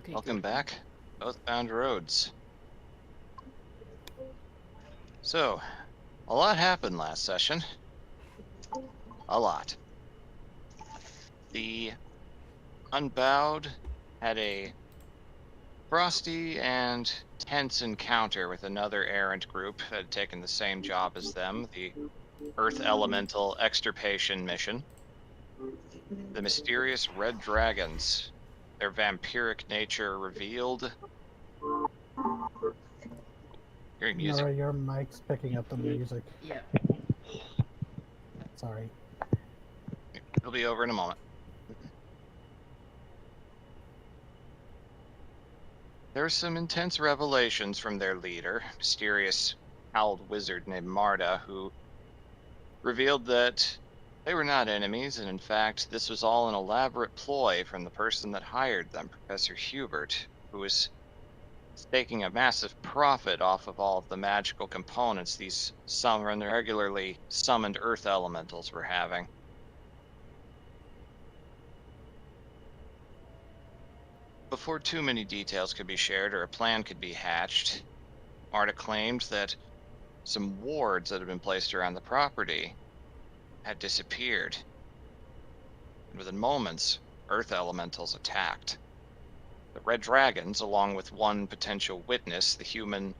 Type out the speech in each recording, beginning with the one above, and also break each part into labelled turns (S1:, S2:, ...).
S1: Okay,
S2: Welcome
S1: good.
S2: back, Oathbound Roads. So, a lot happened last session. A lot. The Unbowed had a frosty and tense encounter with another errant group that had taken the same job as them, the Earth Elemental Extirpation Mission. The mysterious red dragons, their vampiric nature revealed. Hearing music.
S3: Nora, your mic's picking up the music.
S1: Yeah.
S3: Sorry.
S2: It'll be over in a moment. There were some intense revelations from their leader, mysterious howled wizard named Marta, who revealed that they were not enemies, and in fact, this was all an elaborate ploy from the person that hired them, Professor Hubert, who was staking a massive profit off of all of the magical components these regularly summoned earth elementals were having. Before too many details could be shared or a plan could be hatched, Marta claimed that some wards that had been placed around the property had disappeared, and within moments, earth elementals attacked. The red dragons, along with one potential witness, the human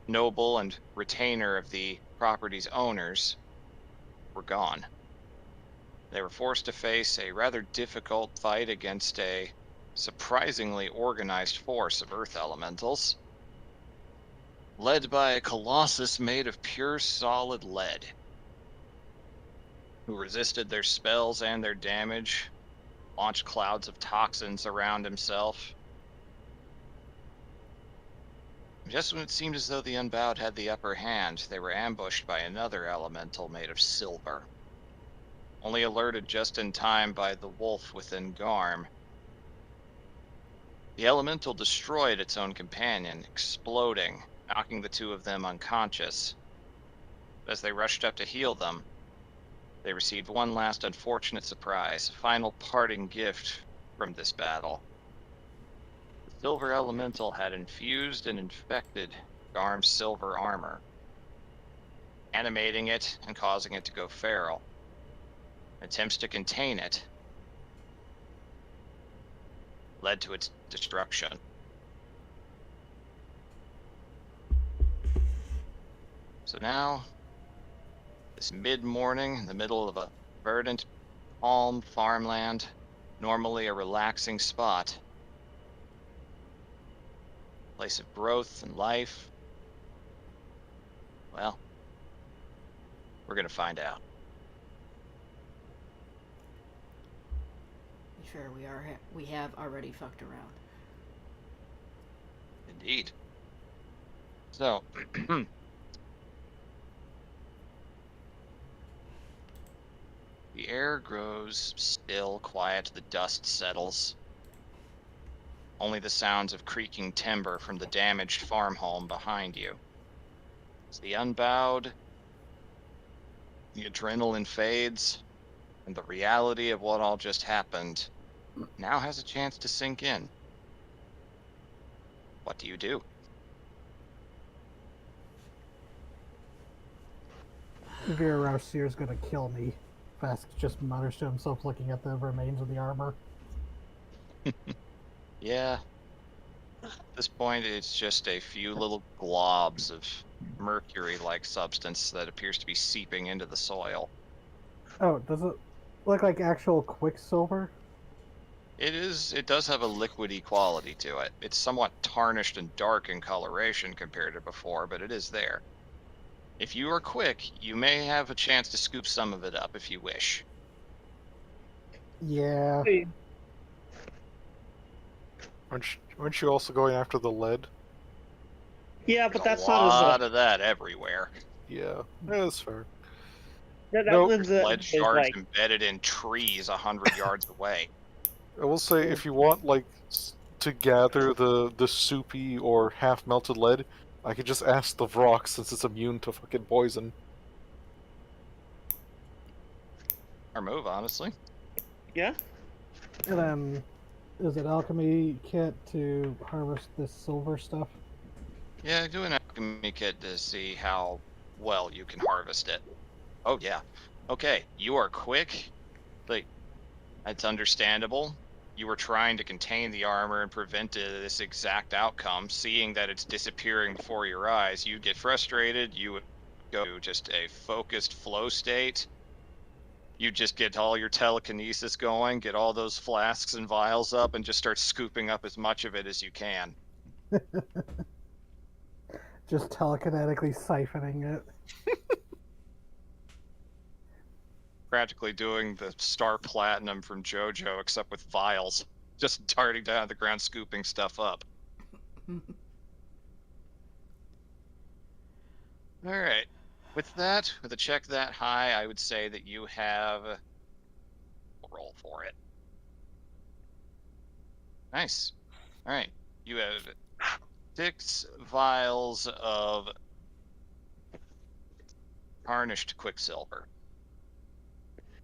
S2: noble and retainer of the property's owners, were gone. They were forced to face a rather difficult fight against a surprisingly organized force of earth elementals, led by a colossus made of pure solid lead, who resisted their spells and their damage, launched clouds of toxins around himself. Just when it seemed as though the Unbowed had the upper hand, they were ambushed by another elemental made of silver. Only alerted just in time by the wolf within Garm, the elemental destroyed its own companion, exploding, knocking the two of them unconscious. As they rushed up to heal them, they received one last unfortunate surprise, a final parting gift from this battle. The silver elemental had infused and infected Garm's silver armor, animating it and causing it to go feral. Attempts to contain it led to its destruction. So now, this mid-morning, in the middle of a verdant, calm farmland, normally a relaxing spot, place of growth and life, well, we're going to find out.
S1: Sure, we have already fucked around.
S2: Indeed. So, the air grows still, quiet, the dust settles. Only the sounds of creaking timber from the damaged farm home behind you. As the Unbowed, the adrenaline fades, and the reality of what all just happened now has a chance to sink in. What do you do?
S3: Vera Rousseer's gonna kill me. Fask just mutters to himself, looking at the remains of the armor.
S2: Yeah. At this point, it's just a few little globs of mercury-like substance that appears to be seeping into the soil.
S3: Oh, does it look like actual quicksilver?
S2: It does have a liquidy quality to it. It's somewhat tarnished and dark in coloration compared to before, but it is there. If you are quick, you may have a chance to scoop some of it up if you wish.
S3: Yeah.
S4: Hey. Aren't you also going after the lead?
S5: Yeah, but
S2: There's
S5: that's
S2: a
S5: not
S2: lot
S5: as
S2: of that everywhere.
S4: Yeah, that's fair.
S5: that
S4: Nope.
S5: lives
S2: Lead
S5: is
S2: shards
S5: like
S2: embedded in trees 100 yards away.
S4: I will say, if you want, like, to gather the soupy or half-melted lead, I could just ask the Vrock since it's immune to fucking poison.
S2: Our move, honestly.
S5: yeah.
S3: And then is it alchemy kit to harvest this silver stuff?
S2: Yeah, do an alchemy kit to see how well you can harvest it. Oh yeah. Okay, you are quick. Like, that's understandable. You were trying to contain the armor and prevent this exact outcome. Seeing that it's disappearing before your eyes, you get frustrated. You would go to just a focused flow state. You just get all your telekinesis going, get all those flasks and vials up, and just start scooping up as much of it as you can.
S3: Just telekinetically siphoning it.
S2: Practically doing the Star Platinum from JoJo, except with vials. Just darting down to the ground, scooping stuff up. All right. With a check that high, I would say that you have a roll for it. Nice. All right. You have 6 vials of tarnished quicksilver.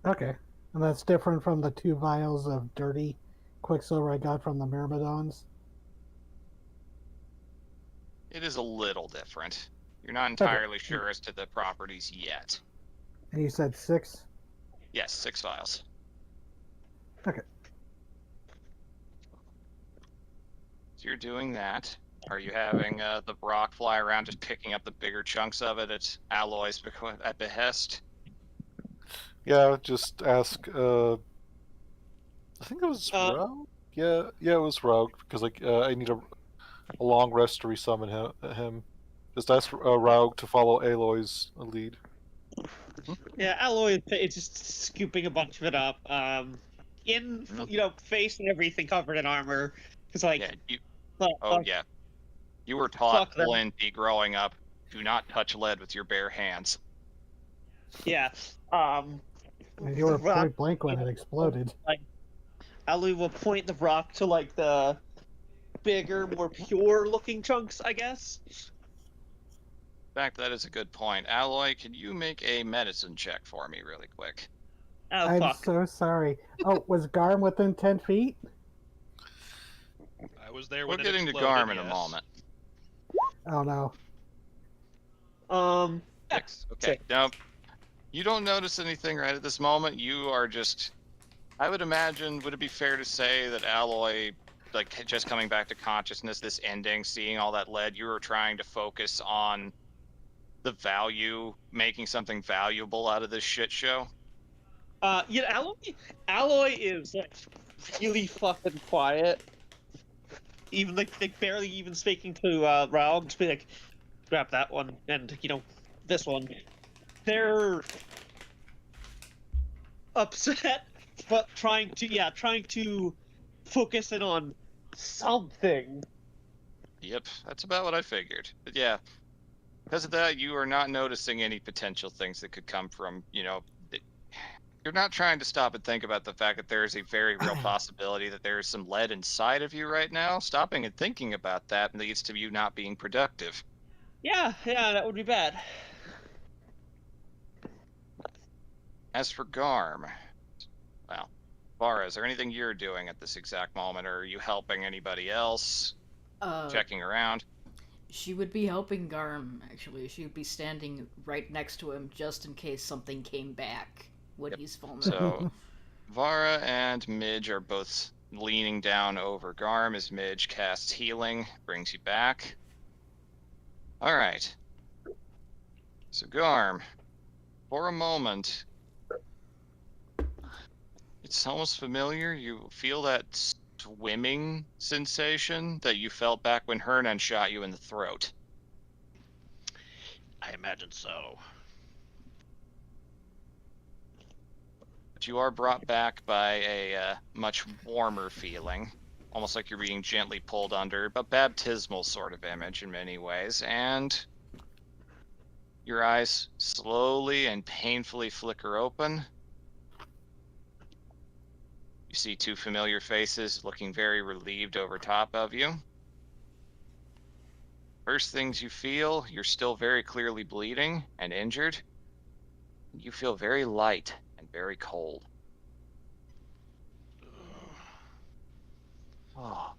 S3: Okay. And that's different from the 2 vials of dirty quicksilver I got from the Myrmidons.
S2: It is a little different. You're not entirely sure as to the properties yet.
S3: And you said 6?
S2: Yes, 6 vials.
S3: Okay.
S2: So you're doing that. Are you having the rock fly around, just picking up the bigger chunks of it at Alloy's at behest?
S4: Yeah, just ask. I think it was Raug. Yeah, it was Raug because I need a long rest to resummon him. Just ask Raug to follow Aloy's lead.
S5: Yeah, Alloy is just scooping a bunch of it up. Face and everything covered in armor. It's like,
S2: Yeah.
S5: fuck,
S2: Yeah. You were taught
S5: Fuck them.
S2: plenty growing up. Do not touch lead with your bare hands.
S5: yeah.
S3: And you were
S5: Rock-
S3: point blank when it exploded.
S5: Alloy will point the rock to like the bigger, more pure-looking chunks, I guess.
S2: In fact, that is a good point. Alloy, can you make a medicine check for me really quick?
S5: Oh
S3: I'm
S5: fuck.
S3: so sorry. Oh, was Garm within 10 feet?
S6: I was there
S2: We're
S6: when it
S2: getting to
S6: exploded,
S2: Garm in a
S6: yes.
S2: moment.
S3: Oh no.
S2: 6. Okay. Now, you don't notice anything right at this moment. You are just... I would imagine, would it be fair to say that Alloy, like, just coming back to consciousness, this ending, seeing all that lead, you were trying to focus on the value, making something valuable out of this shit show?
S5: Alloy is like really fucking quiet. Even like barely even speaking to Raug, just be like, grab that one and this one. They're upset, but trying to focus in on something.
S2: Yep, that's about what I figured. But yeah, because of that, you are not noticing any potential things that could come from, you're not trying to stop and think about the fact that there is a very real possibility that there is some lead inside of you right now. Stopping and thinking about that leads to you not being productive.
S5: Yeah, that would be bad.
S2: As for Garm, well, Vara, is there anything you're doing at this exact moment, or are you helping anybody else? Checking around?
S1: She would be helping Garm, actually. She would be standing right next to him just in case something came back when he's vulnerable.
S2: So, Vara and Midge are both leaning down over Garm as Midge casts healing, brings you back. Alright. So, Garm, for a moment, it's almost familiar. You feel that swimming sensation that you felt back when Hernan shot you in the throat.
S6: I imagine so.
S2: But you are brought back by a much warmer feeling, almost like you're being gently pulled under, a baptismal sort of image in many ways, and your eyes slowly and painfully flicker open. You see 2 familiar faces looking very relieved over top of you. First things you feel, you're still very clearly bleeding and injured. You feel very light and very cold. Oh.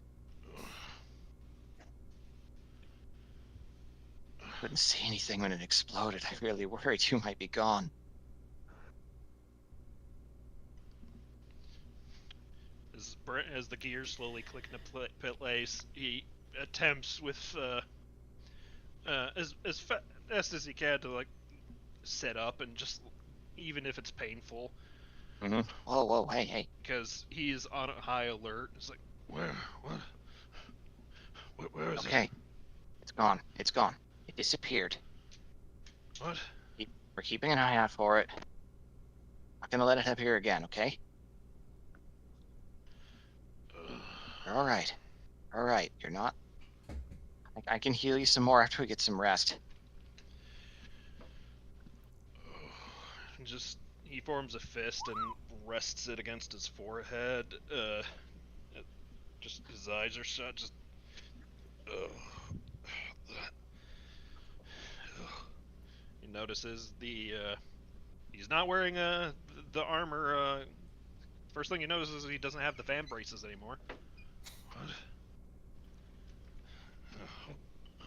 S2: Couldn't see anything when it exploded. I really worried you might be gone.
S6: As the gears slowly click into place, he attempts with as fast as he can to like set up and just, even if it's painful,
S2: Mm-hmm. Whoa, hey.
S6: because he is on a high alert. It's like, where is it?
S2: Okay, it's gone. It's gone. It disappeared.
S6: What?
S2: We're keeping an eye out for it. Not gonna let it appear again, okay? You're all right. All right. You're not. I can heal you some more after we get some rest.
S6: Just he forms a fist and rests it against his forehead. Just his eyes are shut. Just. He notices he's not wearing the armor. First thing he notices is he doesn't have the fan braces anymore. What? Oh no.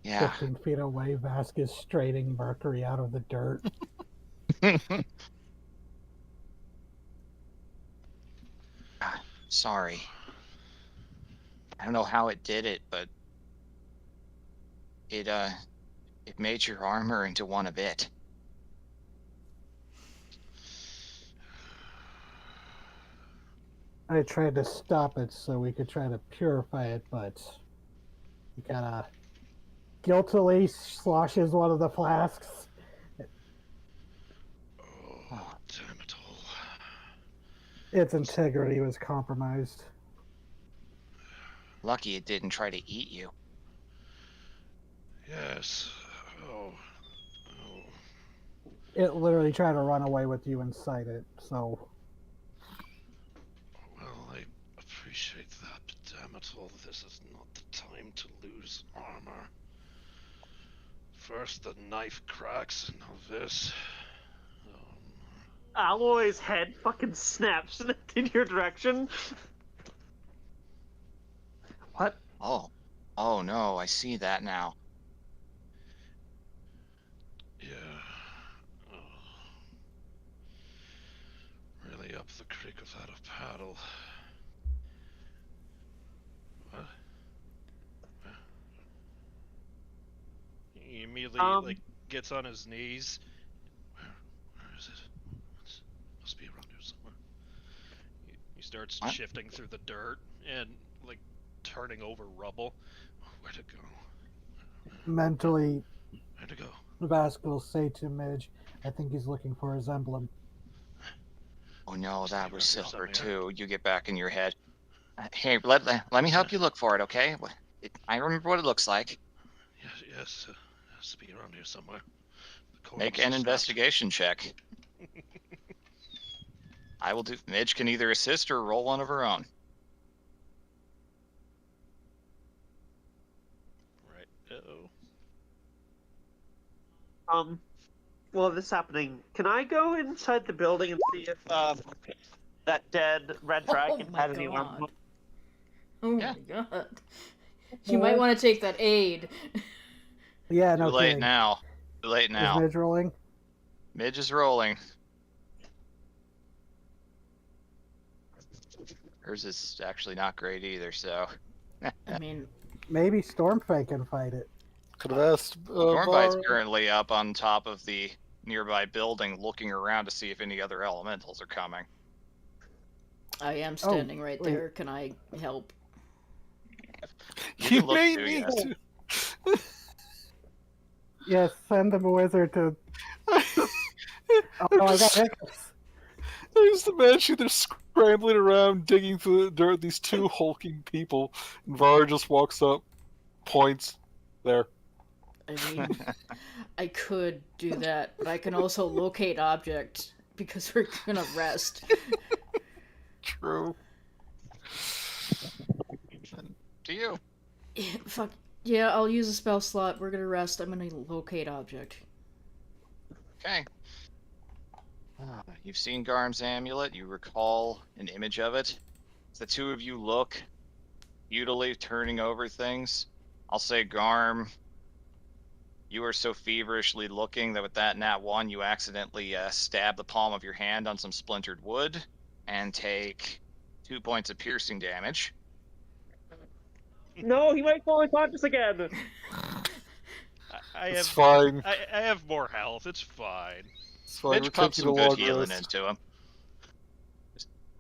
S2: Yeah.
S3: 15 feet away, Vask is straighting Mercury out of the dirt.
S2: Sorry. I don't know how it did it, but it made your armor into one of it.
S3: I tried to stop it so we could try to purify it, but he kind of guiltily sloshes one of the flasks.
S6: Oh, damn it all.
S3: Its integrity was compromised.
S2: Lucky it didn't try to eat you.
S6: Yes. Oh.
S3: It literally tried to run away with you inside it, so...
S6: Well, I appreciate that, but damn it all, this is not the time to lose armor. First the knife cracks, and now this.
S5: Alloy's head fucking snaps in your direction. What?
S2: Oh no, I see that now.
S6: Yeah. Oh. Really up the creek without a paddle. What? He immediately like gets on his knees. Where is it? Must be around here somewhere. He starts shifting through the dirt and like turning over rubble. Where'd it go?
S3: Mentally,
S6: Where'd it go?
S3: Vask will say to Midge, I think he's looking for his emblem.
S2: Oh no, that was
S6: Around here
S2: silver
S6: somewhere.
S2: too. You get back in your head. Hey, let me help you look for it, okay? I remember what it looks like.
S6: Yes, it has to be around here somewhere. The cord
S2: Make
S6: must
S2: an
S6: have snapped.
S2: investigation check. I will do. Midge can either assist or roll one of her own.
S6: Right.
S5: While this is happening, can I go inside the building and see if that dead red dragon
S1: my
S5: had any armor?
S1: God. Oh
S2: Yeah.
S1: my god. You might want to take that aid.
S3: Yeah,
S2: Too
S3: no
S2: late
S3: kidding.
S2: now. Too late
S3: Is
S2: now.
S3: Midge rolling?
S2: Midge is rolling. Hers is actually not great either, so.
S1: I mean,
S3: Maybe Stormfang can fight it.
S4: Could have asked
S2: Stormbite's
S4: Var.
S2: currently up on top of the nearby building looking around to see if any other elementals are coming.
S1: I am standing right
S3: wait.
S1: there. Can I help?
S2: You
S4: You
S2: can look
S4: made
S2: too,
S4: me.
S2: yes.
S3: Yes, send the wizard to...
S4: I'm
S3: Oh, I got
S4: just,
S3: hiccups.
S4: I just imagine they're scrambling around, digging through the dirt. These two hulking people, and Var just walks up, points. There.
S1: I mean, I could do that, but I can also locate object because we're gonna rest.
S4: True.
S2: To you.
S1: Fuck. Yeah, I'll use a spell slot. We're gonna rest. I'm gonna locate object.
S2: Okay. You've seen Garm's amulet. You recall an image of it. the two of you look, futilely turning over things, I'll say, Garm, you are so feverishly looking that with that nat 1, you accidentally stab the palm of your hand on some splintered wood and take 2 points of piercing damage.
S5: No, he might fall unconscious again.
S6: I
S4: It's
S6: have
S4: fine.
S6: I have more health. It's fine.
S4: It's fine. We're
S2: Mitch pumped
S4: taking a
S2: some good
S4: long
S2: healing
S4: rest.
S2: into him.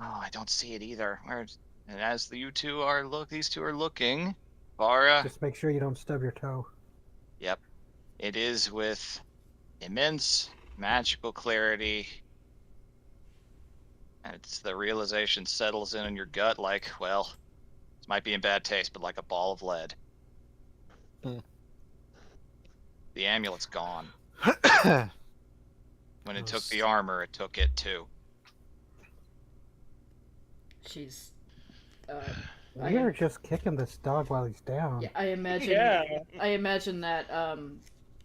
S2: Oh, I don't see it either. And as these two are looking, Vara.
S3: Just make sure you don't stub your toe.
S2: Yep, it is with immense magical clarity. And it's the realization settles in your gut like, well, this might be in bad taste, but like a ball of lead.
S4: Hmm.
S2: The amulet's gone. When it took the armor, it took it too.
S1: She's.
S3: We are just kicking this dog while he's down.
S1: Yeah, I imagine.
S5: Yeah.
S1: I imagine that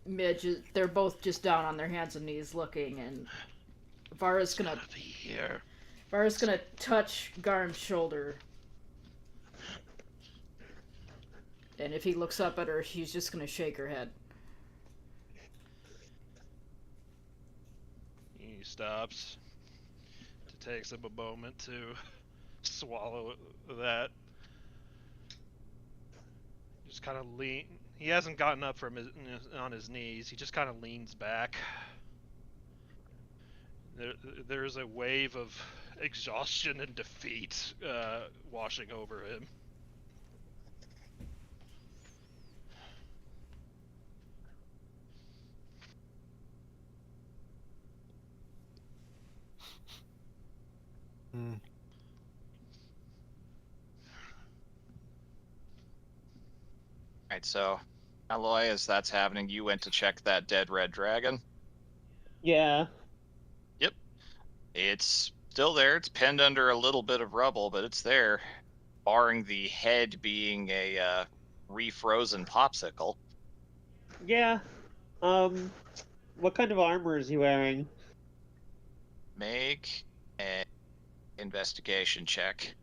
S1: Midge. They're both just down on their hands and knees looking, and Vara's gonna.
S6: Gotta be here.
S1: Vara's gonna touch Garm's shoulder. And if he looks up at her, she's just gonna shake her head.
S6: He stops. It takes him a moment to swallow that. Just kind of lean. He hasn't gotten up from on his knees. He just kind of leans back. There's a wave of exhaustion and defeat washing over him.
S4: Hmm.
S2: Alright, so, Aloy, as that's happening, you went to check that dead red dragon.
S5: Yeah.
S2: It's still there. It's pinned under a little bit of rubble, but it's there, barring the head being a refrozen popsicle.
S5: Yeah. What kind of armor is he wearing?
S2: Make an investigation check.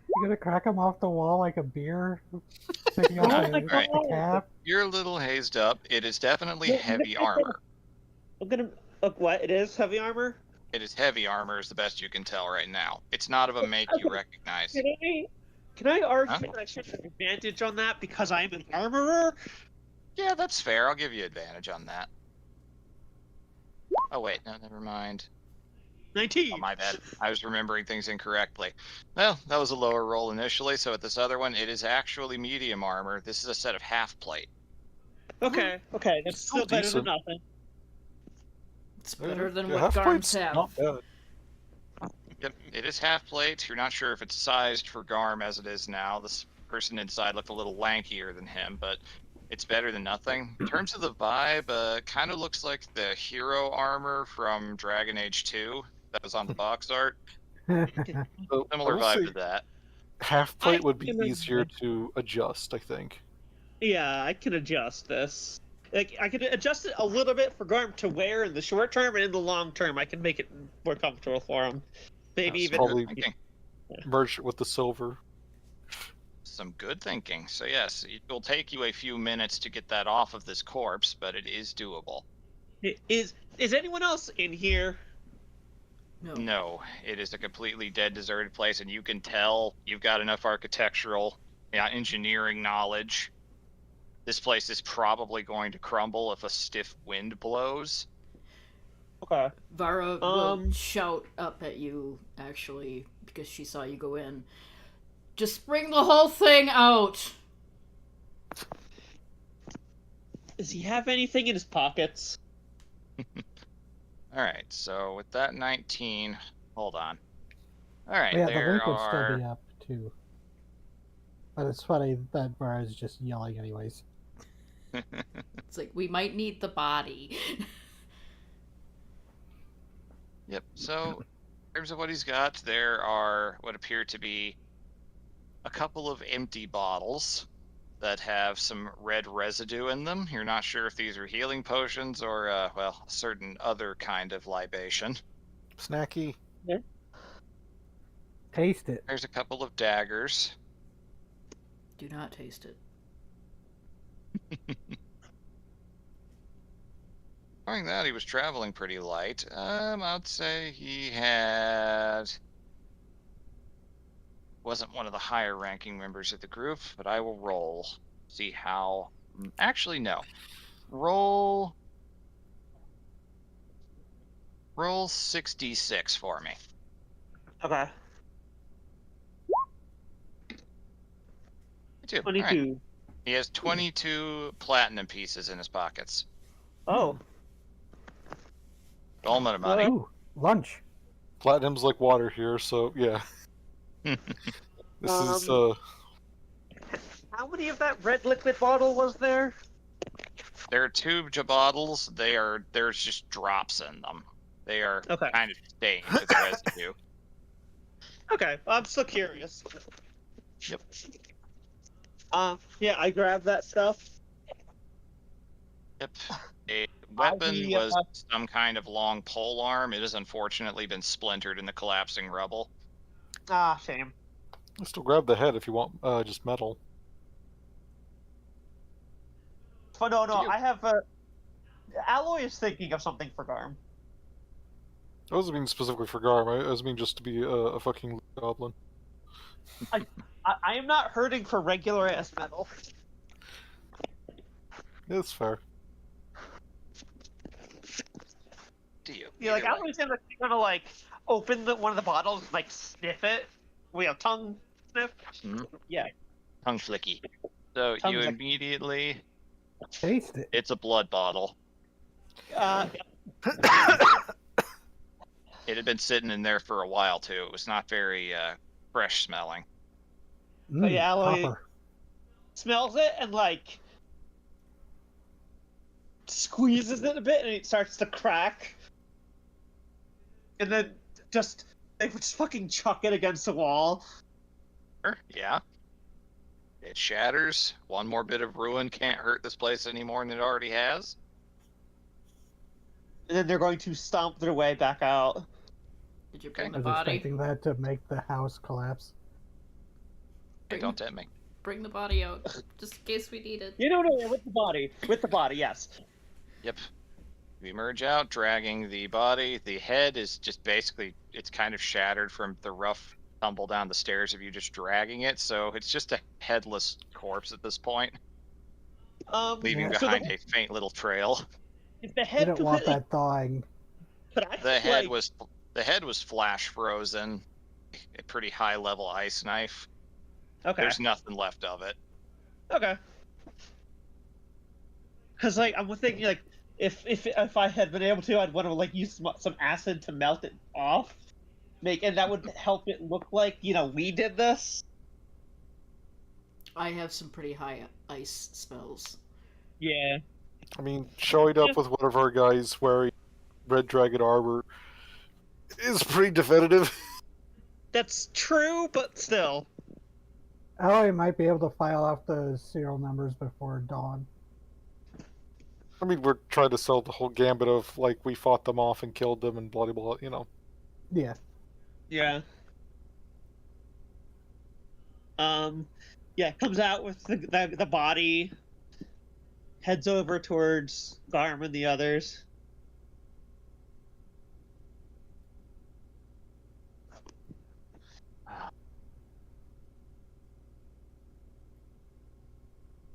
S3: You gonna crack him off the wall like a beer? Taking off
S5: Oh
S3: the,
S5: my
S3: the
S5: God.
S3: cap?
S2: You're a little hazed up. It is definitely heavy armor.
S5: I'm gonna. What? It is heavy armor?
S2: It is heavy armor, is the best you can tell right now. It's not of a make you recognize.
S5: Can I argue
S2: Huh?
S5: that I should have advantage on that because I'm an armorer?
S2: Yeah, that's fair. I'll give you advantage on that. Oh wait, no, never mind.
S5: 19.
S2: Oh, my bad. I was remembering things incorrectly. Well, that was a lower roll initially, so at this other one, it is actually medium armor. This is a set of half plate.
S5: Okay, that's
S4: Still
S5: still better
S4: decent.
S5: than nothing.
S1: It's better than
S4: Yeah,
S1: what
S4: half
S1: Garms
S4: plate's
S1: have.
S4: not bad.
S2: Yep, it is half plate. You're not sure if it's sized for Garm as it is now. This person inside looked a little lankier than him, but it's better than nothing. In terms of the vibe, kind of looks like the hero armor from Dragon Age 2 that was on the box art.
S4: So,
S2: Similar
S4: I will
S2: vibe
S4: say
S2: to that.
S4: half plate would be
S5: can
S4: easier to adjust, I think.
S5: Yeah, I can adjust this. Like, I can adjust it a little bit for Garm to wear in the short term, and in the long term, I can make it more comfortable for him. Maybe
S2: That's
S5: even.
S4: probably-
S2: thinking.
S4: Merge it with the silver.
S2: Some good thinking. So yes, it will take you a few minutes to get that off of this corpse, but it is doable.
S5: Is anyone else in here?
S1: No.
S2: No, it is a completely dead, deserted place, and you can tell you've got enough architectural, engineering knowledge. This place is probably going to crumble if a stiff wind blows.
S5: Okay.
S1: Vara will shout up at you, actually, because she saw you go in. Just bring the whole thing out!
S5: Does he have anything in his pockets?
S2: Alright, so with that 19, hold on. Alright,
S3: Yeah, the
S2: there
S3: link would still
S2: are...
S3: be up too. But it's funny that Bar is just yelling anyways.
S1: It's like, we might need the body.
S2: Yep, so in terms of what he's got, there are what appear to be a couple of empty bottles that have some red residue in them. You're not sure if these are healing potions or, well, a certain other kind of libation.
S4: Snacky.
S3: Taste it.
S2: There's a couple of daggers.
S1: Do not taste it.
S2: Knowing that he was traveling pretty light, I'd say he had wasn't one of the higher ranking members of the group, but I will roll. See how actually no. Roll 66 for me.
S5: Okay.
S2: 22.
S5: 22.
S2: Alright. He has 22 platinum pieces in his pockets.
S5: Oh.
S2: All amount of money.
S3: Ooh, lunch.
S4: Platinum's like water here, so yeah. This is
S5: How many of that red liquid bottle was there?
S2: There are two bottles. There's just drops in them. They are
S5: Okay.
S2: kind of stained with residue.
S5: Okay, I'm still curious.
S2: Yep.
S5: Yeah, I grabbed that stuff.
S2: Yep. A weapon
S5: the,
S2: was some kind of long pole arm. It has unfortunately been splintered in the collapsing rubble.
S5: Ah, shame.
S4: I still grab the head if you want just metal.
S5: But no,
S2: You.
S5: I have Alloy is thinking of something for Garm.
S4: I wasn't mean specifically for Garm, I was mean just to be a fucking goblin.
S5: I am not hurting for regular ass metal.
S4: Yeah, that's fair.
S2: Do you?
S5: Yeah, like
S2: Either way.
S5: Alloy's gonna like open one of the bottles and like sniff it. We have tongue sniff.
S2: Mhm.
S5: Yeah.
S2: Tongue flicky. So
S5: Tongue
S2: you
S5: flick.
S2: immediately.
S3: Taste it.
S2: It's a blood bottle. It had been sitting in there for a while too. It was not very fresh smelling.
S5: yeah, Alloy-
S3: copper.
S5: Smells it and like squeezes it a bit and it starts to crack. And then just fucking chuck it against the wall.
S2: Sure, yeah. It shatters. One more bit of ruin can't hurt this place any more than it already has.
S5: And then they're going to stomp their way back out.
S1: Did you
S2: Okay.
S1: bring
S3: I
S1: the
S3: was
S1: body?
S3: expecting that to make the house collapse.
S2: Hey, don't tempt me.
S1: Bring the body out, just in case we need it.
S5: You know, no, with the body. With the body, yes.
S2: Yep. We emerge out, dragging the body. The head is just basically, it's kind of shattered from the rough tumble down the stairs of you just dragging it, so it's just a headless corpse at this point, leaving
S3: Yeah.
S5: So
S2: behind a faint little trail.
S5: if the
S3: You
S5: head
S3: don't want
S5: completely
S3: that thawing.
S5: cracks,
S2: The head
S5: like,
S2: was flash frozen, a pretty high level ice knife.
S5: okay.
S2: There's nothing left of it.
S5: Okay. Because like I'm thinking like if I had been able to, I'd want to like use some acid to melt it off, and that would help it look like we did this.
S1: I have some pretty high ice spells.
S5: Yeah.
S4: I mean, showing up with one of our guys wearing red dragon armor is pretty definitive.
S5: That's true, but still.
S3: Alloy might be able to file off the serial numbers before dawn.
S4: I mean, we're trying to sell the whole gambit of, like, we fought them off and killed them and blah, blah, blah,
S3: Yeah.
S5: Yeah. Yeah, comes out with the body, heads over towards Garm and the others.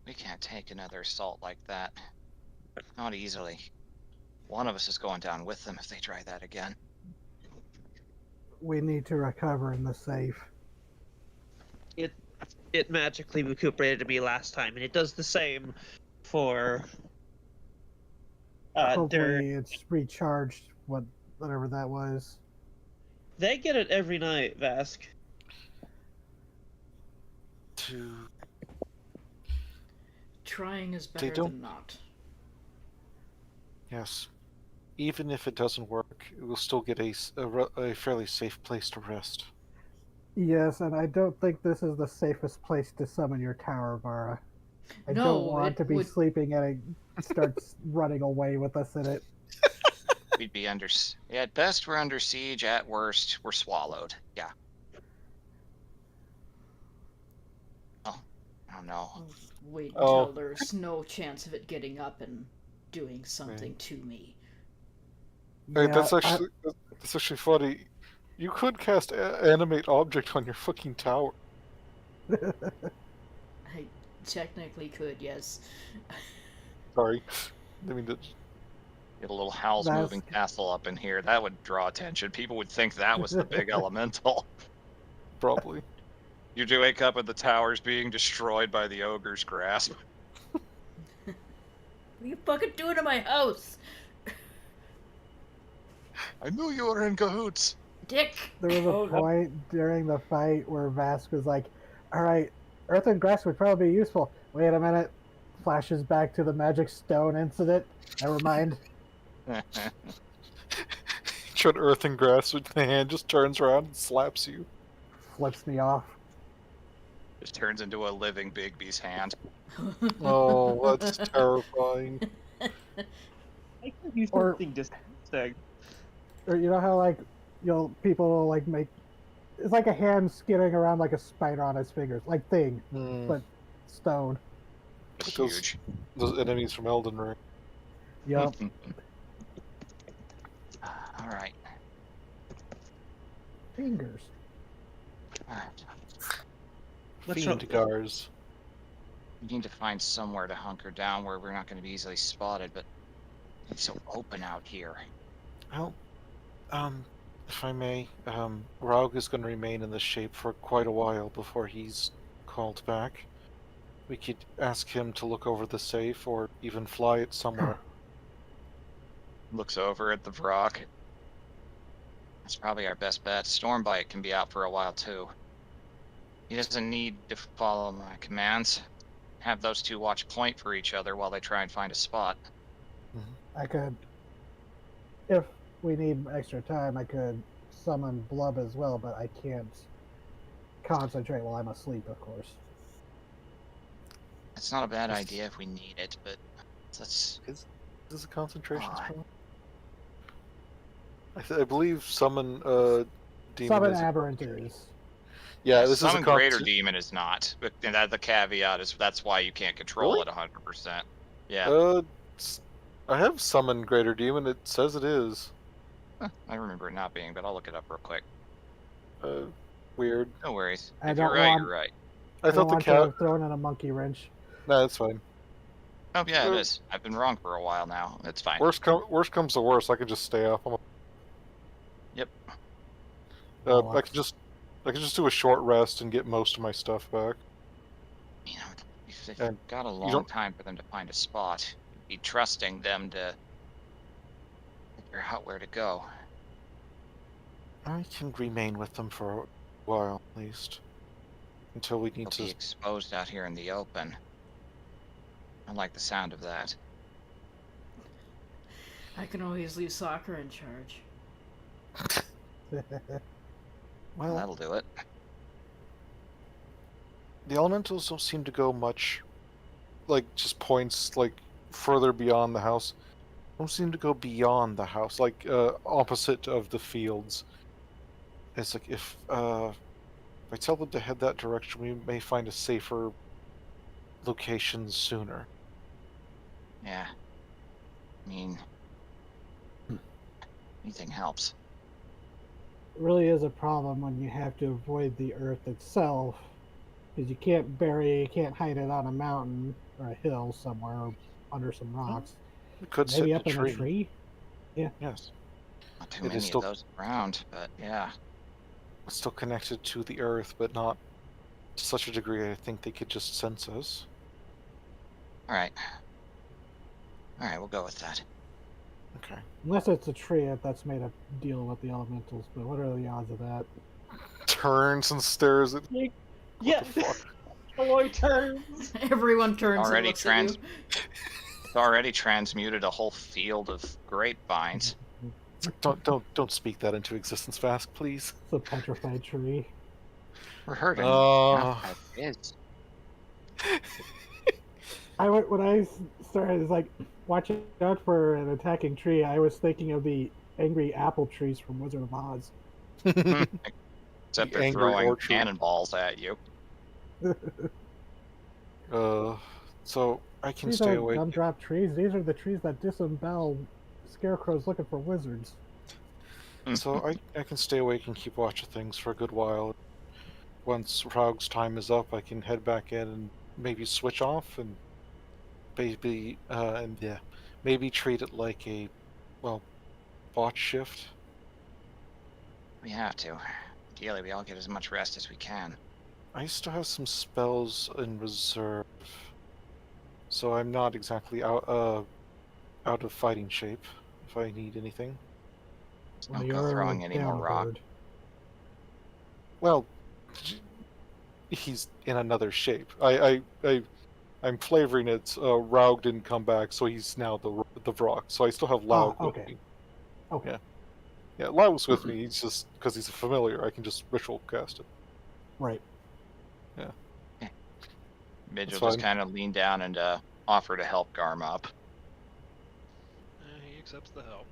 S2: We can't take another assault like that. Not easily. One of us is going down with them if they try that again.
S3: We need to recover in the safe.
S5: It magically recuperated me last time, and it does the same for
S3: Hopefully it's recharged, whatever that was.
S5: They get it every night, Vask.
S1: Trying is better
S4: don't-
S1: than not.
S4: Yes. Even if it doesn't work, it will still get a fairly safe place to rest.
S3: Yes, and I don't think this is the safest place to summon your tower, Vara. I
S1: No,
S3: don't want
S1: it
S3: to be
S1: would-
S3: sleeping and it starts running away with us in it.
S2: We'd be at best we're under siege, at worst we're swallowed. Yeah. don't know.
S1: Wait
S4: Oh.
S1: until there's no chance of it getting up and doing something to me.
S4: Hey,
S3: Yeah,
S4: that's actually funny. You could cast animate object on your fucking tower.
S1: I technically could, yes.
S4: Sorry, I mean that.
S2: Get a little Howl's
S3: That's-
S2: Moving Castle up in here. That would draw attention. People would think that was the big elemental.
S4: Probably.
S2: You do wake up and the tower's being destroyed by the ogre's grasp.
S1: What are you fucking doing to my house?
S2: I knew you were in cahoots.
S1: Dick!
S3: There was a
S5: Oh, no.
S3: point during the fight where Vask was like, all right, earth and grass would probably be useful. Wait a minute. Flashes back to the magic stone incident. Never mind.
S4: Try to earth and grass with the hand, just turns around and slaps you.
S3: Flips me off.
S2: Just turns into a living Bigby's hand.
S4: Oh, that's terrifying.
S5: I can use
S3: Or-
S5: something disgusting.
S3: Or you know how like people will like make it's like a hand skittering around like a spider on his fingers, like thing,
S4: Hmm.
S3: but stone.
S2: It's
S4: Those-
S2: huge.
S4: Those enemies from Elden Ring.
S3: Yup.
S2: Alright.
S3: Fingers.
S2: Alright.
S5: Let's
S4: Fiend Gars.
S2: We need to find somewhere to hunker down where we're not going to be easily spotted, but it's so open out here.
S4: Well, if I may, Raug is going to remain in this shape for quite a while before he's called back. We could ask him to look over the safe or even fly it somewhere.
S2: Looks over at the Vrock. That's probably our best bet. Stormbite can be out for a while too. He doesn't need to follow my commands. Have those two watch point for each other while they try and find a spot.
S3: I could, if we need extra time, I could summon Blub as well, but I can't concentrate while I'm asleep, of course.
S2: It's not a bad idea if we need it, but let's.
S4: Is this a concentration
S2: Oh,
S4: spell? I believe summon demon
S3: Summon
S4: is.
S3: Aberrant is.
S4: Yeah, this is a
S2: Summon Greater
S4: con-
S2: Demon is not, but the caveat is that's why you can't control
S4: Really?
S2: it 100%. Yeah,
S4: I have summoned Greater Demon. It says it is.
S2: I remember it not being, but I'll look it up real quick.
S4: Weird.
S2: No worries.
S3: I
S2: If
S3: don't
S2: you're right,
S3: want-
S2: you're right.
S4: I thought the
S3: want to
S4: cat.
S3: have thrown in a monkey wrench.
S4: Nah, that's fine.
S2: Oh yeah, it
S4: Uh,
S2: is. I've been wrong for a while now. It's fine.
S4: Worst comes to worst, I can just stay up.
S2: Yep.
S4: I could just do a short rest and get most of my stuff back.
S2: You know, if they've
S4: And
S2: got a
S4: you
S2: long
S4: don't-
S2: time for them to find a spot, you'd be trusting them to figure out where to go.
S4: I can remain with them for a while, at least, until we need
S2: They'll be
S4: to.
S2: exposed out here in the open. I like the sound of that.
S1: I can always leave soccer in charge.
S4: Well,
S2: That'll do it.
S4: the elementals don't seem to go much, like just points like further beyond the house. Don't seem to go beyond the house, like opposite of the fields. It's like if I tell them to head that direction, we may find a safer location sooner.
S2: Yeah. I mean, anything helps.
S3: It really is a problem when you have to avoid the earth itself, because you can't hide it on a mountain or a hill somewhere or under some rocks.
S4: We could sit
S3: Maybe
S4: in
S3: up
S4: a
S3: in
S4: tree.
S3: a tree.
S4: Yes,
S2: Not too
S4: It is
S2: many
S4: still-
S2: of those around, but yeah.
S4: it's still connected to the earth, but not to such a degree. I think they could just sense us.
S2: Alright. Alright, we'll go with that.
S4: Okay.
S3: Unless it's a tree that's made to deal with the elementals, but what are the odds of that?
S4: Turns and stares at.
S5: Yeah.
S4: the fuck?
S5: Hello, turns.
S1: Everyone turns
S2: Already
S1: and looks at you.
S2: It's already transmuted a whole field of grapevines.
S4: Don't speak that into existence, Vask, please.
S3: It's a petrified tree.
S2: We're hurting.
S4: Oh.
S2: It is.
S3: When I started, it's like watching out for an attacking tree. I was thinking of the angry apple trees from Wizard of Oz.
S2: Except
S4: The
S2: they're
S4: angry
S2: throwing
S4: orchard.
S2: cannonballs at you.
S4: So I can
S3: These
S4: stay
S3: aren't
S4: awake.
S3: gumdrop trees. These are the trees that disembowel scarecrows looking for wizards.
S4: So I can stay awake and keep watch of things for a good while. Once Raug's time is up, I can head back in and maybe switch off and maybe treat it like a, well, botch shift.
S2: We have to. Ideally, we all get as much rest as we can.
S4: I still have some spells in reserve, so I'm not exactly out of fighting shape if I need anything.
S3: Well,
S2: Don't go
S3: you're a
S2: throwing any more
S3: down
S2: rock.
S3: bird.
S4: Well, he's in another shape. I'm flavoring it. Raug didn't come back, so he's now the Vrock. So I still have Laug with
S3: Okay.
S4: me.
S3: Okay.
S4: Yeah. Yeah, Laug's with me. He's just because he's a familiar. I can just ritual cast it.
S3: Right.
S2: Midge will
S4: That's
S2: just
S4: fine.
S2: kind of lean down and offer to help Garm up.
S6: He accepts the help.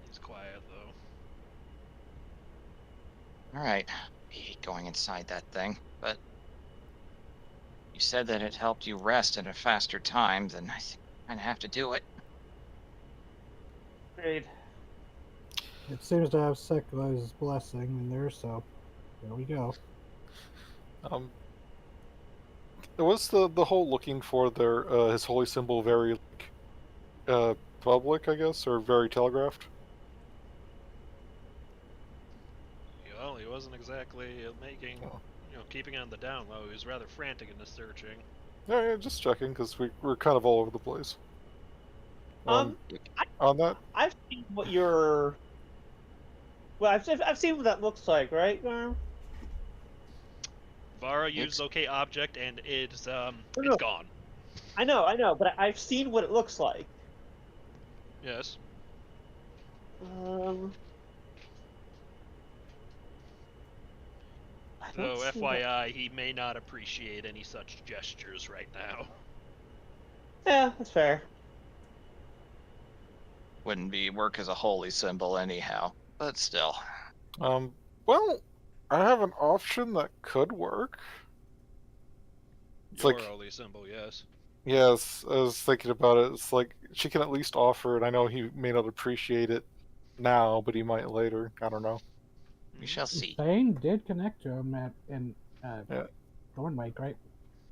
S6: He's quiet though.
S2: All right. I hate going inside that thing, but you said that it helped you rest at a faster time, then I think I kind of have to do it.
S5: Great.
S3: It seems to have Sekula's blessing in there, so there we go.
S4: Was the whole looking for their his holy symbol very like public, I guess, or very telegraphed?
S6: Well, he wasn't exactly making,
S4: Oh.
S6: keeping on the down low. He was rather frantic in his searching.
S4: Yeah, just checking because we're kind of all over the place.
S5: I,
S4: On that,
S5: I've seen what your. Well, I've seen what that looks like, right, Garm?
S6: Vara
S2: It's-
S6: used locate object and it's
S5: no.
S6: gone.
S5: I know, but I've seen what it looks like.
S6: Yes.
S5: I
S6: So
S5: don't see
S6: FYI, he may not appreciate any such gestures right now.
S5: that. Yeah, that's fair.
S2: Wouldn't be work as a holy symbol anyhow, but still.
S4: well, I have an option that could work. It's
S6: Your
S4: like,
S6: holy symbol, yes.
S4: yes, I was thinking about it. It's like she can at least offer it. I know he may not appreciate it now, but he might later. I don't know.
S2: We shall see.
S3: Thane did connect to him in
S4: Yeah.
S3: Thornwake, right?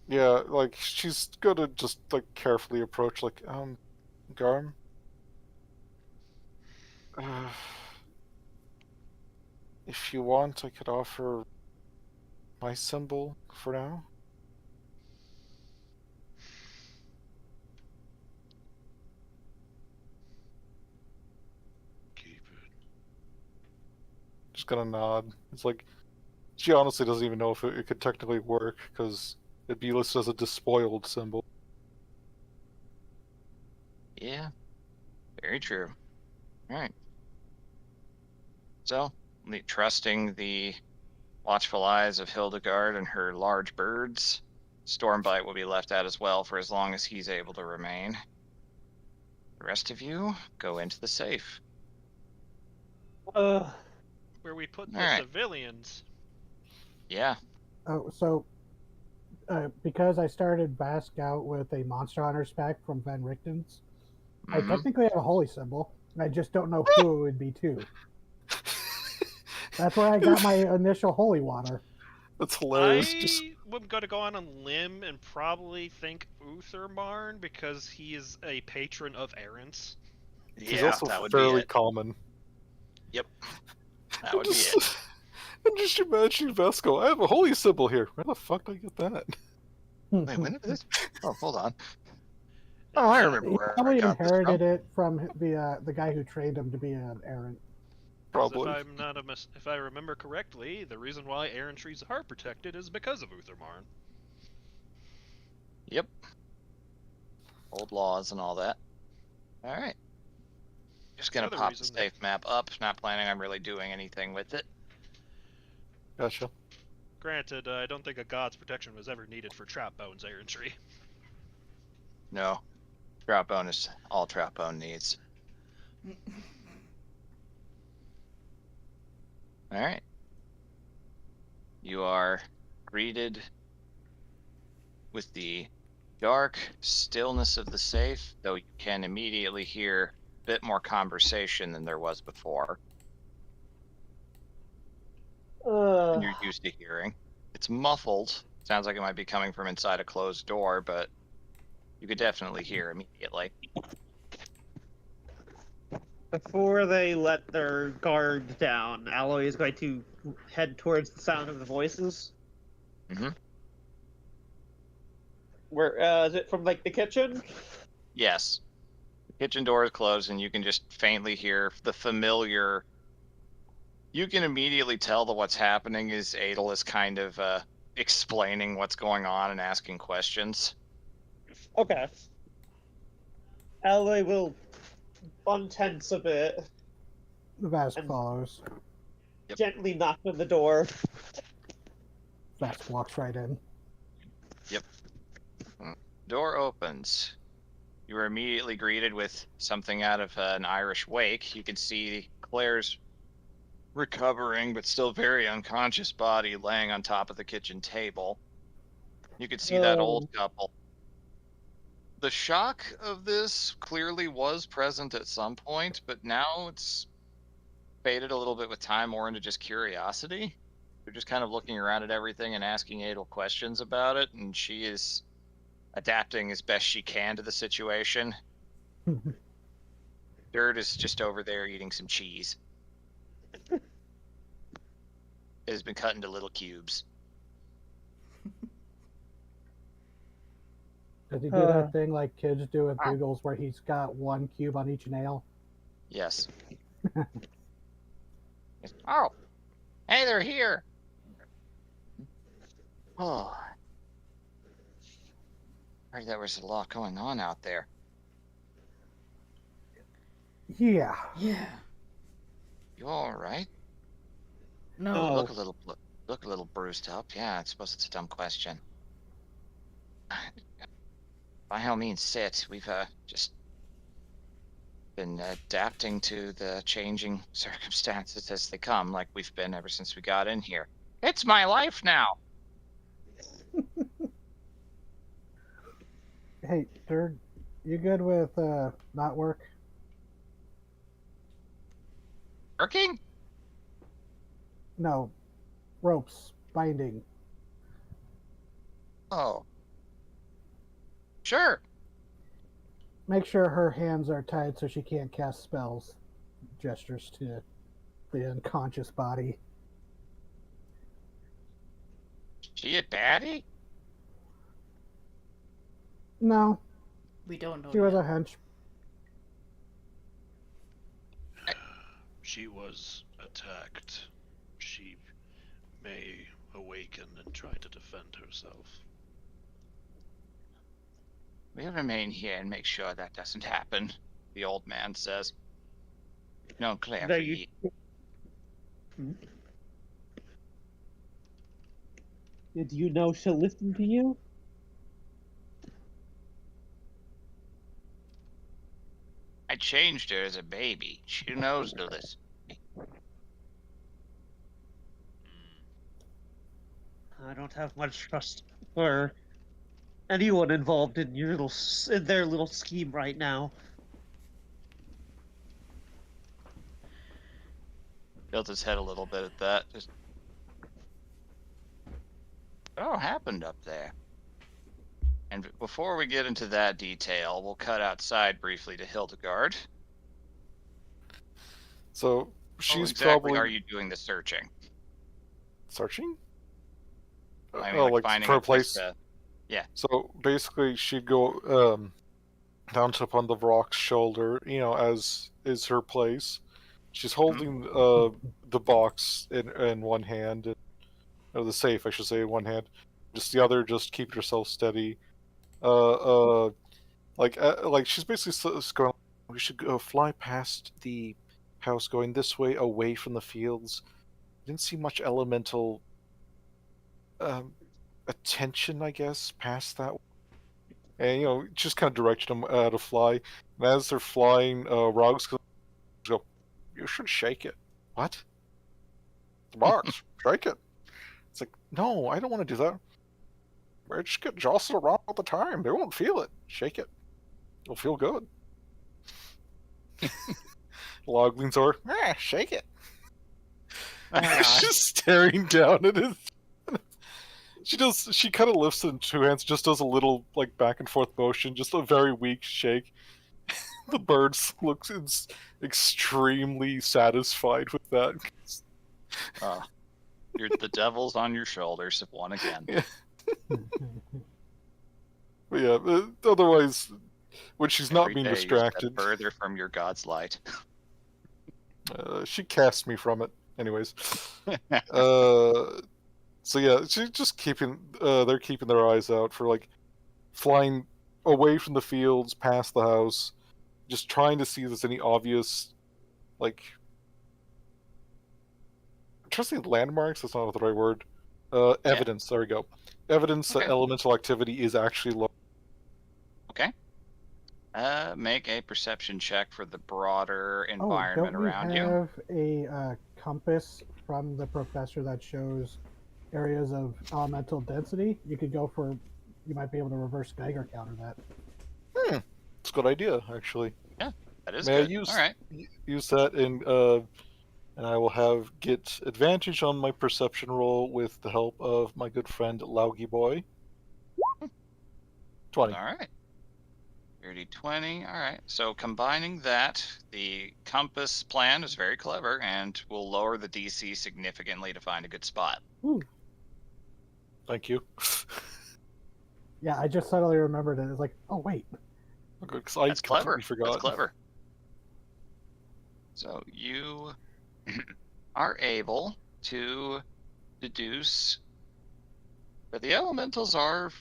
S4: Yeah, like she's gonna just like carefully approach, like, Garm. If you want, I could offer my symbol for now.
S6: Keep it.
S4: Just gonna nod. It's like she honestly doesn't even know if it could technically work because it'd be listed as a despoiled symbol.
S2: Yeah, very true. All right. So, trusting the watchful eyes of Hildegard and her large birds, Stormbite will be left out as well for as long as he's able to remain. The rest of you go into the safe.
S6: Where we put the
S2: Alright.
S6: civilians.
S2: Yeah.
S3: Oh, so because I started Basque out with a Monster Hunter spec from Van Richten's, I
S2: Mhm.
S3: technically have a holy symbol. I just don't know who it would be to. That's where I got my initial holy water.
S4: That's hilarious.
S6: I'm going to go on a limb and probably think Uthermarn because he is a patron of errants.
S4: He's
S2: Yeah,
S4: also
S2: that would
S4: fairly
S2: be it.
S4: common.
S2: Yep. That would be it.
S4: I'm just imagining Vesco. I have a holy symbol here. Where the fuck did I get that?
S2: Wait, when did this? Oh, hold on. Oh, I remember
S3: He
S2: where
S3: probably
S2: I got this
S3: inherited
S2: from.
S3: it from the guy who trained him to be an errant.
S6: 'Cause
S4: Probably.
S6: if I remember correctly, the reason why errantries are protected is because of Uthermarn.
S2: Yep. Old laws and all that. All right. Just gonna
S6: Another
S2: pop the
S6: reason
S2: safe map up. Not planning on really doing anything with it.
S4: Gotcha.
S6: Granted, I don't think a god's protection was ever needed for Trapbone's errantry.
S2: No. Trap bone is all trap bone needs. All right. You are greeted with the Dark stillness of the safe, though you can immediately hear a bit more conversation than there was before, than you're used to hearing. It's muffled. Sounds like it might be coming from inside a closed door, but you could definitely hear immediately.
S5: Before they let their guard down, Alloy is going to head towards the sound of the voices.
S2: Mm-hmm.
S5: Where is it from, like the kitchen?
S2: Yes. Kitchen door is closed, and you can just faintly hear the familiar. You can immediately tell that what's happening is Adel is kind of explaining what's going on and asking questions.
S5: Okay. Alloy will untense a bit,
S3: Vask
S5: And-
S3: follows.
S2: Yep.
S5: gently knock on the door.
S3: Vask walks right in.
S2: Door opens. You are immediately greeted with something out of an Irish wake. You can see Claire's recovering but still very unconscious body laying on top of the kitchen table. You can see that old couple. The shock of this clearly was present at some point, but now it's faded a little bit with time more into just curiosity. They're just kind of looking around at everything and asking Adel questions about it, and she is adapting as best she can to the situation. Dirt is just over there eating some cheese. It has been cut into little cubes.
S3: Does he do that thing like kids do with Googles where he's got one cube on each nail?
S2: Yes. Oh, hey, they're here. Oh, right, there was a lot going on out there.
S3: Yeah.
S1: Yeah.
S2: You all right?
S1: No.
S5: Oh.
S2: Look a little bruised up. Yeah, I suppose it's a dumb question. By all means, sit. We've just been adapting to the changing circumstances as they come, like we've been ever since we got in here. It's my life now.
S3: Hey, Dirk, you good with not work?
S2: Working?
S3: No. Ropes. Binding.
S2: Oh. Sure.
S3: Make sure her hands are tied so she can't cast spells. Gestures to the unconscious body.
S2: She a baddie?
S3: No,
S1: We don't know
S3: she was
S1: yet.
S3: a hench.
S6: She was attacked. She may awaken and try to defend herself.
S2: We'll remain here and make sure that doesn't happen, the old man says. No, Claire,
S5: There
S2: for
S5: you- Did you know she'll listen to you?
S2: I changed her as a baby. She knows to listen.
S5: I don't have much trust for anyone involved in in their little scheme right now.
S2: Built his head a little bit at that. Just what all happened up there? And before we get into that detail, we'll cut outside briefly to Hildegard.
S4: So
S2: How
S4: she's
S2: exactly
S4: probably
S2: are you doing the searching?
S4: searching.
S2: I mean, like finding
S4: for a place.
S2: place.
S4: So basically, she'd go down to up on the rock's shoulder, as is her place. She's holding the box in one hand, or the safe, I should say, in one hand. Just the other, just keep herself steady. Like she's basically going. We should go fly past the house, going this way, away from the fields. Didn't see much elemental attention, I guess, past that. And just kind of directed them to fly. And as they're flying, Rogues go, "You should shake it." What? The box, shake it. It's like, no, I don't want to do that. They just get jostled around all the time. They won't feel it. Shake it. It'll feel good. Log leans over. Shake it. She's just staring down at it. She kind of lifts it in two hands, just does a little like back and forth motion, just a very weak shake. The bird looks extremely satisfied with that.
S2: The devil's on your shoulders. One again.
S4: Yeah. But yeah, otherwise, when she's not
S2: Every
S4: being
S2: day you step
S4: distracted,
S2: further from your god's light.
S4: she casts me from it. Anyways, so yeah, she's just keeping. They're keeping their eyes out for like flying away from the fields, past the house, just trying to see if there's any obvious, like, I'm trying to say landmarks. That's not the right word. Evidence. There we go. Evidence that
S2: Okay.
S4: elemental activity is actually low.
S2: Okay. Make a perception check for the broader
S3: Oh,
S2: environment
S3: don't we
S2: around you.
S3: have a compass from the professor that shows areas of elemental density? You could go for. You might be able to reverse Geiger counter that.
S4: It's a good idea, actually.
S2: That is
S4: May I
S2: good.
S4: use
S2: All right.
S4: use that and I will get advantage on my perception roll with the help of my good friend Laugie Boy. 20.
S2: All right. 30-20. All right. So combining that, the compass plan is very clever and will lower the DC significantly to find a good spot.
S4: Thank you.
S3: Yeah, I just suddenly remembered it. It's like, oh wait.
S4: Because I
S2: That's clever.
S4: completely forgot.
S2: That's clever. So you are able to deduce that the elementals are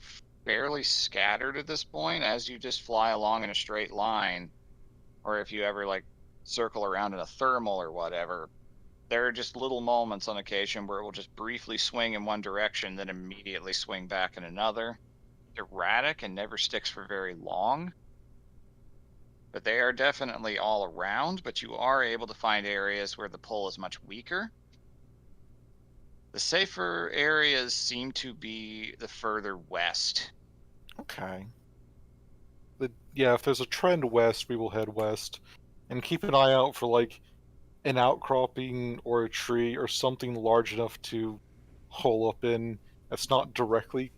S2: fairly scattered at this point as you just fly along in a straight line, or if you ever like circle around in a thermal or whatever. There are just little moments on occasion where it will just briefly swing in one direction, then immediately swing back in another. It's erratic and never sticks for very long. But they are definitely all around, but you are able to find areas where the pull is much weaker. The safer areas seem to be the further west.
S4: Okay. Yeah, if there's a trend west, we will head west. And keep an eye out for, like, an outcropping or a tree or something large enough to hole up in that's not directly...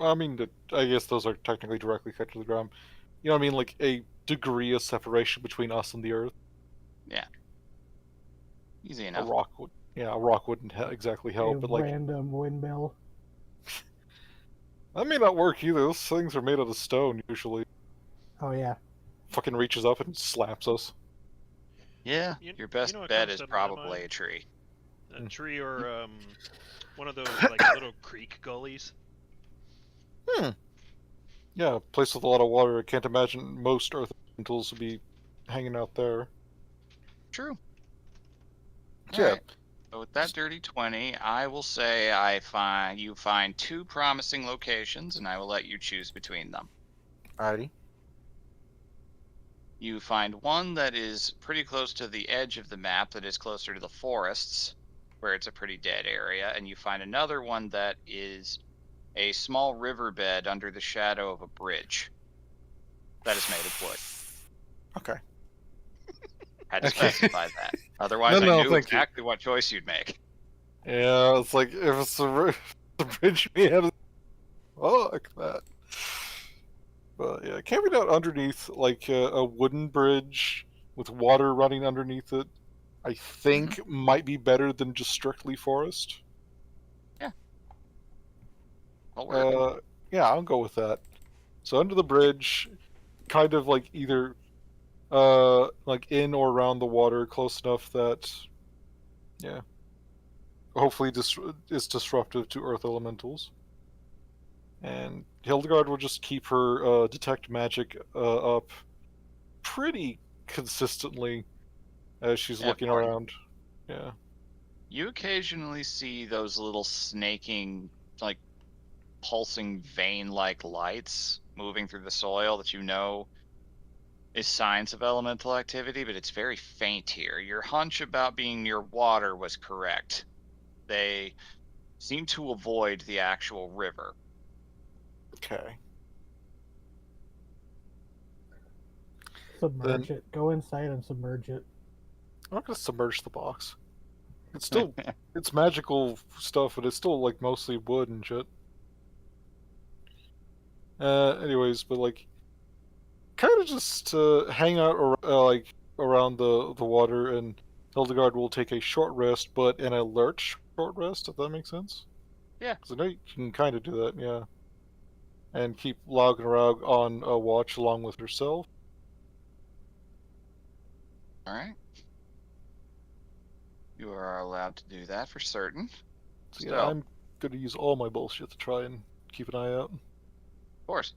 S4: I mean, I guess those are technically directly cut to the ground. You know what I mean? Like, a degree of separation between us and the Earth.
S2: Easy
S4: A
S2: enough.
S4: rock would... Yeah, a rock wouldn't exactly help,
S3: a
S4: but, like...
S3: random windmill.
S4: That may not work either. Those things are made out of stone, usually.
S3: Oh yeah.
S4: Fucking reaches up and slaps us.
S2: Yeah,
S6: You-
S2: your best
S6: you know what
S2: bet
S6: comes
S2: is
S6: to my
S2: probably
S6: mind?
S2: a tree.
S6: A tree or one of those like little creek gullies.
S4: Yeah, a place with a lot of water. I can't imagine most Earth elementals would be hanging out there.
S2: True.
S4: Yeah.
S2: Alright. So with that dirty 20, I will say you find two promising locations, and I will let you choose between them.
S4: Alrighty.
S2: You find one that is pretty close to the edge of the map, that is closer to the forests, where it's a pretty dead area, and you find another one that is a small riverbed under the shadow of a bridge that is made of wood.
S4: Okay.
S2: Had to
S4: Okay.
S2: specify that. Otherwise,
S4: No,
S2: I knew
S4: thank you.
S2: exactly what choice you'd make.
S4: Yeah, it's like if it's the bridge we had. Fuck that. But yeah, camping out underneath like a wooden bridge with water running underneath it, I think might be better than just strictly forest.
S2: That'll work.
S4: Yeah, I'll go with that. So under the bridge, kind of like either like in or around the water, close enough that hopefully is disruptive to earth elementals. And Hildegard will just keep her detect magic up pretty consistently as she's looking
S2: Important.
S4: around. Yeah.
S2: You occasionally see those little snaking, like pulsing vein-like lights moving through the soil that you know is signs of elemental activity, but it's very faint here. Your hunch about being near water was correct. They seem to avoid the actual river.
S4: Okay.
S3: Submerge it. Go inside and submerge it.
S4: I'm not gonna submerge the box. It's still it's magical stuff, but it's still like mostly wood and shit. Anyways, but like, kind of just hang out like around the water, and Hildegard will take a short rest, but an alert short rest, if that makes sense.
S2: Yeah.
S4: Because I know you can kind of do that, yeah. And keep Log and Rog on watch along with herself.
S2: All right. You are allowed to do that for certain.
S4: So yeah, I'm gonna use all my bullshit to try and keep an eye out.
S2: Of course.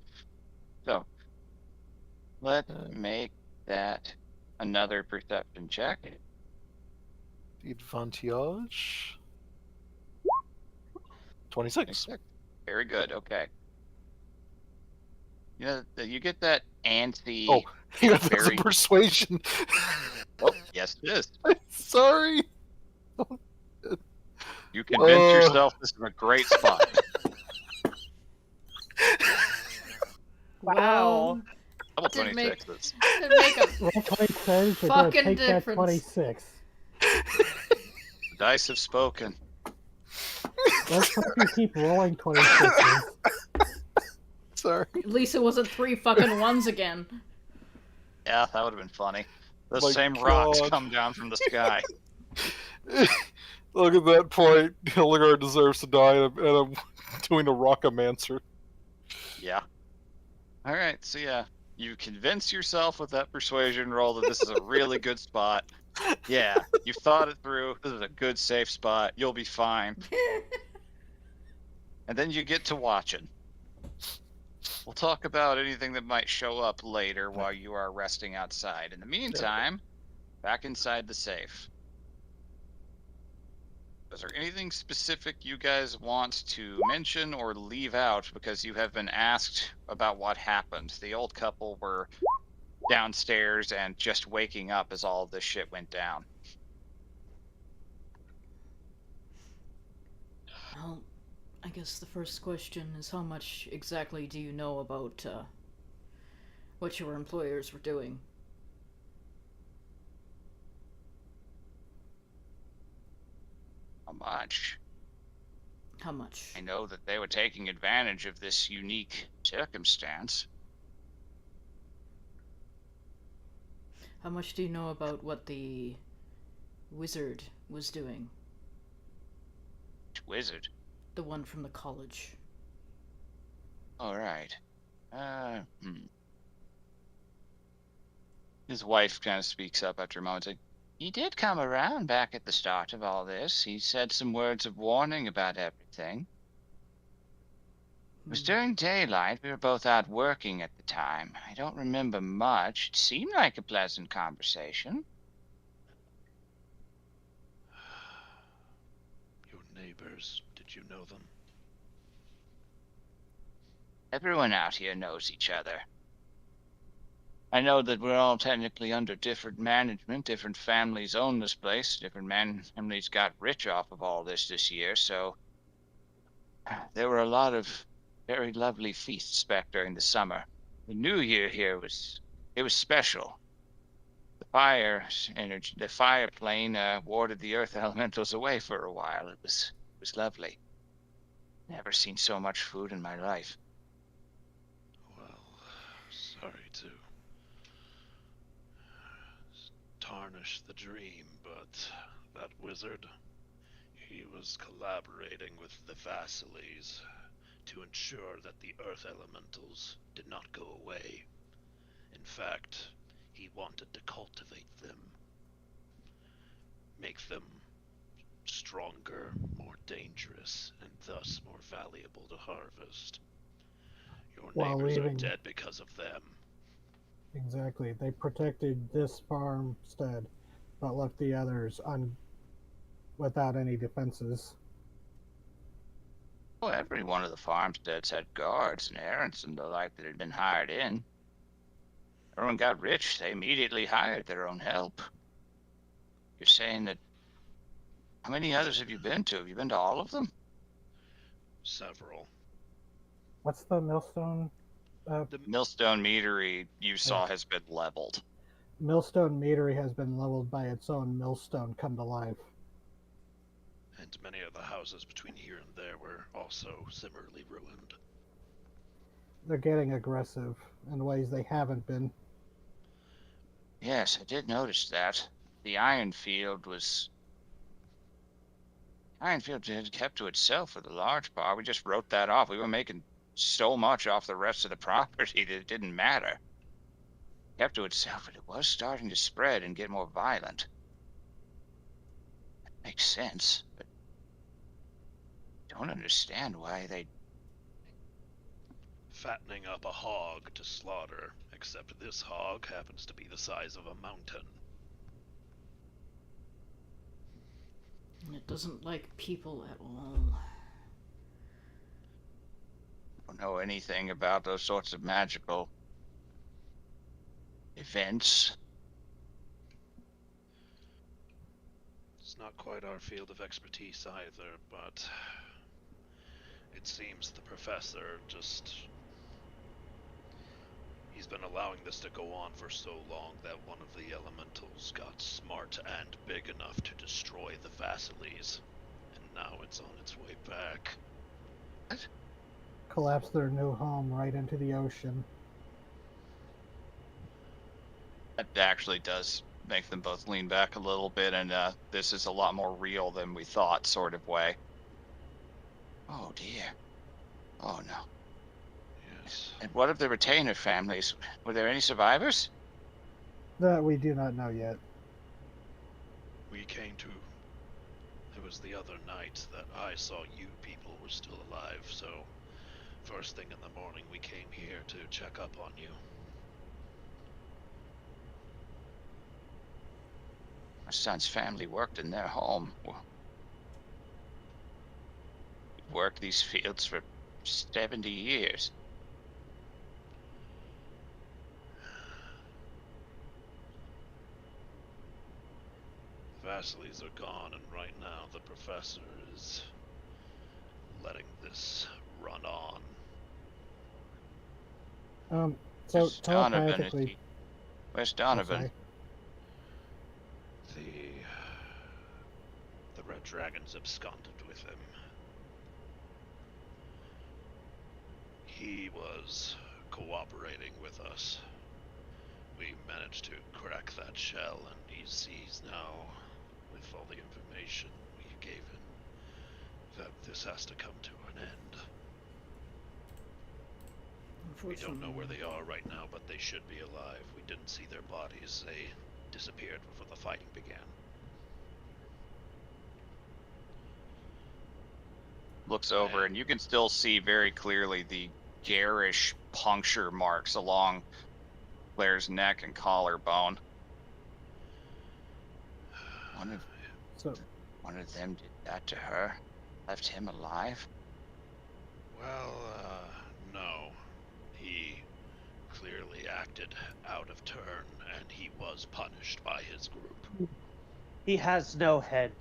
S2: So, let's make that another perception check.
S4: Advantage. 26.
S2: Very good. Okay. You know, you get that antsy.
S4: Oh, yeah, that's
S2: very...
S4: a persuasion.
S2: Oh, yes, it is.
S4: Sorry.
S2: You convince yourself this is a great spot.
S1: Wow.
S2: Double
S1: Didn't
S2: 26s.
S1: Didn't make a
S3: Roll 26. You're
S1: fucking
S3: gonna take that
S1: difference.
S3: 26.
S2: The dice have spoken.
S3: Let's hope you keep rolling 26s.
S4: Sorry.
S1: At least it wasn't 3 fucking ones again.
S2: Yeah, that would have been funny. Those
S4: My
S2: same
S4: God.
S2: rocks come down from the sky.
S4: Look at that point. Hildegard deserves to die, and I'm doing a rockomancer.
S2: Yeah. All right, so yeah, you convince yourself with that persuasion roll that this is a really good spot. Yeah, you've thought it through. This is a good, safe spot. You'll be fine. And then you get to watching. We'll talk about anything that might show up later while you are resting outside. In the meantime, back inside the safe. Is there anything specific you guys want to mention or leave out because you have been asked about what happened? The old couple were downstairs and just waking up as all of this shit went down.
S1: Well, I guess the first question is how much exactly do you know about what your employers were doing?
S2: How much?
S1: How much?
S2: I know that they were taking advantage of this unique circumstance.
S1: How much do you know about what the wizard was doing?
S2: Which wizard?
S1: The one from the college.
S2: All right. His wife kind of speaks up after a moment. Like, he did come around back at the start of all this. He said some words of warning about everything. It was during daylight. We were both out working at the time. I don't remember much. It seemed like a pleasant conversation.
S6: Your neighbors, did you know them?
S2: Everyone out here knows each other. I know that we're all technically under different management. Different families own this place. Different families got rich off of all this year, so there were a lot of very lovely feasts back during the summer. The New Year here was special. The fire energy, the fire plane warded the earth elementals away for a while. It was lovely. Never seen so much food in my life.
S6: Well, sorry to tarnish the dream, but that wizard, he was collaborating with the Vasiles to ensure that the earth elementals did not go away. In fact, he wanted to cultivate them, make them stronger, more dangerous, and thus more valuable to harvest. Your neighbors are dead because of them.
S3: Exactly. They protected this farmstead, but left the others without any defenses.
S2: Well, every one of the farmsteads had guards and errands and the like that had been hired in. Everyone got rich. They immediately hired their own help. You're saying that... How many others have you been to? Have you been to all of them?
S6: Several.
S3: What's the millstone?
S2: Millstone Meadery you saw has been leveled.
S3: Millstone Meadery has been leveled by its own millstone come to life.
S6: And many of the houses between here and there were also similarly ruined.
S3: They're getting aggressive in ways they haven't been.
S2: Yes, I did notice that. The Ironfield had kept to itself for the large part. We just wrote that off. We were making so much off the rest of the property that it didn't matter. Kept to itself, but it was starting to spread and get more violent. That makes sense, but I don't understand why they...
S6: Fattening up a hog to slaughter, except this hog happens to be the size of a mountain.
S1: It doesn't like people at all.
S2: don't know anything about those sorts of magical events.
S6: It's not quite our field of expertise either, but it seems the professor he's been allowing this to go on for so long that one of the elementals got smart and big enough to destroy the Vasiles, and now it's on its way back.
S2: What?
S3: Collapse their new home right into the ocean.
S2: That actually does make them both lean back a little bit, and this is a lot more real than we thought, sort of way. Oh dear. Oh no.
S6: Yes.
S2: And what of the retainer families? Were there any survivors?
S3: That we do not know yet.
S6: It was the other night that I saw you people were still alive, so first thing in the morning we came here to check up on you.
S2: My son's family worked in their home. Worked these fields for 70 years.
S6: The Vasiles are gone, and right now the professor is letting this run on.
S3: So
S2: Where's Donovan?
S3: telepathically.
S2: Where's
S3: I'm
S2: Donovan?
S3: sorry.
S6: The Red Dragons absconded with him. He was cooperating with us. We managed to crack that shell, and he's now, with all the information we gave him, that this has to come to an end. We don't know where they are right now, but they should be alive. We didn't see their bodies. They disappeared before the fighting began.
S2: Looks over, and you can still see very clearly the garish puncture marks along Claire's neck and collarbone. One of them did that to her. Left him alive?
S6: Well, no. He clearly acted out of turn, and he was punished by his group.
S5: He has no head.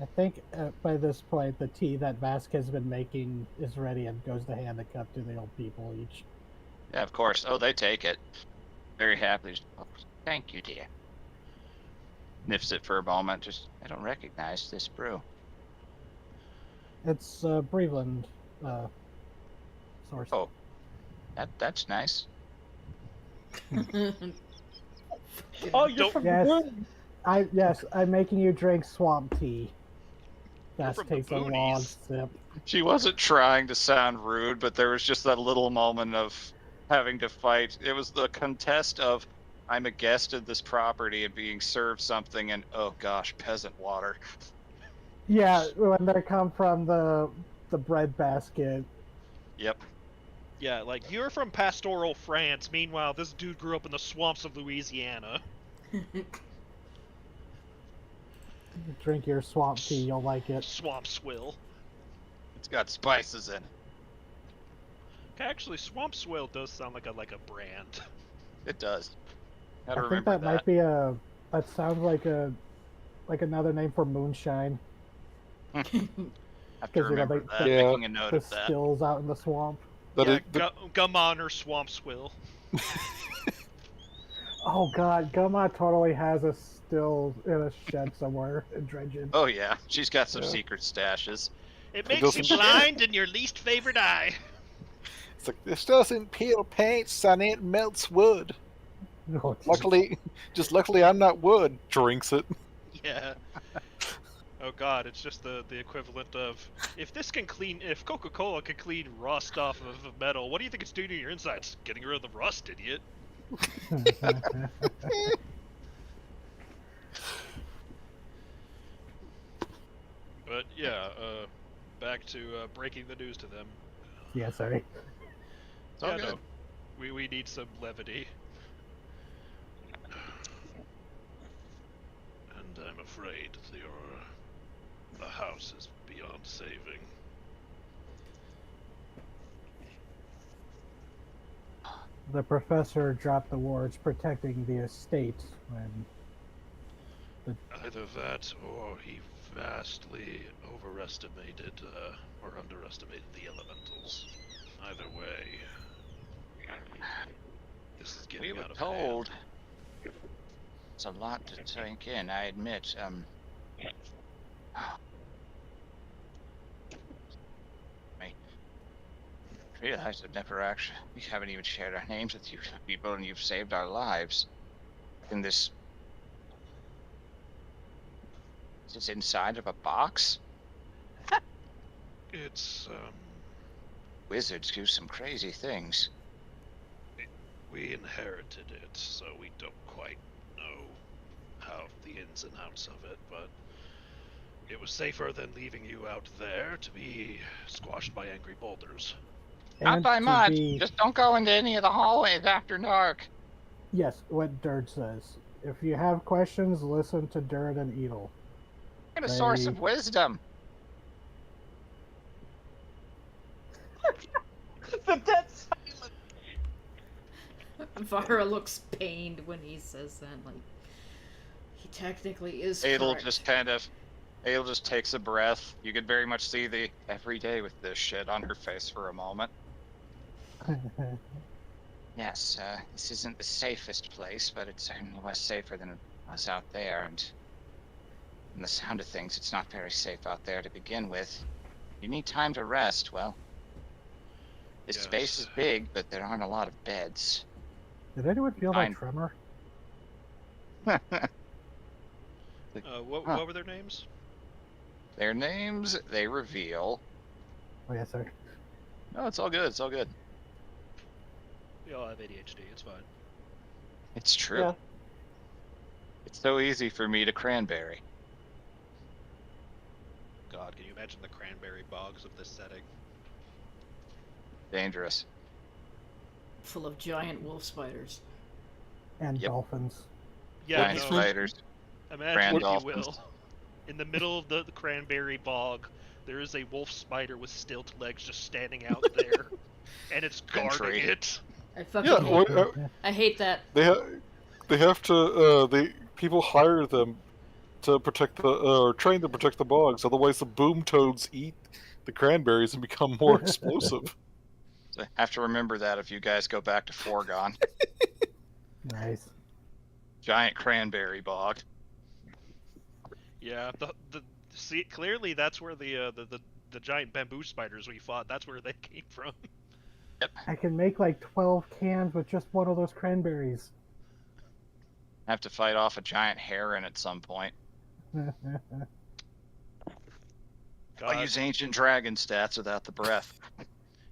S3: I think by this point the tea that Vasquez has been making is ready and goes to hand the cup to the old people each.
S2: Yeah, of course. Oh, they take it. Very happily. Oh, thank you, dear. Sniffs it for a moment. I don't recognize this brew.
S3: It's Breveland source.
S2: Oh, that's nice.
S5: Oh, you're from
S3: Yes.
S5: Boone.
S3: Yes, I'm making you drink swamp tea.
S6: You're
S3: That
S6: from the
S3: takes a long
S6: boonies.
S3: sip.
S2: She wasn't trying to sound rude, but there was just that little moment of having to fight. It was the contest of I'm a guest of this property and being served something, and oh gosh, peasant water.
S3: Yeah, when they come from the bread basket.
S2: Yep.
S6: Yeah, like, you're from pastoral France. Meanwhile, this dude grew up in the swamps of Louisiana.
S3: Drink your swamp tea, you'll like it.
S6: Swamp swill.
S2: It's got spices in it.
S6: Actually, swamp swill does sound like a brand.
S2: It does.
S3: I
S2: Gotta
S3: think
S2: remember
S3: that might be that sounds like another name for moonshine.
S2: Have to
S3: 'Cause, you know,
S2: remember
S3: they-
S2: that.
S4: Yeah.
S2: Making a note
S3: The
S2: of that.
S3: stills out in the swamp.
S4: That
S6: yeah,
S4: it, the,
S6: Gumon or Swamp Swill.
S3: Oh god, Gumma totally has a still in a shed somewhere in Dredgen.
S2: Oh yeah, she's got some
S4: Yeah.
S2: secret stashes.
S6: It
S4: It
S6: makes you
S4: doesn't-
S6: blind in your least favorite eye.
S4: it's like, this doesn't peel paint, son. It melts wood.
S3: Oh, geez.
S4: Luckily, I'm not wood. Drinks it.
S6: Yeah. Oh god, it's just the equivalent of if Coca-Cola can clean rust off of metal, what do you think it's doing to your insides? Getting rid of the rust, idiot. But yeah, back to breaking the news to them.
S3: Yeah, sorry.
S2: It's all
S6: Yeah,
S2: good.
S6: no, we need some levity. And I'm afraid the house is beyond saving.
S3: The professor dropped the words protecting the estate when
S6: Either that, or he vastly overestimated or underestimated the elementals. Either way, this is
S2: We
S6: getting
S2: were
S6: out of
S2: told.
S6: hand.
S2: It's a lot to take in, I admit. I realized we haven't even shared our names with you people, and you've saved our lives. In this. Is this inside of a box?
S6: It's
S2: Wizards do some crazy things.
S6: we inherited it, so we don't quite know how the ins and outs of it, but it was safer than leaving you out there to be squashed by angry boulders.
S2: Not
S3: and
S2: by
S3: to
S2: much.
S3: be
S2: Just don't go into any of the hallways after dark.
S3: yes, what Dirge says. If you have questions, listen to Dirge and Edel.
S2: Get a source
S3: They-
S2: of wisdom.
S5: The dead silence.
S1: Vara looks pained when he says that. Like, he technically is
S2: Adel
S1: correct.
S2: Adel just takes a breath. You could very much see the every day with this shit on her face for a moment. Yes, this isn't the safest place, but it certainly was safer than it was out there, and from the sound of things, it's not very safe out there to begin with. You need time to rest, well, this
S6: Yes.
S2: space is big, but there aren't a lot of beds.
S3: Did anyone feel
S2: Fine.
S3: that tremor?
S6: What were their names?
S2: Their names, they reveal.
S3: Oh yeah, sorry.
S2: No, it's all good, it's all good.
S6: We all have ADHD, it's fine.
S2: It's true.
S5: Yeah.
S2: It's so easy for me to cranberry.
S6: God, can you imagine the cranberry bogs of this setting?
S2: Dangerous.
S1: Full of giant wolf spiders.
S3: And
S2: Yep.
S3: dolphins.
S6: Yeah,
S2: Giant
S6: no,
S2: spiders.
S6: imagine if you
S2: dolphins.
S6: will. In the middle of the cranberry bog, there is a wolf spider with stilt legs just standing out there, and it's guarding
S2: Entry.
S6: it.
S1: I fucking
S4: Yeah,
S1: hate, I hate that.
S4: they have to. People hire them to protect or train to protect the bogs. Otherwise, the boom toads eat the cranberries and become more explosive.
S2: So have to remember that if you guys go back to Foregone.
S3: Nice.
S2: Giant cranberry bog.
S6: Yeah, see, clearly that's where the giant bamboo spiders we fought. That's where they came from.
S3: I can make like 12 cans with just one of those cranberries.
S2: Have to fight off a giant heron at some point.
S6: God,
S2: I'll use ancient dragon stats without the breath.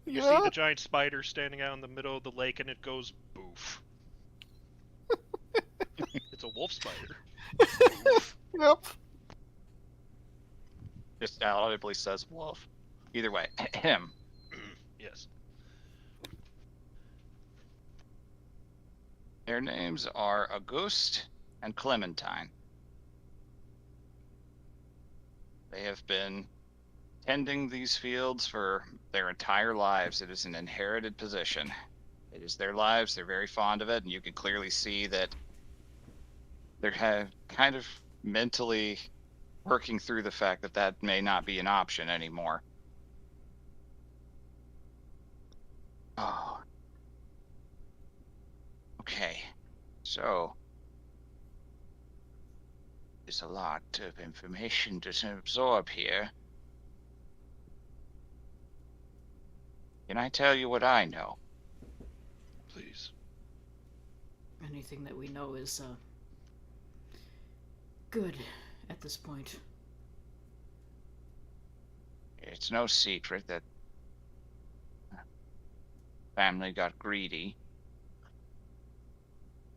S6: you see the giant spider standing out in the middle of the lake, and it goes boof. It's a wolf spider.
S4: Yep.
S2: Just audibly says wolf. Either way, him.
S6: Yes.
S2: Their names are Auguste and Clementine. They have been tending these fields for their entire lives. It is an inherited position. It is their lives. They're very fond of it, and you can clearly see that they're kind of mentally working through the fact that that may not be an option anymore. Oh. Okay. So, there's a lot of information to absorb here. Can I tell you what I know?
S6: Please.
S1: Anything that we know is good at this point.
S2: It's no secret that family got greedy.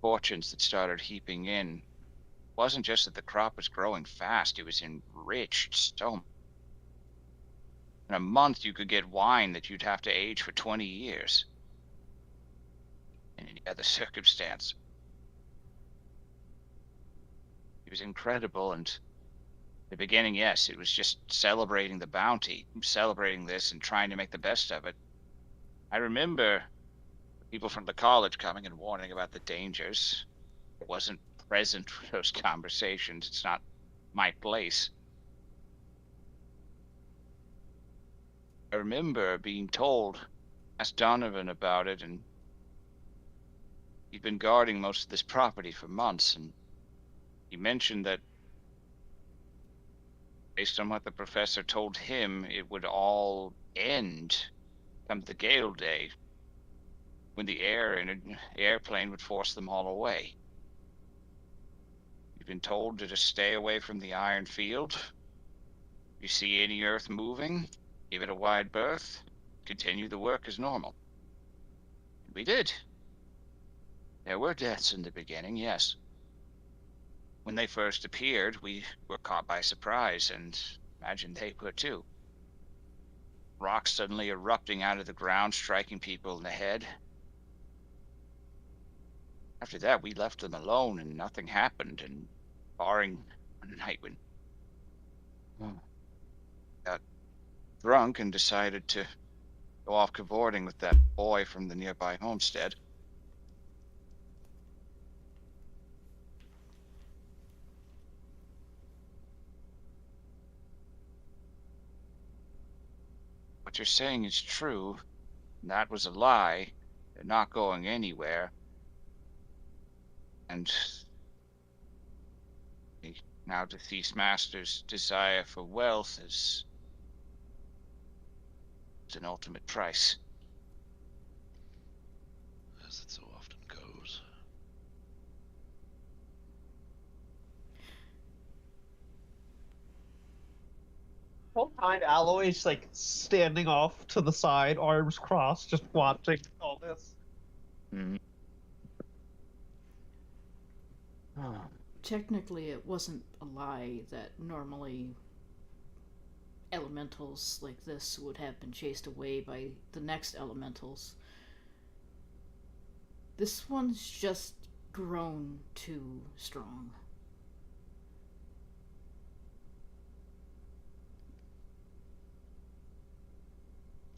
S2: Fortunes that started heaping in. It wasn't just that the crop was growing fast, it was enriched so. In a month, you could get wine that you'd have to age for 20 years. In any other circumstance. It was incredible, and the beginning, yes, it was just celebrating the bounty, celebrating this and trying to make the best of it. I remember people from the college coming and warning about the dangers. I wasn't present for those conversations. It's not my place. I remember being told, asked Donovan about it, and he'd been guarding most of this property for months, and he mentioned that based on what the professor told him, it would all end come the Gale Day, when the airplane would force them all away. You've been told to just stay away from the iron field. If you see any earth moving, give it a wide berth, continue the work as normal. And we did. There were deaths in the beginning, yes. When they first appeared, we were caught by surprise, and imagine they were too. Rocks suddenly erupting out of the ground, striking people in the head. After that, we left them alone and nothing happened, and barring one night when got drunk and decided to go off cavorting with that boy from the nearby homestead. What you're saying is true. That was a lie. They're not going anywhere. And the now deceased master's desire for wealth is an ultimate price.
S6: As it so often goes.
S5: Whole time, Alloy's like standing off to the side, arms crossed, just watching all this.
S2: Mm. Oh.
S1: Technically, it wasn't a lie that normally elementals like this would have been chased away by the next elementals. This one's just grown too strong.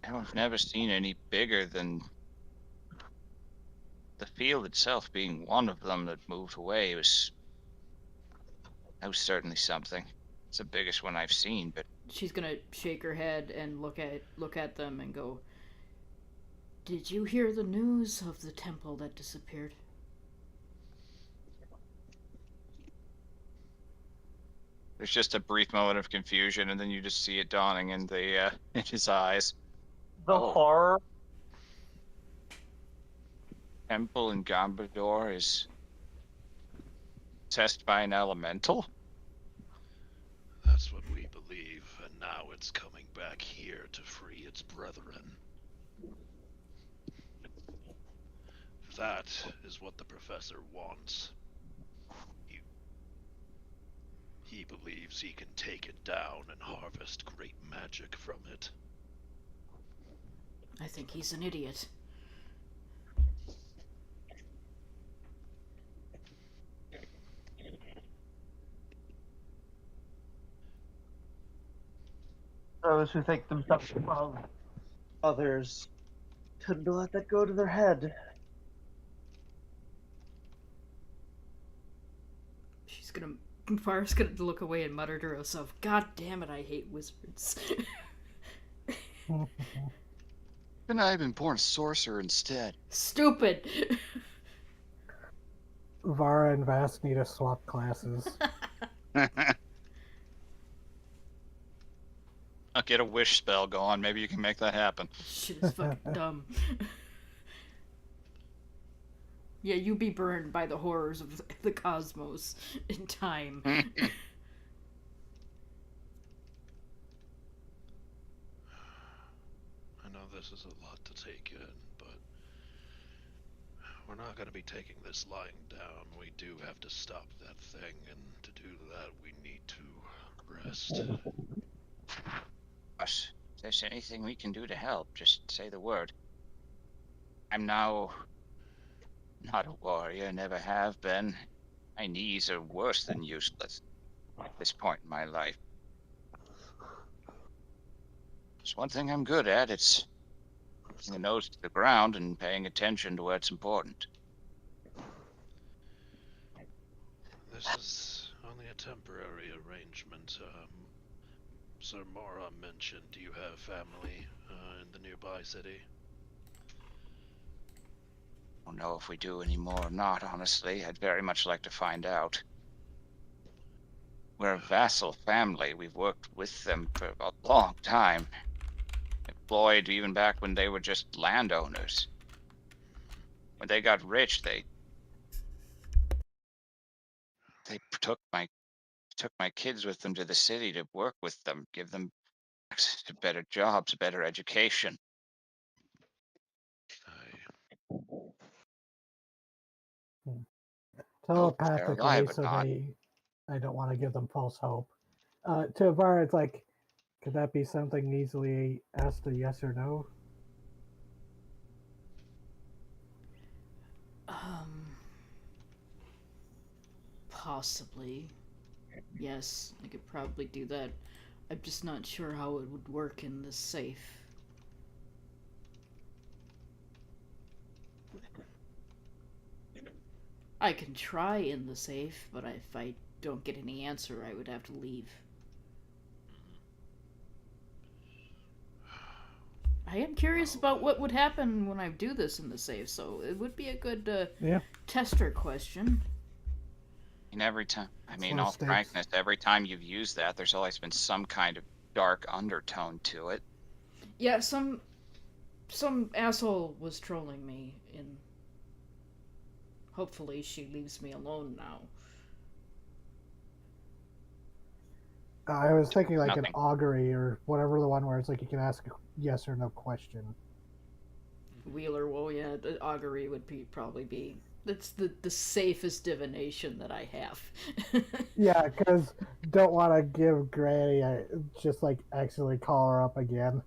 S2: I've never seen any bigger than the field itself being one of them that moved away. That was certainly something. It's the biggest one I've seen, but
S1: She's gonna shake her head and look at them and go, "Did you hear the news of the temple that disappeared?"
S2: there's just a brief moment of confusion, and then you just see it dawning in the in his eyes.
S5: The
S2: Oh.
S5: horror.
S2: Temple in Gambador is possessed by an elemental?
S6: That's what we believe, and now it's coming back here to free its brethren. That is what the professor wants. He believes he can take it down and harvest great magic from it.
S1: I think he's an idiot.
S5: Those who think themselves above others tend to let that go to their head.
S1: She's gonna Farah's gonna look away and mutter to herself, "God damn it, I hate wizards."
S2: Couldn't I have been born a sorcerer instead?
S1: Stupid.
S3: Vara and Vass need to swap classes.
S2: I'll get a wish spell going. Maybe you can make that happen.
S1: Shit is fucking dumb. Yeah, you be burned by the horrors of the cosmos in time.
S6: I know this is a lot to take in, but we're not going to be taking this lying down. We do have to stop that thing, and to do that, we need to rest.
S2: Us. If there's anything we can do to help, just say the word. I'm now not a warrior, never have been. My knees are worse than useless at this point in my life. There's one thing I'm good at, it's keeping the nose to the ground and paying attention to where it's important.
S6: This is only a temporary arrangement. Sir Mora mentioned you have family in the nearby city.
S2: I don't know if we do anymore or not, honestly. I'd very much like to find out. We're a vassal family. We've worked with them for a long time. Employed even back when they were just landowners. When they got rich, they took my kids with them to the city to work with them, give them access to better jobs, better education. I hope they're alive
S3: Telepathically,
S2: or
S3: so
S2: not.
S3: I don't want to give them false hope. To Vara, it's like, could that be something easily asked a yes or no?
S1: Possibly. Yes, I could probably do that. I'm just not sure how it would work in this safe. I can try in the safe, but if I don't get any answer, I would have to leave. I am curious about what would happen when I do this in the safe, so it would be a good
S3: Yeah.
S1: tester question.
S2: And every time, I mean,
S3: low
S2: all
S3: stakes.
S2: frankness, every time you've used that, there's always been some kind of dark undertone to it.
S1: Yeah, some asshole was trolling me, and hopefully she leaves me alone now.
S3: I was thinking like an
S2: Nothing.
S3: augury or whatever, the one where it's like you can ask a yes or no question.
S1: Wheeler, well, yeah, the augury would probably be. That's the safest divination that I have.
S3: Yeah, because don't want to give Granny just like accidentally call her up again.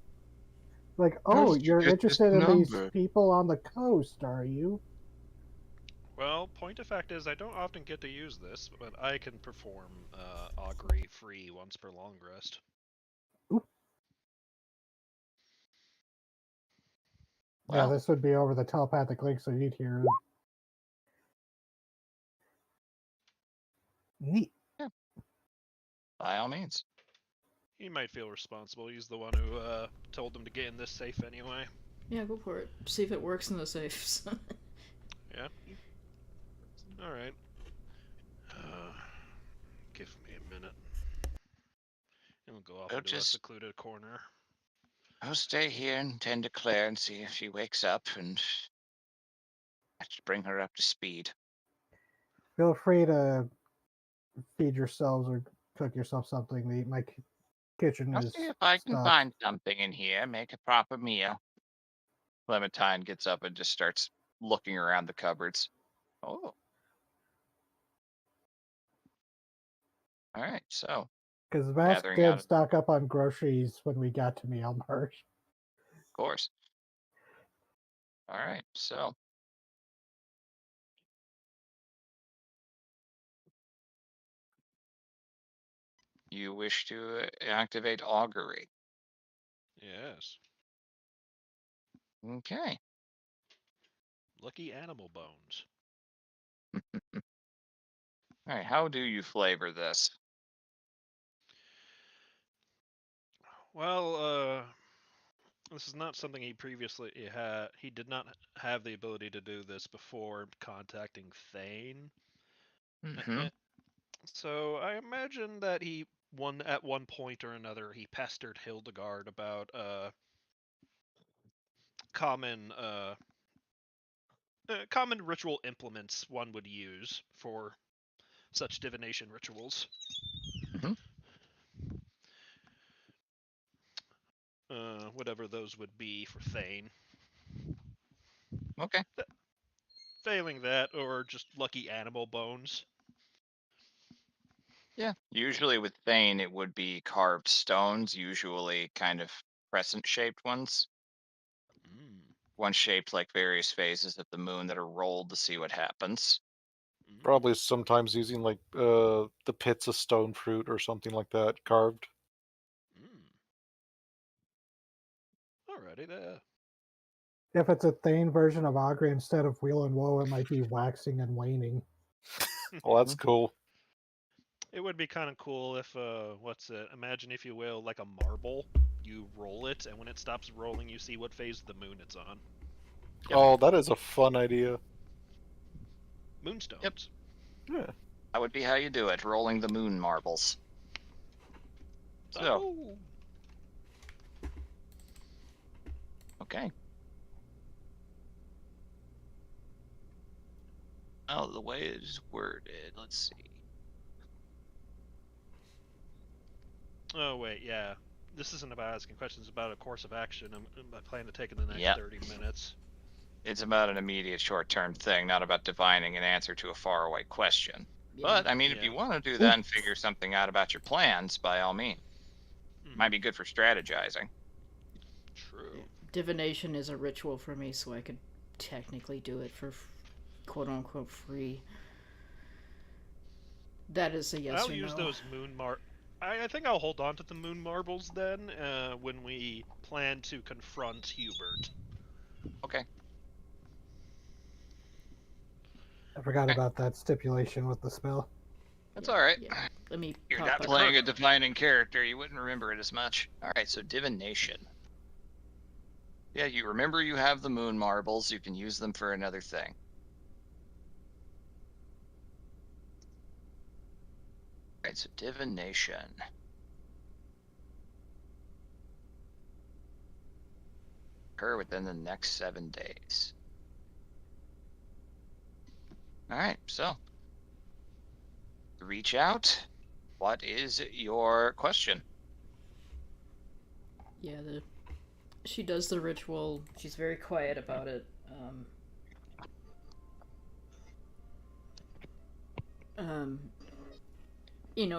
S3: Like, oh,
S2: did you
S3: you're
S2: get this
S3: interested in these
S2: number?
S3: people on the coast, are you?
S6: Well, point of fact is I don't often get to use this, but I can perform augury free once per long rest.
S3: Oop. Yeah,
S2: Well,
S3: this would be over the telepathic link, so you'd hear. Neat.
S2: yeah, by all means.
S6: He might feel responsible. He's the one who told them to get in this safe anyway.
S1: Yeah, go for it. See if it works in the safes.
S6: Yeah. All right. Give me a minute. And we'll go off
S2: We'll
S6: into a
S2: just
S6: secluded corner.
S2: I'll stay here and tend to Claire and see if she wakes up, and I should bring her up to speed.
S3: Feel free to feed yourselves or cook yourself something to eat. My kitchen
S2: I'll
S3: is
S2: see if I can
S3: stocked.
S2: find something in here, make a proper meal. Clementine gets up and just starts looking around the cupboards. Oh, all right. So,
S3: Because Vask
S2: gathering out,
S3: did
S2: of
S3: stock up on groceries when we got to Mealmarsh.
S2: course. All right. So, you wish to activate augury.
S6: Yes.
S2: Okay.
S6: Lucky animal bones.
S2: All right, how do you flavor this?
S6: Well, this is not something he previously had. He did not have the ability to do this before contacting Thane.
S2: Mm-hmm.
S6: So I imagine that at one point or another he pestered Hildegard about common common ritual implements one would use for such divination rituals.
S2: Mhm.
S6: Whatever those would be for Thane.
S2: Okay.
S6: Failing that, or just lucky animal bones.
S2: Yeah. Usually with Thane, it would be carved stones, usually kind of crescent-shaped ones.
S6: Mm.
S2: One shaped like various phases of the moon that are rolled to see what happens.
S6: Mm.
S4: Probably sometimes using like the pits of stone fruit or something like that carved.
S6: Mm. Alrighty there.
S3: If it's a Thane version of Augury instead of Wheel and Woe, it might be waxing and waning.
S4: Well, that's
S2: Mhm.
S4: cool.
S6: It would be kind of cool if, what's it? Imagine, if you will, like a marble. You roll it, and when it stops rolling, you see what phase of the moon it's on.
S2: Yep.
S4: Oh, that is a fun idea.
S2: Yep.
S6: Moonstones.
S4: Yeah.
S2: That would be how you do it, rolling the moon marbles. So,
S6: Oh.
S2: okay. Oh, the way it is worded, let's see.
S6: Oh wait, yeah. This isn't about asking questions. It's about a course of action I plan to take in the next
S2: Yep.
S6: 30 minutes.
S2: It's about an immediate short-term thing, not about divining an answer to a faraway question.
S1: Yeah.
S2: But, I mean, if
S6: Yeah.
S2: you want to do that and figure something out about your plans, by all means. Might be good for strategizing.
S6: True.
S1: Divination is a ritual for me, so I could technically do it for quote unquote free. That is a yes
S6: I'll
S1: or
S6: use
S1: no.
S6: those I think I'll hold on to the moon marbles then, when we plan to confront Hubert.
S2: Okay.
S3: I forgot
S2: Okay.
S3: about that stipulation with the spell.
S2: That's all right.
S1: Yeah. Let me
S2: You're
S1: pop
S2: not
S1: up.
S2: playing a divining character. You wouldn't remember it as much. All right, so divination. Yeah, you remember you have the moon marbles. You can use them for another thing. All right, so divination. Occur within the next 7 days. All right, so reach out. What is your question?
S1: Yeah, she does the ritual. She's very quiet about it. Um,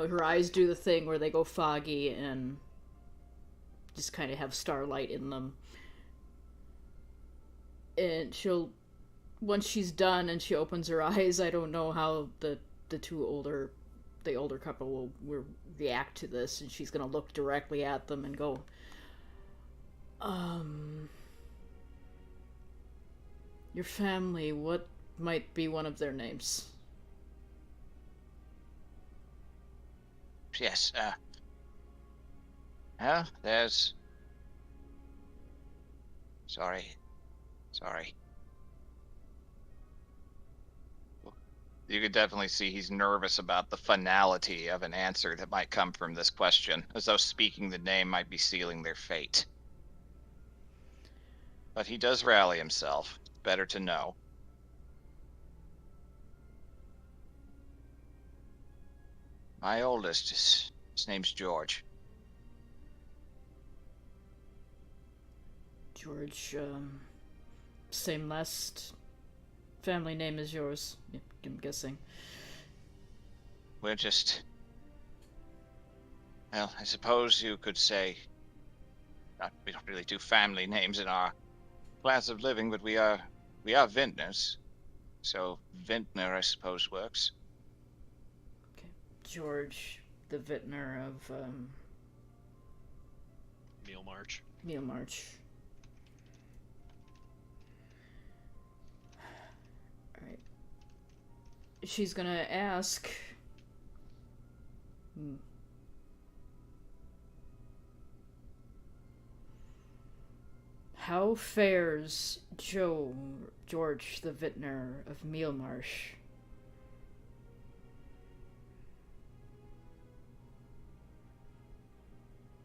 S1: her eyes do the thing where they go foggy and just kind of have starlight in them. And once she's done and she opens her eyes, I don't know how the older couple will react to this, and she's gonna look directly at them and go, your family, what might be one of their names?
S2: Yes, well, there's... Sorry. You could definitely see he's nervous about the finality of an answer that might come from this question, as though speaking the name might be sealing their fate. But he does rally himself. Better to know. My oldest, his name's George.
S1: George, same last family name as yours, I'm guessing.
S2: We're just... Well, I suppose you could say... we don't really do family names in our class of living, but we are vintners. So vintner, I suppose, works.
S1: Okay. George, the vintner of,
S6: Mealmarch.
S1: Mealmarch. Alright. She's gonna ask, Hmm. How fares George the Vintner of Mealmarsh?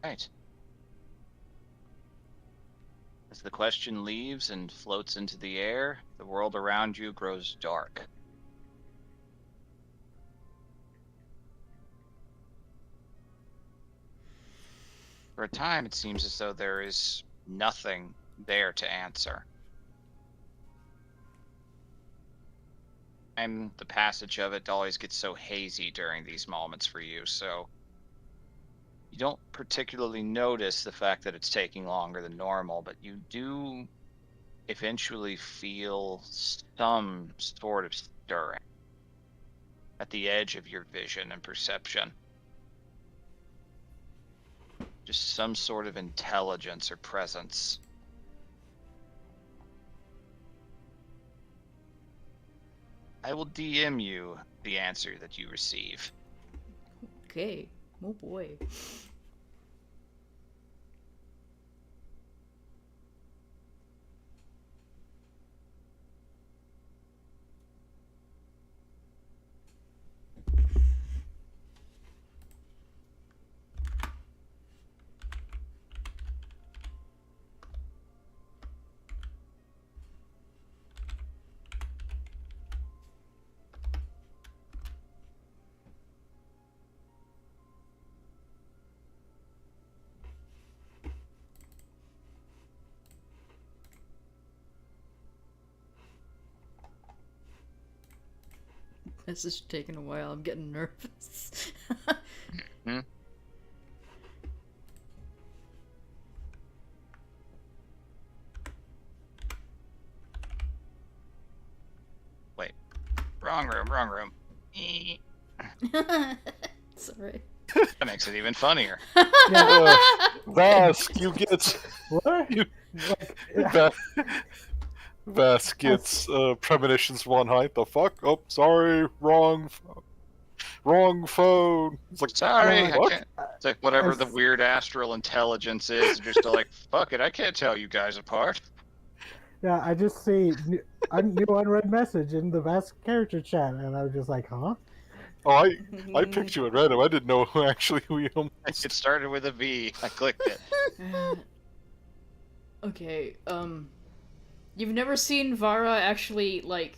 S2: Right. As the question leaves and floats into the air, the world around you grows dark. For a time, it seems as though there is nothing there to answer. And the passage of it always gets so hazy during these moments for you, so you don't particularly notice the fact that it's taking longer than normal, but you do eventually feel some sort of stirring at the edge of your vision and perception. Just some sort of intelligence or presence. I will DM you the answer that you receive.
S1: Okay. Oh boy. This is taking a while. I'm getting nervous.
S2: Hmm? Wait. Wrong room, wrong room.
S1: Sorry.
S2: That makes it even funnier.
S4: Vask, you get
S3: What?
S4: you,
S3: Like,
S4: Vask gets premonitions 1 height. The fuck? Oh, sorry, wrong phone. It's like,
S2: Sorry, I
S4: what?
S2: can't. It's like whatever the
S3: I've-
S2: weird astral intelligence is, just like, fuck it, I can't tell you guys apart.
S3: yeah, I just see a new unread message in the vast character chat, and I was just like, huh?
S4: Oh, I picked you at random. I didn't know actually who you almost.
S2: It started with a V. I clicked it.
S1: Okay, you've never seen Vara actually, like,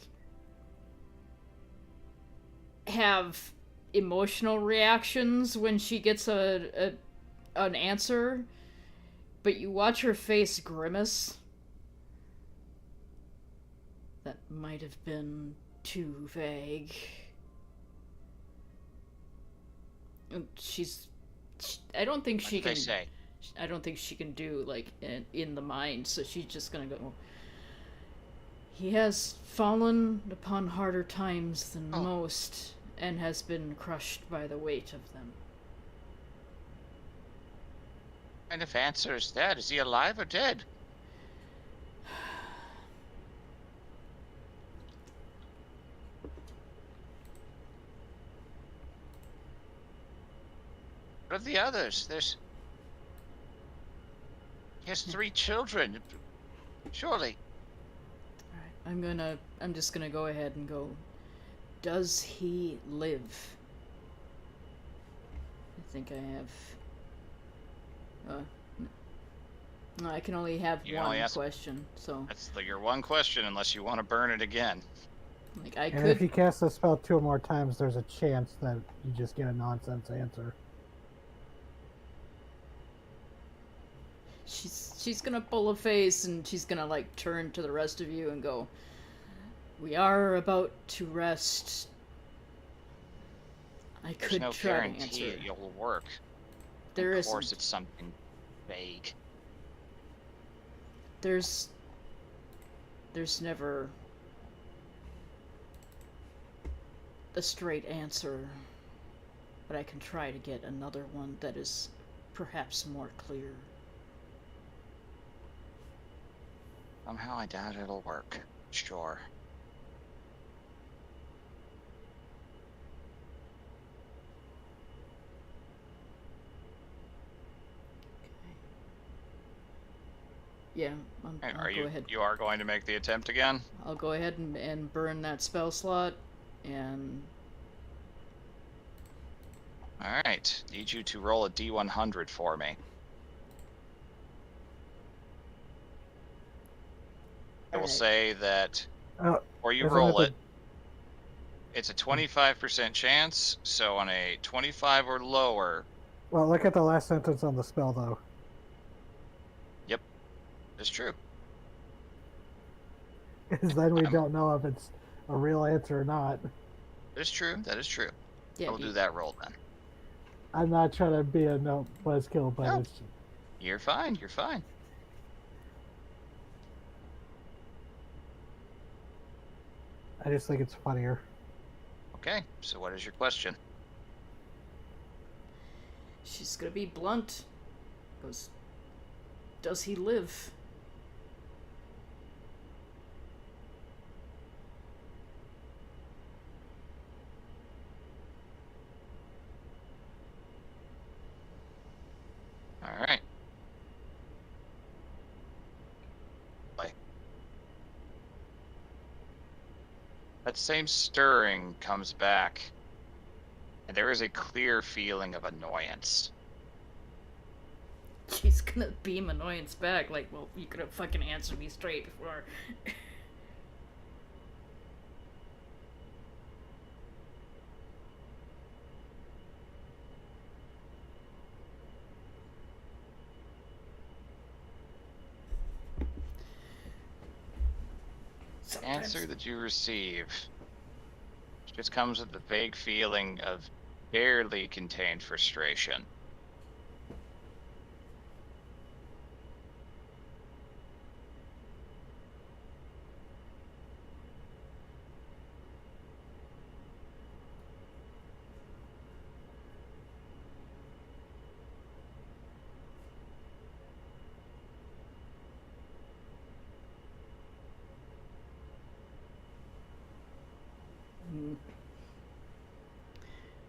S1: have emotional reactions when she gets an answer, but you watch her face grimace. That might have been too vague. I don't think
S2: What
S1: she
S2: did they
S1: can.
S2: say?
S1: I don't think she can do, like, in the mind, so she's just gonna go. He has fallen upon harder times than
S2: Oh.
S1: most, and has been crushed by the weight of them.
S2: And if answer is that, is he alive or dead? What of the others? He has 3 children. Surely.
S1: Alright, I'm just gonna go ahead and go. Does he live? I think I have. No, I can only have
S2: You
S1: one
S2: only ask-
S1: question, so
S2: That's your one question, unless you want to burn it again.
S1: like I
S3: And if
S1: could.
S3: you cast the spell 2 or more times, there's a chance that you just get a nonsense answer.
S1: She's gonna pull a face and she's gonna, like, turn to the rest of you and go. We are about to rest. I
S2: There's
S1: could
S2: no
S1: try to
S2: guarantee
S1: answer.
S2: it will work.
S1: There
S2: Of course,
S1: isn't.
S2: it's something vague.
S1: There's never a straight answer, but I can try to get another one that is perhaps more clear.
S2: Somehow I doubt it'll work. Sure.
S1: Yeah,
S2: And
S1: I'll
S2: are
S1: go ahead.
S2: you are going to make the attempt again?
S1: I'll go ahead and burn that spell slot, and
S2: All right. Need you to roll a D100 for me. I will
S1: Alright.
S2: say that, or you
S3: Isn't
S2: roll
S3: it
S2: it, it's a 25% chance. So on a 25 or lower,
S3: Well, look at the last sentence on the spell, though.
S2: yep, it's true.
S3: Because then we
S2: I'm-
S3: don't know if it's a real answer or not.
S2: It's true. That is true.
S1: yeah,
S2: I'll do that roll then.
S3: I'm not trying to be a no buzzkill, but
S2: No.
S3: it's
S2: You're fine. You're fine.
S3: I just think it's funnier.
S2: Okay. So what is your question?
S1: she's gonna be blunt. Goes, does he live?
S2: All right. Play. That same stirring comes back, and there is a clear feeling of annoyance.
S1: She's gonna beam annoyance back, like, well, you could have fucking answered me straight before.
S2: Answer that you receive just comes with the vague feeling of barely contained frustration.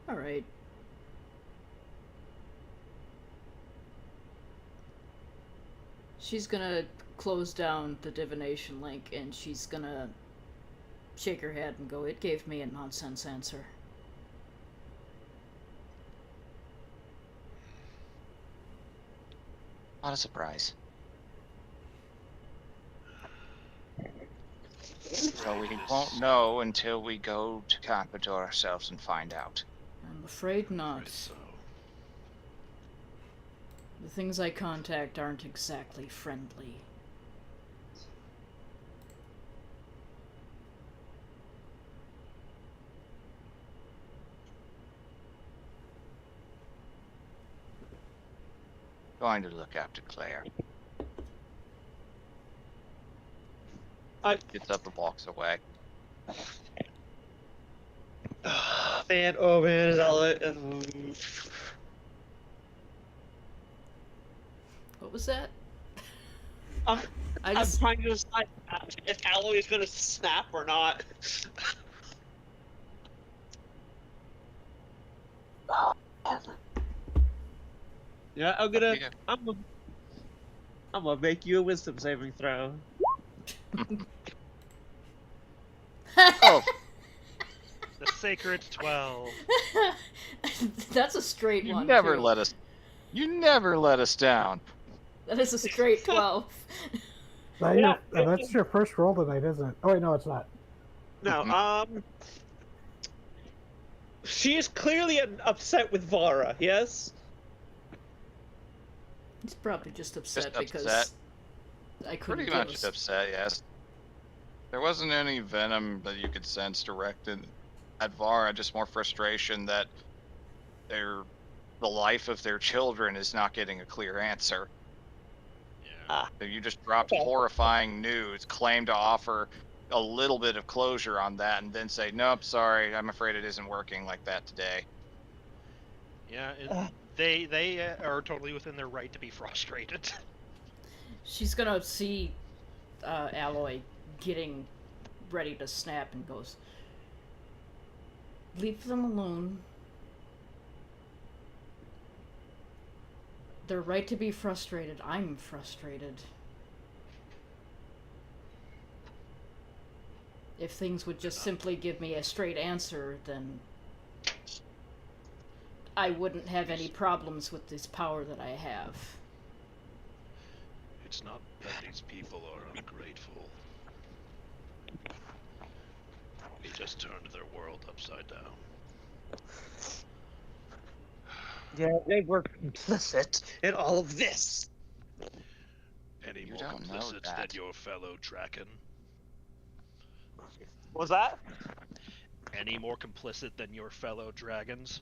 S1: Alright. She's gonna close down the divination link, and she's gonna shake her head and go, it gave me a nonsense answer.
S2: Not a surprise. So we won't know until we go to Carpenter ourselves and find out.
S1: I'm afraid not.
S6: Afraid so.
S1: The things I contact aren't exactly friendly.
S2: Going to look after Claire. Gets up and walks away.
S5: Man, oh man, is all it.
S1: What was that?
S5: I'm
S1: I just
S5: trying to decide if Alloy is gonna snap or not. Yeah, I'm gonna make you a wisdom saving throw.
S2: Oh,
S6: The sacred 12.
S1: That's a straight
S2: you
S1: one.
S2: never
S1: too.
S2: let us. You never let us down.
S1: That is a straight 12.
S3: That's your first roll tonight, isn't it? Oh wait, no, it's not.
S5: No, she is clearly upset with Vara. Yes.
S1: He's probably just upset
S2: Just
S1: because
S2: upset.
S1: I couldn't
S2: Pretty
S1: give
S2: much
S1: us-
S2: upset, yes. There wasn't any venom that you could sense directed at Vara, just more frustration that the life of their children is not getting a clear answer.
S6: Yeah.
S2: So you just dropped
S5: Okay.
S2: horrifying news, claim to offer a little bit of closure on that, and then say, nope, sorry, I'm afraid it isn't working like that today.
S6: Yeah, they are totally within their right to be frustrated.
S1: She's gonna see Alloy getting ready to snap and goes, leave them alone. They're right to be frustrated. I'm frustrated. If things would just simply give me a straight answer, then I wouldn't have any problems with this power that I have.
S6: It's not that these people are ungrateful. We just turned their world upside down.
S5: Yeah, they were complicit in all of this.
S6: Any
S2: You
S6: more
S2: don't know
S6: complicit than
S2: that.
S6: your fellow Draken?
S5: Was that?
S6: Any more complicit than your fellow dragons?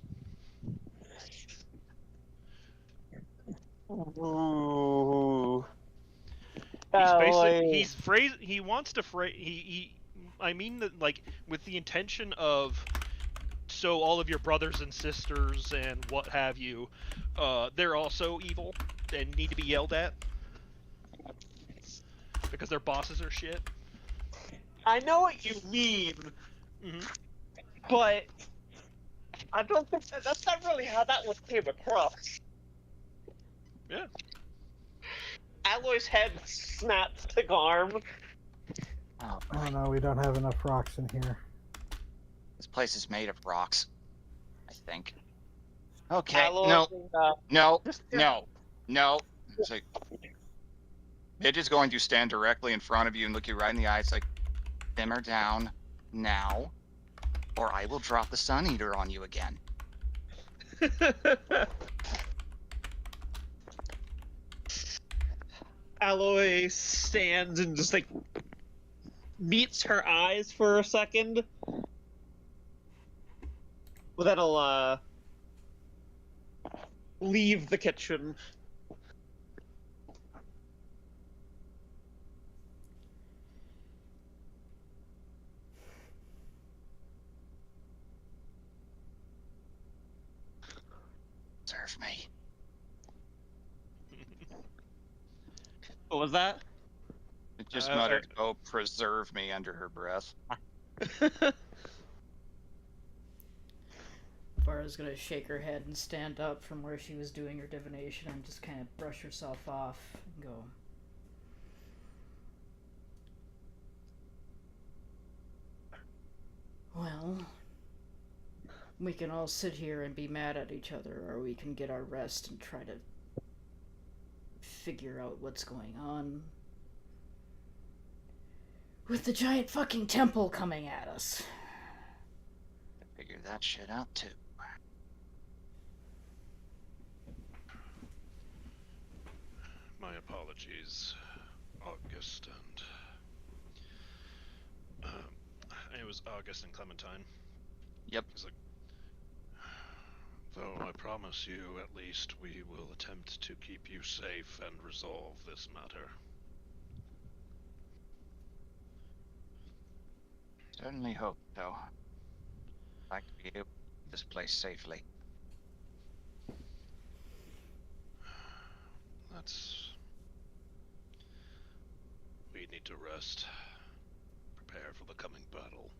S5: Ooh.
S6: He wants to phrase I mean that, like, with the intention of, so all of your brothers and sisters and what have you, they're also evil and need to be yelled at because their bosses are shit.
S5: I know what you mean, but I don't think that's not really how that one came across.
S6: Yeah.
S5: Alloy's head snaps to Garm.
S2: Oh,
S3: Oh no, we don't have enough rocks in here.
S2: this place is made of rocks, I think. Okay,
S5: Alloy,
S2: no.
S5: just
S2: It's like, it is going to stand directly in front of you and look you right in the eyes, like, simmer down now, or I will drop the Sun Eater on you again.
S5: Alloy stands and just like meets her eyes for a second. Well, that'll leave the kitchen.
S2: Serve me.
S5: What was that?
S2: It just muttered, "Oh, preserve me," under her breath.
S1: Vara's gonna shake her head and stand up from where she was doing her divination and just kind of brush herself off and go, well, we can all sit here and be mad at each other, or we can get our rest and try to figure out what's going on with the giant fucking temple coming at us.
S2: Figure that shit out too.
S6: My apologies, August and it was August and Clementine.
S2: Yep.
S6: It's like, though I promise you, at least we will attempt to keep you safe and resolve this matter.
S2: Certainly hope so. I'd like to be able to leave this place safely.
S6: We need to rest. Prepare for the coming battle.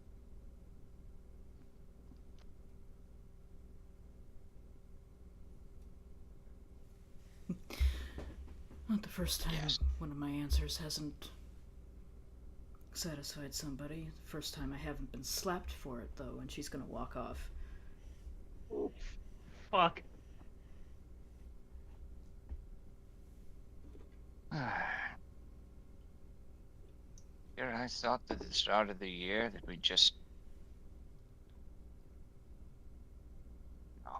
S1: Not the first time
S2: Yes.
S1: one of my answers hasn't satisfied somebody. The first time I haven't been slapped for it, though, and she's gonna walk off.
S5: Fuck.
S2: Here, I thought that at the start of the year that we'd just... Oh.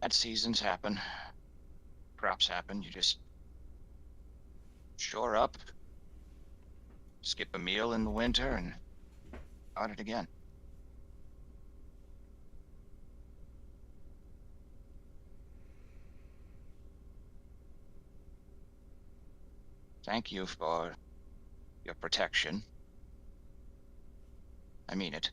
S2: Bad seasons happen. Crops happen. You just shore up, skip a meal in the winter, and start it again. Thank you for your protection. I mean it.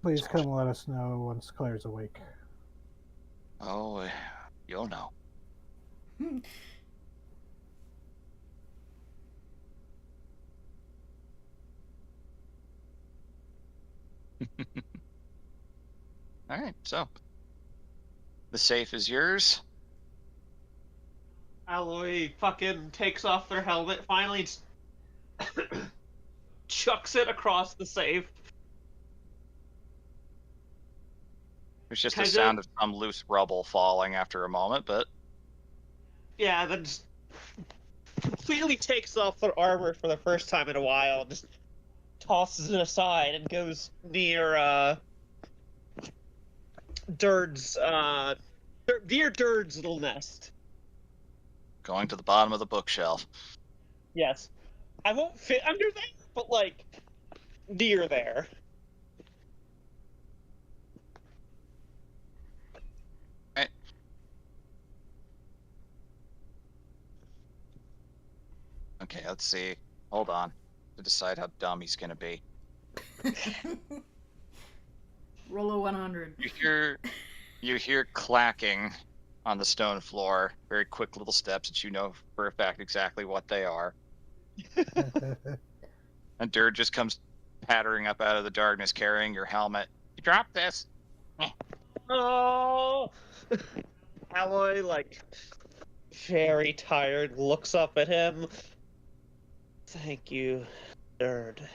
S3: Please come let us know once Claire's awake.
S2: Oh, you'll know. All right, so The safe is yours.
S5: Alloy fucking takes off their helmet, finally chucks it across the safe.
S2: There's just a
S5: Kinda-
S2: sound of some loose rubble falling after a moment, but
S5: Yeah, then just completely takes off their armor for the first time in a while, just tosses it aside and goes near Durd's near Durd's little nest.
S2: going to the bottom of the bookshelf.
S5: Yes. I won't fit under there, but like near there.
S2: Okay, let's see. Hold on. To decide how dumb he's gonna be.
S1: Roll a 100.
S2: You hear clacking on the stone floor. Very quick little steps that you know for a fact exactly what they are. And Dirt just comes pattering up out of the darkness carrying your helmet. You dropped this.
S5: Oh, Alloy, like, very tired, looks up at him. Thank you, Durd.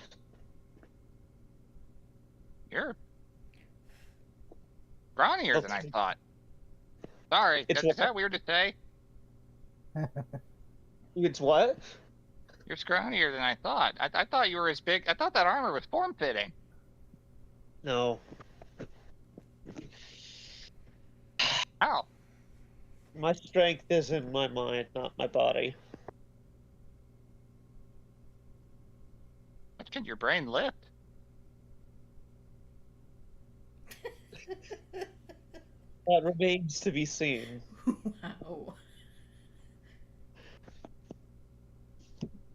S2: You're scrawnier than I
S5: Okay.
S2: thought. Sorry,
S5: It's
S2: is that weird to say?
S5: It's what?
S2: You're scrawnier than I thought. I thought you were as big. I thought that armor was form-fitting.
S5: No.
S2: How?
S5: My strength is in my mind, not my body.
S2: What can your brain lift?
S5: That remains to be seen.
S1: Wow.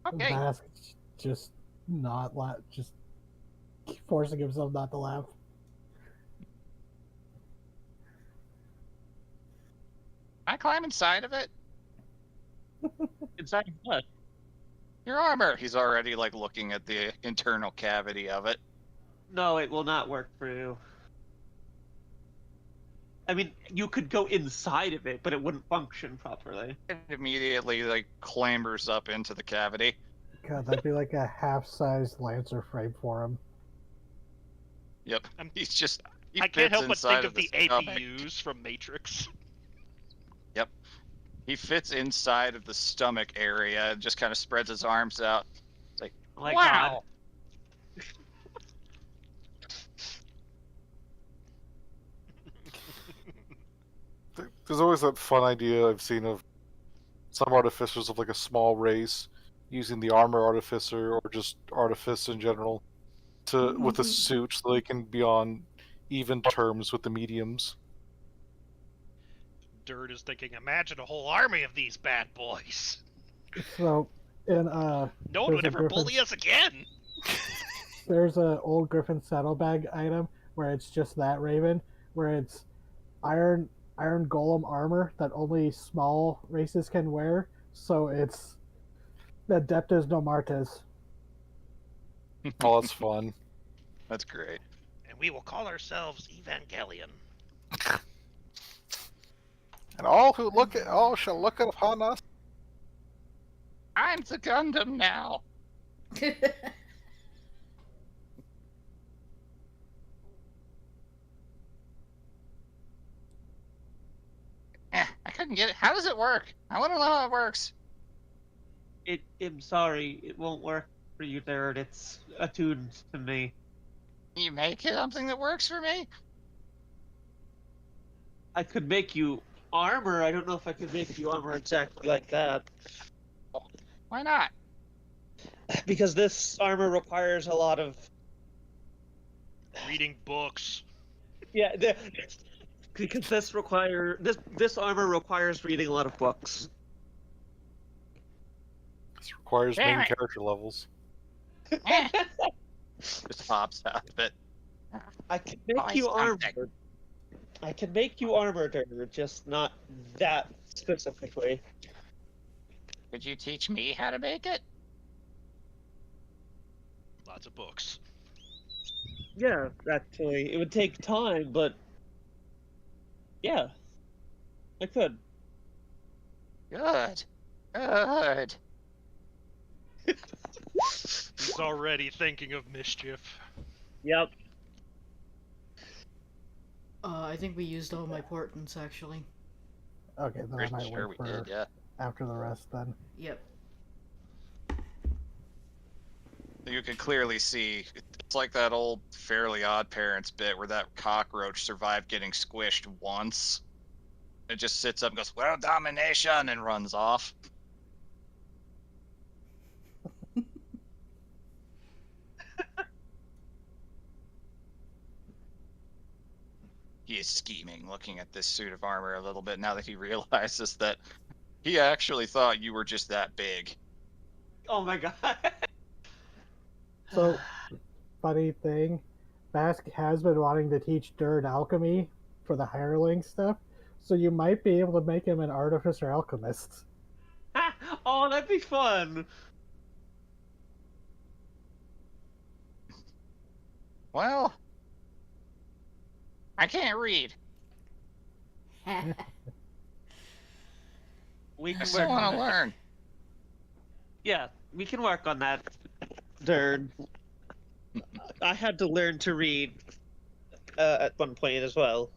S2: Okay.
S3: Bask just not laugh, just forcing himself not to laugh.
S2: I climb inside of it.
S5: Inside what?
S2: Your armor. He's already like looking at the internal cavity of it.
S5: No, it will not work for you. I mean, you could go inside of it, but it wouldn't function properly.
S2: It immediately like clambers up into the cavity.
S3: God, that'd be like a half-sized Lancer frame for him.
S2: Yep. He's just. He
S6: I can't
S2: fits
S6: help but think
S2: inside
S6: of the
S2: stomach.
S6: APUs from Matrix.
S2: Yep. He fits inside of the stomach area and just kind of spreads his arms out. It's like,
S5: Oh my
S2: wow.
S4: There's always that fun idea I've seen of some artificers of like a small race using the armor artificer or just artifice in general to with a suit so they can be on even terms with the mediums.
S6: Dirt is thinking, imagine a whole army of these bad boys.
S3: So, in
S6: No one
S3: There's
S6: would
S3: a
S6: ever
S3: Griffin-
S6: bully us again.
S3: there's a old Griffin saddlebag item where it's just that Raven, where it's iron golem armor that only small races can wear. So it's Adeptus Nomartes.
S4: Oh, that's fun.
S2: That's great.
S6: And we will call ourselves Evangelion.
S4: And all shall look upon us.
S2: I'm the Gundam now. I couldn't get it. How does it work? I want to know how it works.
S5: I'm sorry, it won't work for you, Durd. It's attuned to me.
S2: You make something that works for me?
S5: I could make you armor. I don't know if I could make you armor exactly like that.
S2: Why not?
S5: Because this armor requires a lot of...
S6: Reading books.
S5: Yeah, because this armor requires reading a lot of books.
S4: This requires
S2: Damn
S4: main
S2: it.
S4: character levels.
S2: Just pops out of it.
S5: I can make
S2: Oh,
S5: you
S2: I
S5: armor.
S2: stumped
S5: I can make you armor, Durd, just not that specifically.
S2: Could you teach me how to make it?
S6: Lots of books.
S5: Yeah, actually, it would take time, but yeah. I could.
S2: Good. Good.
S6: He's already thinking of mischief.
S5: Yep.
S1: I think we used all my portents, actually.
S3: Okay, then I
S2: Pretty
S3: might
S2: sure
S3: wait
S2: we
S3: for
S2: did, yeah.
S3: after the rest then.
S1: Yep.
S2: You can clearly see it's like that old Fairly Odd Parents bit where that cockroach survived getting squished once. It just sits up and goes, "Well, domination," and runs off. He is scheming, looking at this suit of armor a little bit now that he realizes that he actually thought you were just that big.
S5: Oh my god.
S3: So, funny thing, Bask has been wanting to teach Dirt alchemy for the hireling stuff, so you might be able to make him an artificer alchemist.
S5: Oh, that'd be fun.
S2: Well, I can't read.
S5: We
S2: I
S5: can
S2: still
S5: work on
S2: want to
S5: that.
S2: learn.
S5: Yeah, we can work on that. Dirt. I had to learn to read at one point as well.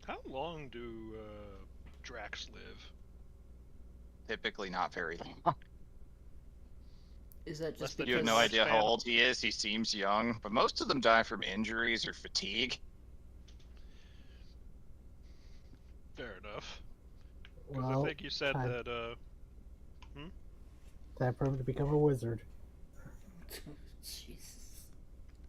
S6: How long do Drax live?
S2: Typically not very long.
S1: Is that
S6: Less
S1: just
S6: than
S2: You have
S1: because...
S2: no
S6: his
S2: idea how
S6: lifespan?
S2: old he is. He seems young, but most of them die from injuries or fatigue.
S6: Fair enough. Because I
S3: Well,
S6: think you said
S3: time,
S6: that.
S3: time for him to become a wizard.
S1: Jesus.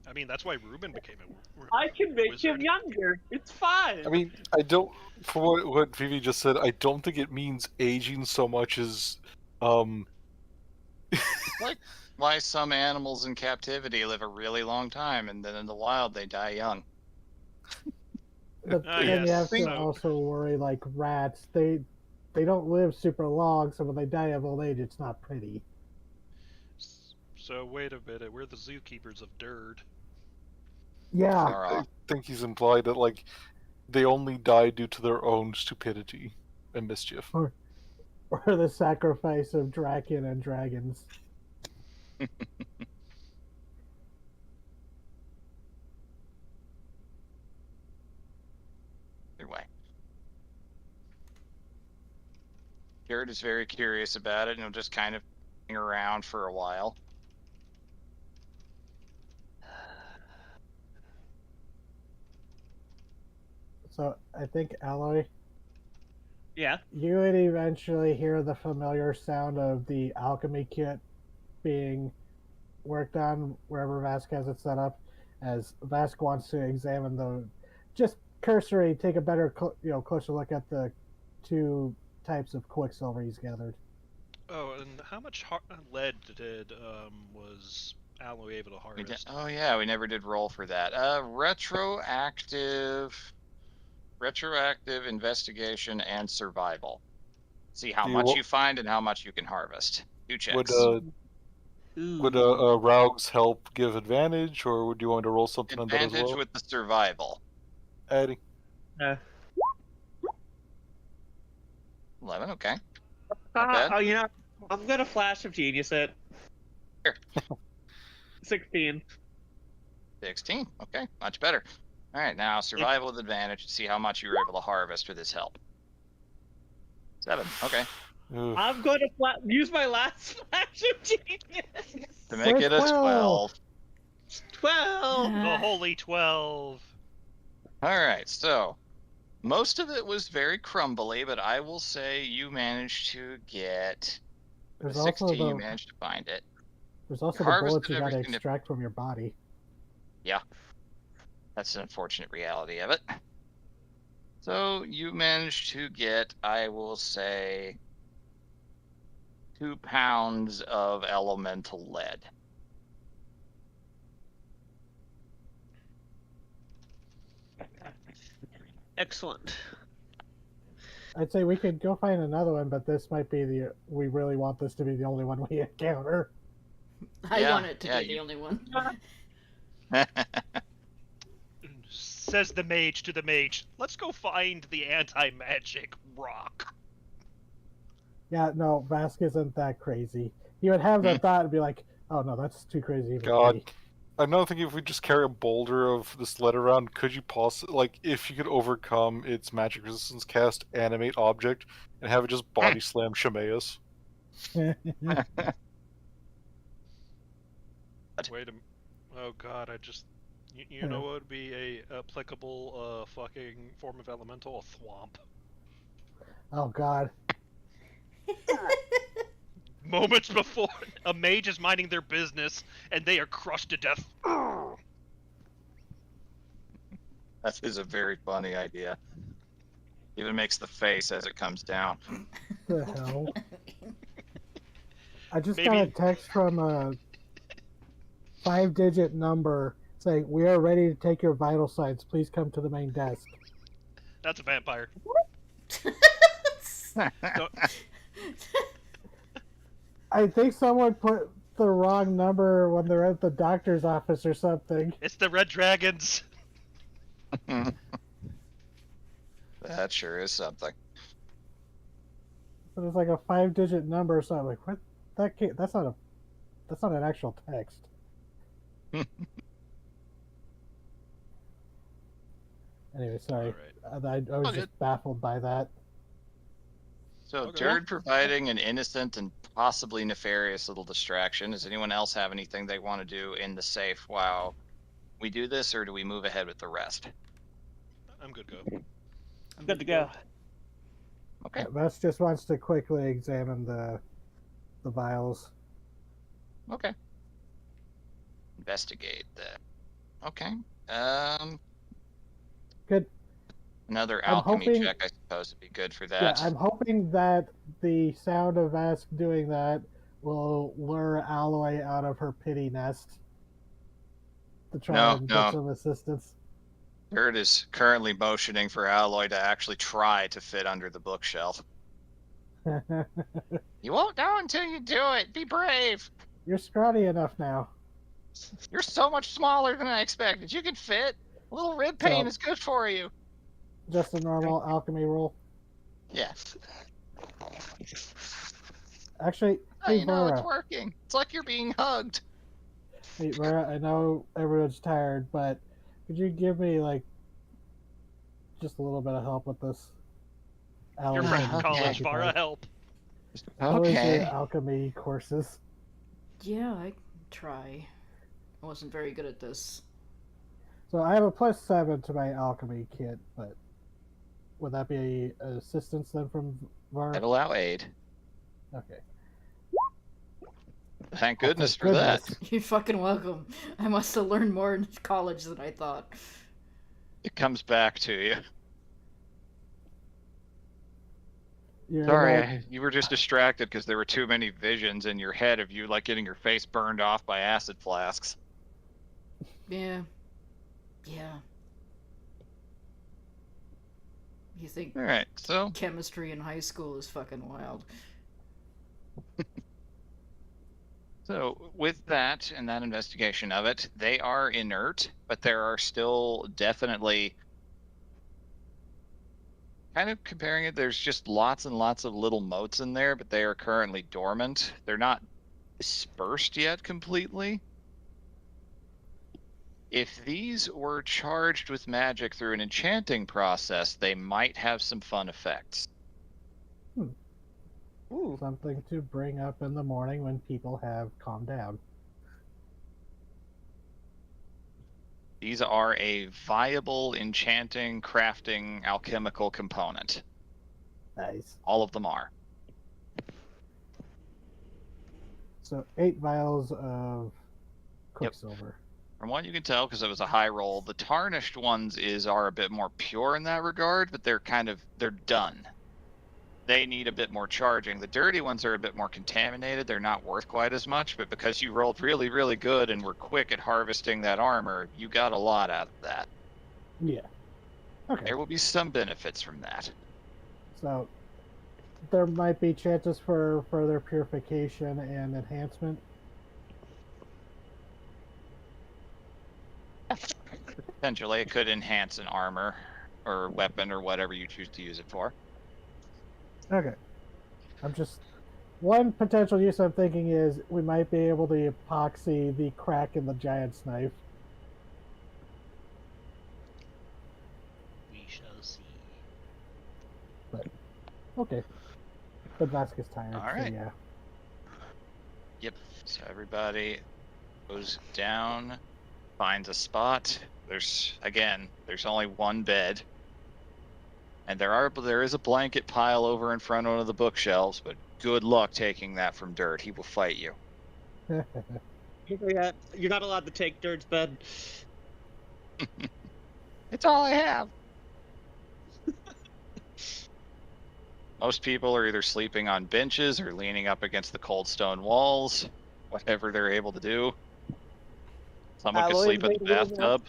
S6: I mean, that's why Ruben became a
S5: I can make
S6: wizard.
S5: him younger. It's fine.
S4: I mean, I don't. For what Vivi just said, I don't think it means aging so much as,
S2: Like why some animals in captivity live a really long time and then in the wild they die young.
S3: But
S6: Ah,
S3: then you
S6: yes,
S3: have to
S6: so-
S3: also worry like rats. They don't live super long, so when they die of old age, it's not pretty.
S6: So wait a minute, we're the zookeepers of Dirt.
S3: Yeah,
S2: Far
S4: I
S2: off.
S4: think he's implied that like they only die due to their own stupidity and mischief.
S3: or the sacrifice of Draken and dragons.
S2: Either way. Jared is very curious about it and he'll just kind of hang around for a while.
S3: So I think Alloy,
S5: Yeah.
S3: you would eventually hear the familiar sound of the alchemy kit being worked on wherever Vask has it set up, as Vask wants to examine the just cursory, take a better closer look at the two types of quicksilver he's gathered.
S6: Oh, and how much lead did was Alloy able to harvest?
S2: Oh yeah, we never did roll for that. Retroactive investigation and survival. See how
S4: Do you
S2: much
S4: wa-
S2: you find and how much you can harvest. 2
S4: Would
S2: checks.
S4: would Raugs help give advantage, or would you want to roll something on that as
S2: Advantage
S4: well?
S2: with the survival.
S4: Addie.
S2: 11, okay. Not bad.
S5: Oh, you know, I'm gonna flash of genius it.
S2: Here.
S5: 16.
S2: 16. Okay, much better. All right, now survival with advantage to see how much you were able to harvest with this help. 7. Okay.
S4: Ugh.
S5: I'm going to use my last flash of genius.
S2: To make it a 12.
S5: 12.
S6: The holy 12.
S2: All right, so most of it was very crumbly, but I will say you managed to get
S3: There's
S2: the
S3: also
S2: 16. You
S3: the
S2: managed to find it.
S3: there's also
S2: You
S3: the
S2: harvested
S3: bullets you got to
S2: everything that-
S3: extract from your body.
S2: Yeah, that's an unfortunate reality of it. So you managed to get, I will say, 2 pounds of elemental lead.
S5: Excellent.
S3: I'd say we could go find another one, but this might be the. We really want this to be the only one we encounter.
S1: I
S2: Yeah,
S1: want it to
S2: yeah,
S1: be the only one.
S6: Says the mage to the mage. Let's go find the anti-magic rock.
S3: Yeah, no, Vask isn't that crazy. He would have the thought and be like, "Oh no, that's too crazy even for
S4: God.
S3: me."
S4: Another thing, if we just carry a boulder of this lead around, could you possibly, like, if you could overcome its magic resistance, cast Animate Object and have it just body slam Shemaeus?
S6: Wait a. Oh God, I just. You know what would be a applicable fucking form of elemental? A thwomp.
S3: Oh God.
S6: Moments before a mage is minding their business and they are crushed to death.
S2: That is a very funny idea. Even makes the face as it comes down.
S3: The hell. I just
S6: Maybe-
S3: got a text from a 5-digit number saying, "We are ready to take your vital signs. Please come to the main desk."
S6: That's a vampire. Don't-
S3: I think someone put the wrong number when they're at the doctor's office or something.
S6: It's the red dragons.
S2: That sure is something.
S3: But it's like a 5-digit number, so I'm like, "What? That's not an actual text." Anyway, sorry.
S6: Alright.
S3: I was
S2: Okay.
S3: just baffled by that.
S2: So,
S6: Okay.
S2: Dird providing an innocent and possibly nefarious little distraction. Does anyone else have anything they want to do in the safe while we do this, or do we move ahead with the rest?
S6: I'm good to go.
S5: Good to go.
S2: Okay.
S3: Wes just wants to quickly examine the vials.
S2: Okay. Investigate that. Okay.
S3: Good.
S2: Another
S3: I'm
S2: alchemy
S3: hoping-
S2: check, I suppose, would be good for
S3: Yeah,
S2: that.
S3: I'm hoping that the sound of Ask doing that will lure Alloy out of her pity nest to try
S2: No,
S3: and
S2: no.
S3: get some assistance.
S2: Dird is currently motioning for Alloy to actually try to fit under the bookshelf. You won't know until you do it. Be brave.
S3: You're scrawny enough now.
S2: You're so much smaller than I expected. You can fit. A little rib pain
S3: So-
S2: is good for you.
S3: Just a normal alchemy roll.
S2: Yeah.
S3: Actually,
S2: Oh,
S3: hey
S2: you know, it's
S3: Vera.
S2: working. It's like you're being hugged.
S3: Hey Vera, I know everyone's tired, but could you give me like just a little bit of help with this?
S6: Your
S3: Alloy
S6: friend
S3: can
S6: in college,
S3: occupy.
S6: Vara, help.
S3: How is your
S2: Okay.
S3: alchemy courses?
S1: Yeah, I can try. I wasn't very good at this.
S3: So I have a +7 to my alchemy kit, but would that be assistance then from Var?
S2: I'd allow aid.
S3: Okay.
S2: Thank
S3: Oh,
S2: goodness
S3: thank
S2: for that.
S3: goodness.
S1: You're fucking welcome. I must have learned more in college than I thought.
S2: It comes back to you.
S3: You're
S2: Sorry,
S3: like-
S2: you were just distracted because there were too many visions in your head of you like getting your face burned off by acid flasks.
S1: Yeah. Yeah. You think
S2: All right, so
S1: chemistry in high school is fucking wild.
S2: with that and that investigation of it, they are inert, but there are still definitely kind of comparing it. There's just lots and lots of little motes in there, but they are currently dormant. They're not dispersed yet completely. If these were charged with magic through an enchanting process, they might have some fun effects.
S5: Ooh.
S3: Something to bring up in the morning when people have calmed down.
S2: These are a viable enchanting, crafting, alchemical component.
S3: Nice.
S2: All of them are.
S3: So 8 vials of
S2: Yep.
S3: quicksilver.
S2: From what you can tell, because it was a high roll, the tarnished ones are a bit more pure in that regard, but they're done. They need a bit more charging. The dirty ones are a bit more contaminated. They're not worth quite as much, but because you rolled really, really good and were quick at harvesting that armor, you got a lot out of that.
S3: Yeah. Okay.
S2: There will be some benefits from that.
S3: So there might be chances for further purification and enhancement.
S2: Potentially, it could enhance an armor or weapon or whatever you choose to use it for.
S3: Okay. I'm just one potential use I'm thinking is we might be able to epoxy the crack in the giant's knife.
S6: We shall see.
S3: But okay. But Vasquez tired,
S2: All
S3: so
S2: right.
S3: yeah.
S2: Yep. So everybody goes down, finds a spot. There's only one bed. And there is a blanket pile over in front of one of the bookshelves, but good luck taking that from Dirt. He will fight you.
S5: Yeah, you're not allowed to take Dirt's bed.
S2: It's all I have. Most people are either sleeping on benches or leaning up against the cold stone walls, whatever they're able to do. Someone could sleep in the bathtub.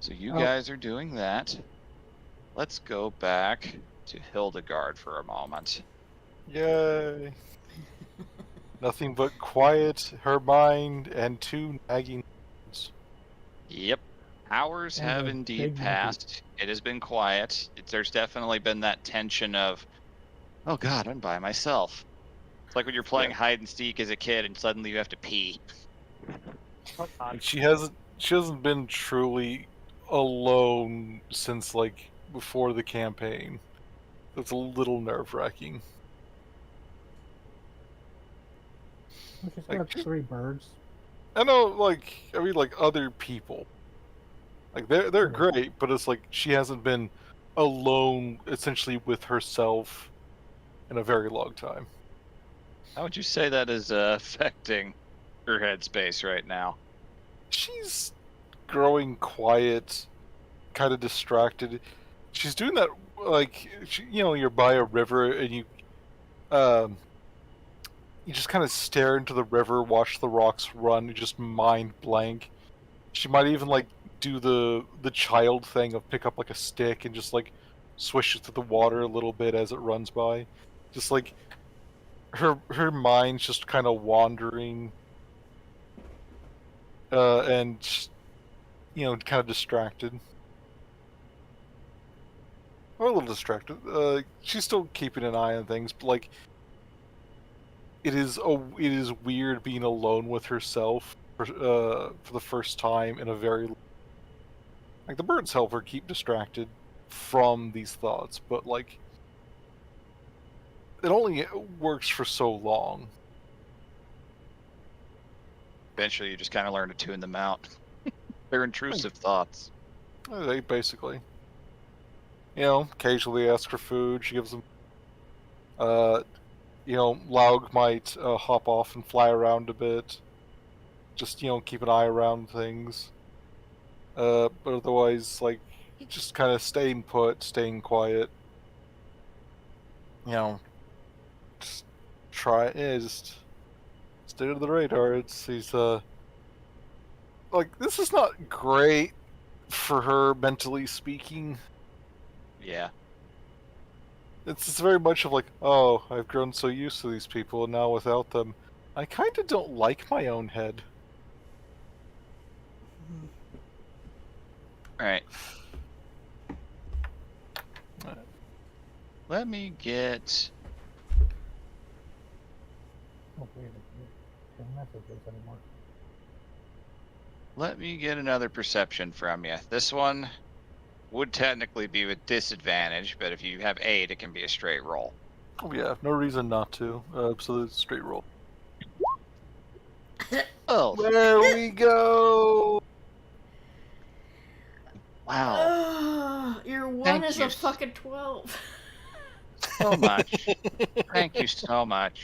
S2: So you guys are doing that. Let's go back to Hildegard for a moment.
S4: Yay! Nothing but quiet, her mind, and 2 nagging words.
S2: Yep. Hours
S3: And
S2: have
S3: a
S2: indeed
S3: big monkey.
S2: passed. It has been quiet. There's definitely been that tension of, oh God, I'm by myself. It's like when you're playing hide and seek as a kid and suddenly you have to pee.
S4: Like, she hasn't been truly alone since like before the campaign. It's a little nerve-wracking.
S3: She's
S4: Like-
S3: got 3 birds.
S4: I know, like other people, like they're great, but it's like she hasn't been alone essentially with herself in a very long time.
S2: How would you say that is affecting her headspace right now?
S4: She's growing quiet, kind of distracted. She's doing that like you're by a river and you just kind of stare into the river, watch the rocks run, you just mind blank. She might even like do the child thing of pick up like a stick and just like swish it through the water a little bit as it runs by. Just like her mind's just kind of wandering, and kind of distracted. Or a little distracted. She's still keeping an eye on things, but like it is weird being alone with herself for the first time in a very, like, the birds help her keep distracted from these thoughts, but like it only works for so long.
S2: Eventually, you just kind of learn to tune them out. They're intrusive thoughts.
S4: They basically, occasionally ask for food. She gives them. Laug might hop off and fly around a bit. Just keep an eye around things. But otherwise, like, just kind of staying put, staying quiet. Just just stay under the radar. He's like, this is not great for her mentally speaking.
S2: Yeah.
S4: It's very much of like, oh, I've grown so used to these people, and now without them, I kind of don't like my own head.
S2: All right. Let me get.
S3: Oh, wait, can't messages anymore.
S2: Let me get another perception from you. This one would technically be with disadvantage, but if you have 8, it can be a straight roll.
S4: Oh yeah, no reason not to. Absolute straight roll.
S2: Oh,
S4: There we go.
S2: Wow.
S1: Your 1
S2: Thank
S1: is
S2: you.
S1: a fucking 12.
S2: So much. Thank you so much.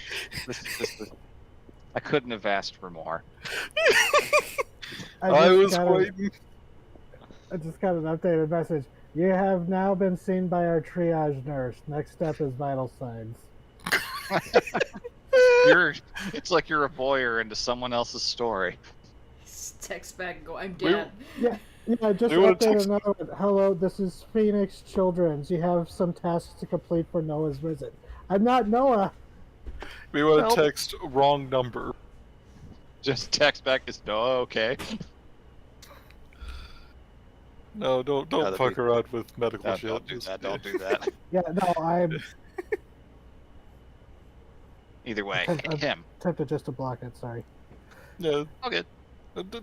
S2: I couldn't have asked for more.
S4: I was
S3: got
S4: waiting.
S3: I just got an updated message. You have now been seen by our triage nurse. Next step is vital signs.
S2: it's like you're a voyeur into someone else's story.
S1: Text back and go, I'm
S4: We-
S1: dead.
S3: Yeah, just
S4: We wanna
S3: update
S4: text-
S3: a note. Hello, this is Phoenix Children's. You have some tasks to complete for Noah's visit. I'm not Noah.
S4: We want
S2: Well-
S4: to text wrong number.
S2: Just text back is no, okay.
S4: No, don't
S2: that'd
S4: fuck
S2: be-
S4: around with medical
S2: No,
S4: shit.
S2: don't do
S4: Just-
S2: that. Don't do that.
S3: Yeah, no, I'm
S2: Either way,
S3: I'm
S2: him.
S3: tempted just to block it. Sorry.
S4: Yeah,
S2: All good.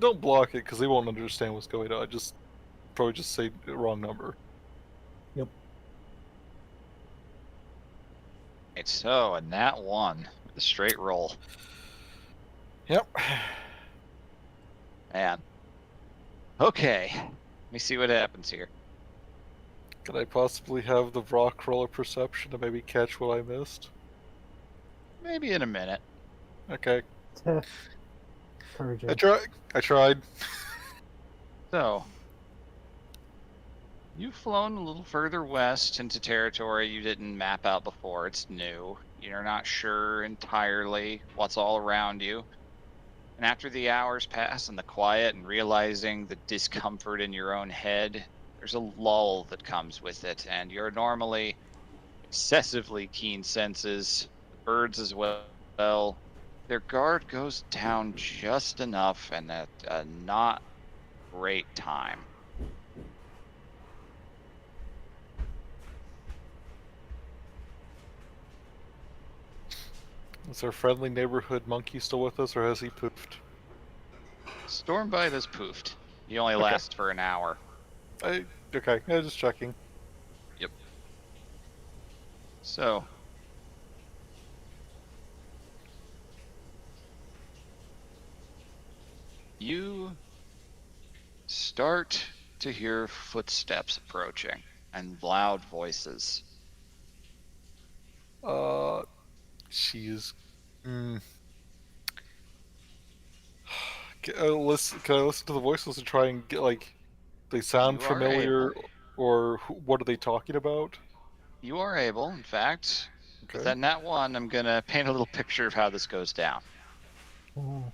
S4: don't block it because they won't understand what's going on. Just probably just say the wrong number.
S3: Yep.
S2: Right, so a nat 1 with a straight roll.
S4: Yep.
S2: Man. Okay. Let me see what happens here.
S4: Could I possibly have the rock roller perception to maybe catch what I missed?
S2: Maybe in a minute.
S4: Okay.
S3: Encouraging.
S4: I tried.
S2: So, you've flown a little further west into territory you didn't map out before. It's new. You're not sure entirely what's all around you. And after the hours pass and the quiet and realizing the discomfort in your own head, there's a lull that comes with it. And your normally excessively keen senses, the birds as well, their guard goes down just enough and at a not great time.
S4: Is our friendly neighborhood monkey still with us, or has he poofed?
S2: Stormbite has poofed. He only
S4: Okay.
S2: lasts for an hour.
S4: Okay, yeah, just checking.
S2: So, you start to hear footsteps approaching and loud voices.
S4: She's. Mm. Can I listen to the voices and try and get like, they sound
S2: You are
S4: familiar,
S2: able.
S4: or what are they talking about?
S2: You are able, in fact, with
S4: Okay.
S2: that nat 1, I'm gonna paint a little picture of how this goes down.
S3: Mhm.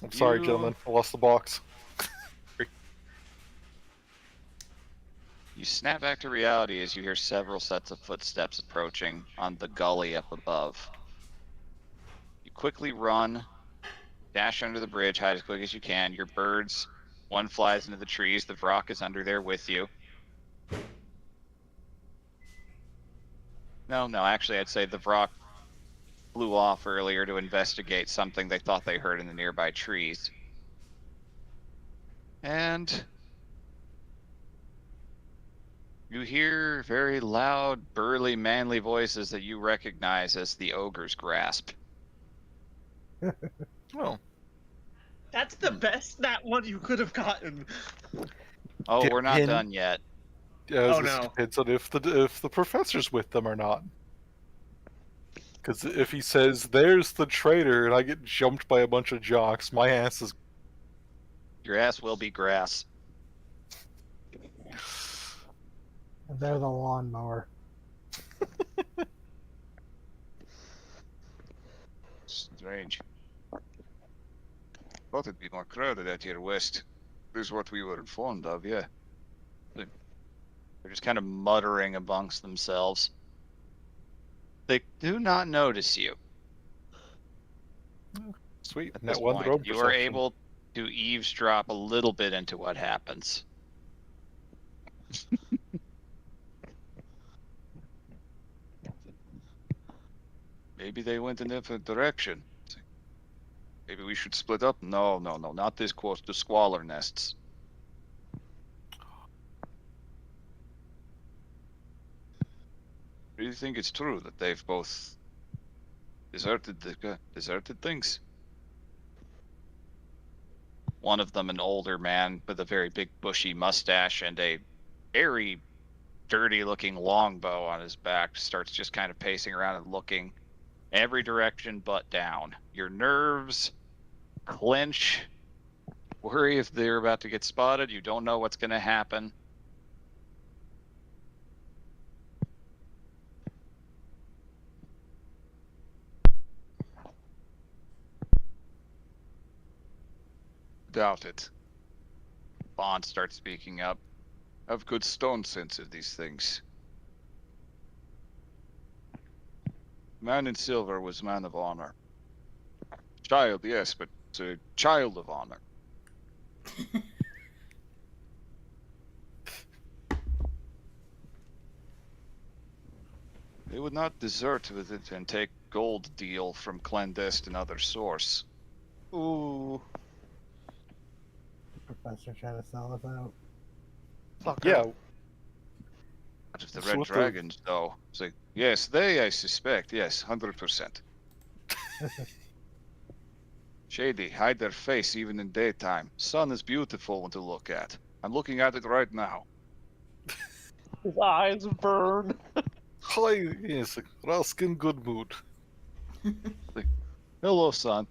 S4: I'm sorry,
S2: You-
S4: gentlemen. I lost the box.
S2: You snap back to reality as you hear several sets of footsteps approaching on the gully up above. You quickly run, dash under the bridge, hide as quick as you can. Your birds, one flies into the trees, the Vrock is under there with you. No, actually, I'd say the Vrock flew off earlier to investigate something they thought they heard in the nearby trees. And you hear very loud, burly, manly voices that you recognize as the Ogre's Grasp.
S4: Oh,
S5: That's the best that one you could have gotten.
S2: Oh,
S4: Dip
S2: we're not
S4: in.
S2: done yet.
S4: yeah.
S5: Oh,
S4: This
S5: no.
S4: depends on if the professor's with them or not. Because if he says there's the traitor and I get jumped by a bunch of jocks, my ass is.
S2: Your ass will be grass.
S3: And they're the lawnmower.
S2: Strange. Thought it'd be more crowded out here west. This is what we were informed of, yeah. They're just kind of muttering amongst themselves. They do not notice you.
S4: Sweet.
S2: At
S4: Net
S2: this
S4: one
S2: point.
S4: road
S2: You are
S4: perception.
S2: able to eavesdrop a little bit into what happens. Maybe they went in a different direction. Maybe we should split up. No, not this course. The squalor nests. Do you think it's true that they've both deserted things? One of them, an older man with a very big bushy mustache and a very dirty looking longbow on his back, starts just kind of pacing around and looking every direction but down. Your nerves clench, worry if they're about to get spotted. You don't know what's going to happen.
S7: Doubt it.
S2: Bond starts speaking up.
S7: Have good stone sense in these things. Man in silver was man of honor. Child, yes, but a child of honor. They would not desert with it and take gold deal from clandestine other source.
S5: Ooh.
S3: Professor trying to sell us out.
S5: Fucker.
S4: Yeah,
S2: Out of the
S4: So
S2: Red
S4: what the-
S2: Dragons, though.
S7: It's like, yes, they, I suspect, yes, 100%. Shady, hide their face even in daytime. Sun is beautiful to look at. I'm looking at it right now.
S5: His eyes burn.
S4: hi, yes, Rask in good mood.
S7: Hello, son.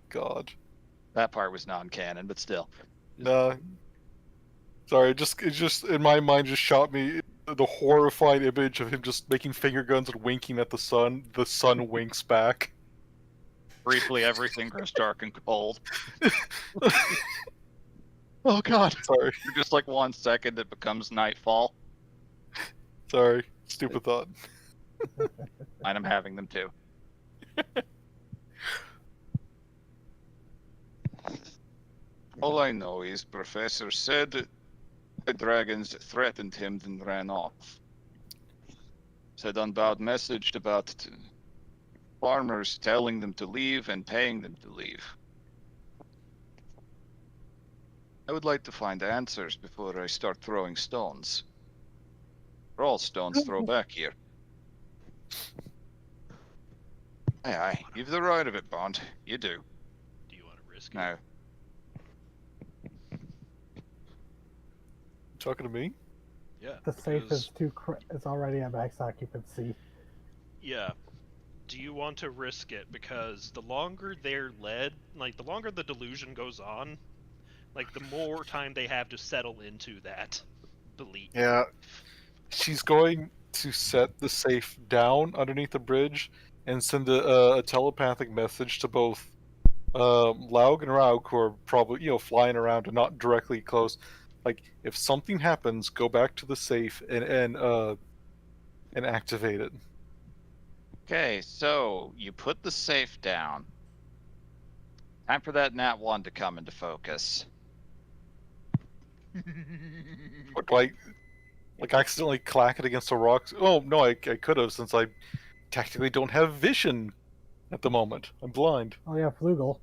S4: God.
S2: That part was non-canon, but still.
S4: Nah. Sorry, it just in my mind just shot me the horrified image of him just making finger guns and winking at the sun. The sun winks back.
S2: Briefly, everything grows dark and cold. Oh god.
S4: Sorry,
S2: For just like 1 second, it becomes nightfall.
S4: sorry, stupid thought.
S2: And I'm having them too.
S7: All I know is Professor said the dragons threatened him, then ran off. Said unbowed message about farmers telling them to leave and paying them to leave. I would like to find answers before I start throwing stones. For all stones throw back here. Aye, aye, you've the right of it, Bond. You do.
S6: Do you want to risk it?
S7: Now,
S4: Talking to me?
S6: Yeah.
S3: The safe
S6: because-
S3: is it's already at max occupancy.
S6: Yeah. Do you want to risk it? Because the longer they're led, like the longer the delusion goes on, like the more time they have to settle into that belief.
S4: Yeah. She's going to set the safe down underneath the bridge and send a telepathic message to both Laug and Raug, who are probably flying around and not directly close. Like, if something happens, go back to the safe and activate it.
S2: Okay, so you put the safe down. Time for that Nat 1 to come into focus.
S4: Or like accidentally clack it against a rock. Oh no, I could have, since I technically don't have vision at the moment. I'm blind.
S3: Oh yeah, Flugel.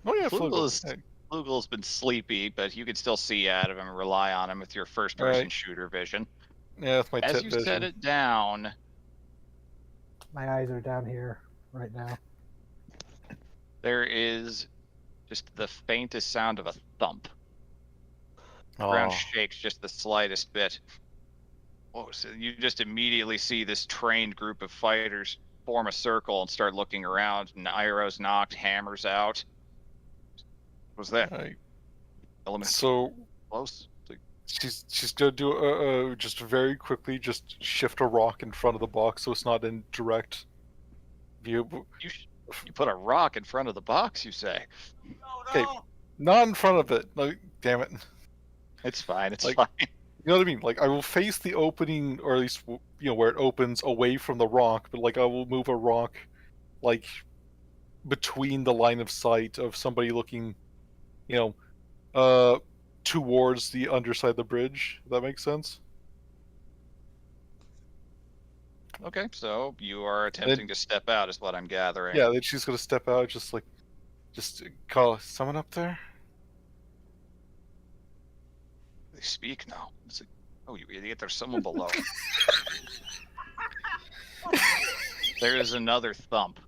S4: Oh yeah,
S2: Flugel's been sleepy, but you can still see out of him and rely on him with your first-person
S4: Right.
S2: shooter vision.
S4: Yeah, that's my
S2: As
S4: tip
S2: you
S4: vision.
S2: set it down,
S3: My eyes are down here right now.
S2: there is just the faintest sound of a thump. The
S4: Oh.
S2: ground shakes just the slightest bit. Whoa, so you just immediately see this trained group of fighters form a circle and start looking around, and arrows knocked, hammers out. What was that?
S4: Right.
S2: Element
S4: So
S2: close? It's like,
S4: she's gonna do just very quickly just shift a rock in front of the box so it's not in direct view.
S2: you put a rock in front of the box, you say?
S4: Okay, not in front of it. Like, damn it.
S2: It's fine, it's
S4: Like-
S2: fine.
S4: You know what I mean? Like, I will face the opening, or at least where it opens, away from the rock. But like, I will move a rock, like, between the line of sight of somebody looking, towards the underside of the bridge. If that makes sense.
S2: Okay, so you are attempting to step out, is what I'm gathering.
S4: Yeah, then she's gonna step out, just call someone up there.
S2: They speak now. It's like, oh, you idiot, there's someone below. There is another thump.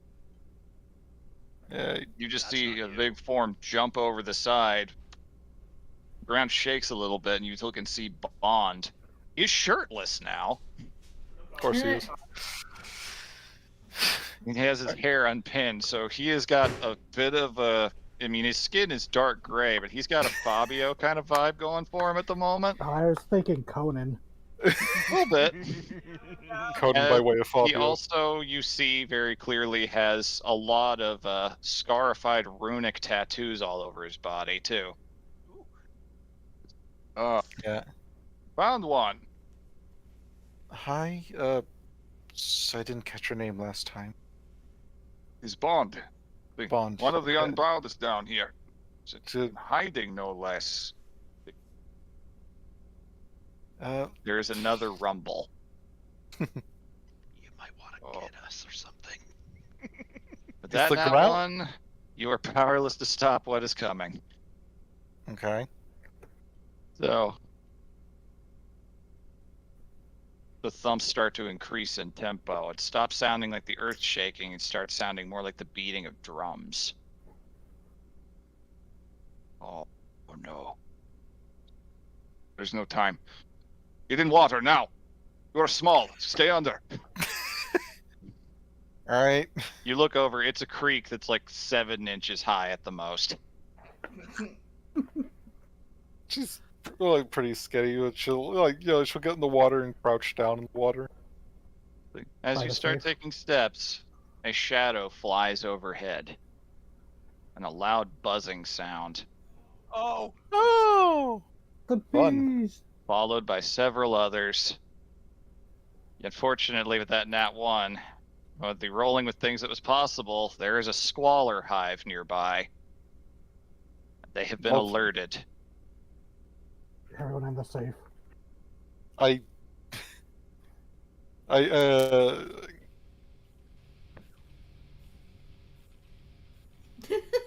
S4: Yeah,
S2: You just
S6: That's
S2: see
S6: not
S2: a
S6: you.
S2: big form jump over the side. Ground shakes a little bit, and you can see Bond. He's shirtless now.
S4: of course he is.
S2: He has his hair unpinned, so he has got a bit of a. I mean, his skin is dark gray, but he's got a Fabio kind of vibe going for him at the moment.
S3: Oh, I was thinking Conan.
S2: A little bit.
S4: Coden by way of
S2: He
S4: Fabio.
S2: also, you see very clearly, has a lot of scarified runic tattoos all over his body, too.
S4: Yeah.
S7: Found one.
S4: Hi, I didn't catch your name last time.
S7: His Bond.
S4: Bond.
S7: One of the
S4: Okay.
S7: Unbound is down here.
S4: To-
S7: Hiding, no less.
S2: There's another rumble.
S6: You might want to
S7: Oh.
S6: get us or something.
S2: But
S4: Is
S2: that
S4: the
S2: nat
S4: ground-
S2: one, you are powerless to stop what is coming.
S4: Okay.
S2: So the thumps start to increase in tempo. It stops sounding like the earth shaking and starts sounding more like the beating of drums.
S7: Oh no. There's no time. Get in water now. You are small. Stay under.
S4: All right.
S2: You look over, it's a creek that's like 7 inches high at the most.
S4: She's like pretty sketchy, but she'll she'll get in the water and crouch down in the water.
S2: As
S3: By
S2: you
S3: the
S2: start
S3: safe.
S2: taking steps, a shadow flies overhead. And a loud buzzing sound,
S5: Oh,
S4: Oh.
S3: The
S4: Fun.
S3: bees.
S2: followed by several others. Unfortunately, with that nat 1, with the rolling with things that was possible, there is a squalor hive nearby. They have been
S4: What?
S2: alerted.
S3: Everyone in the safe.
S4: I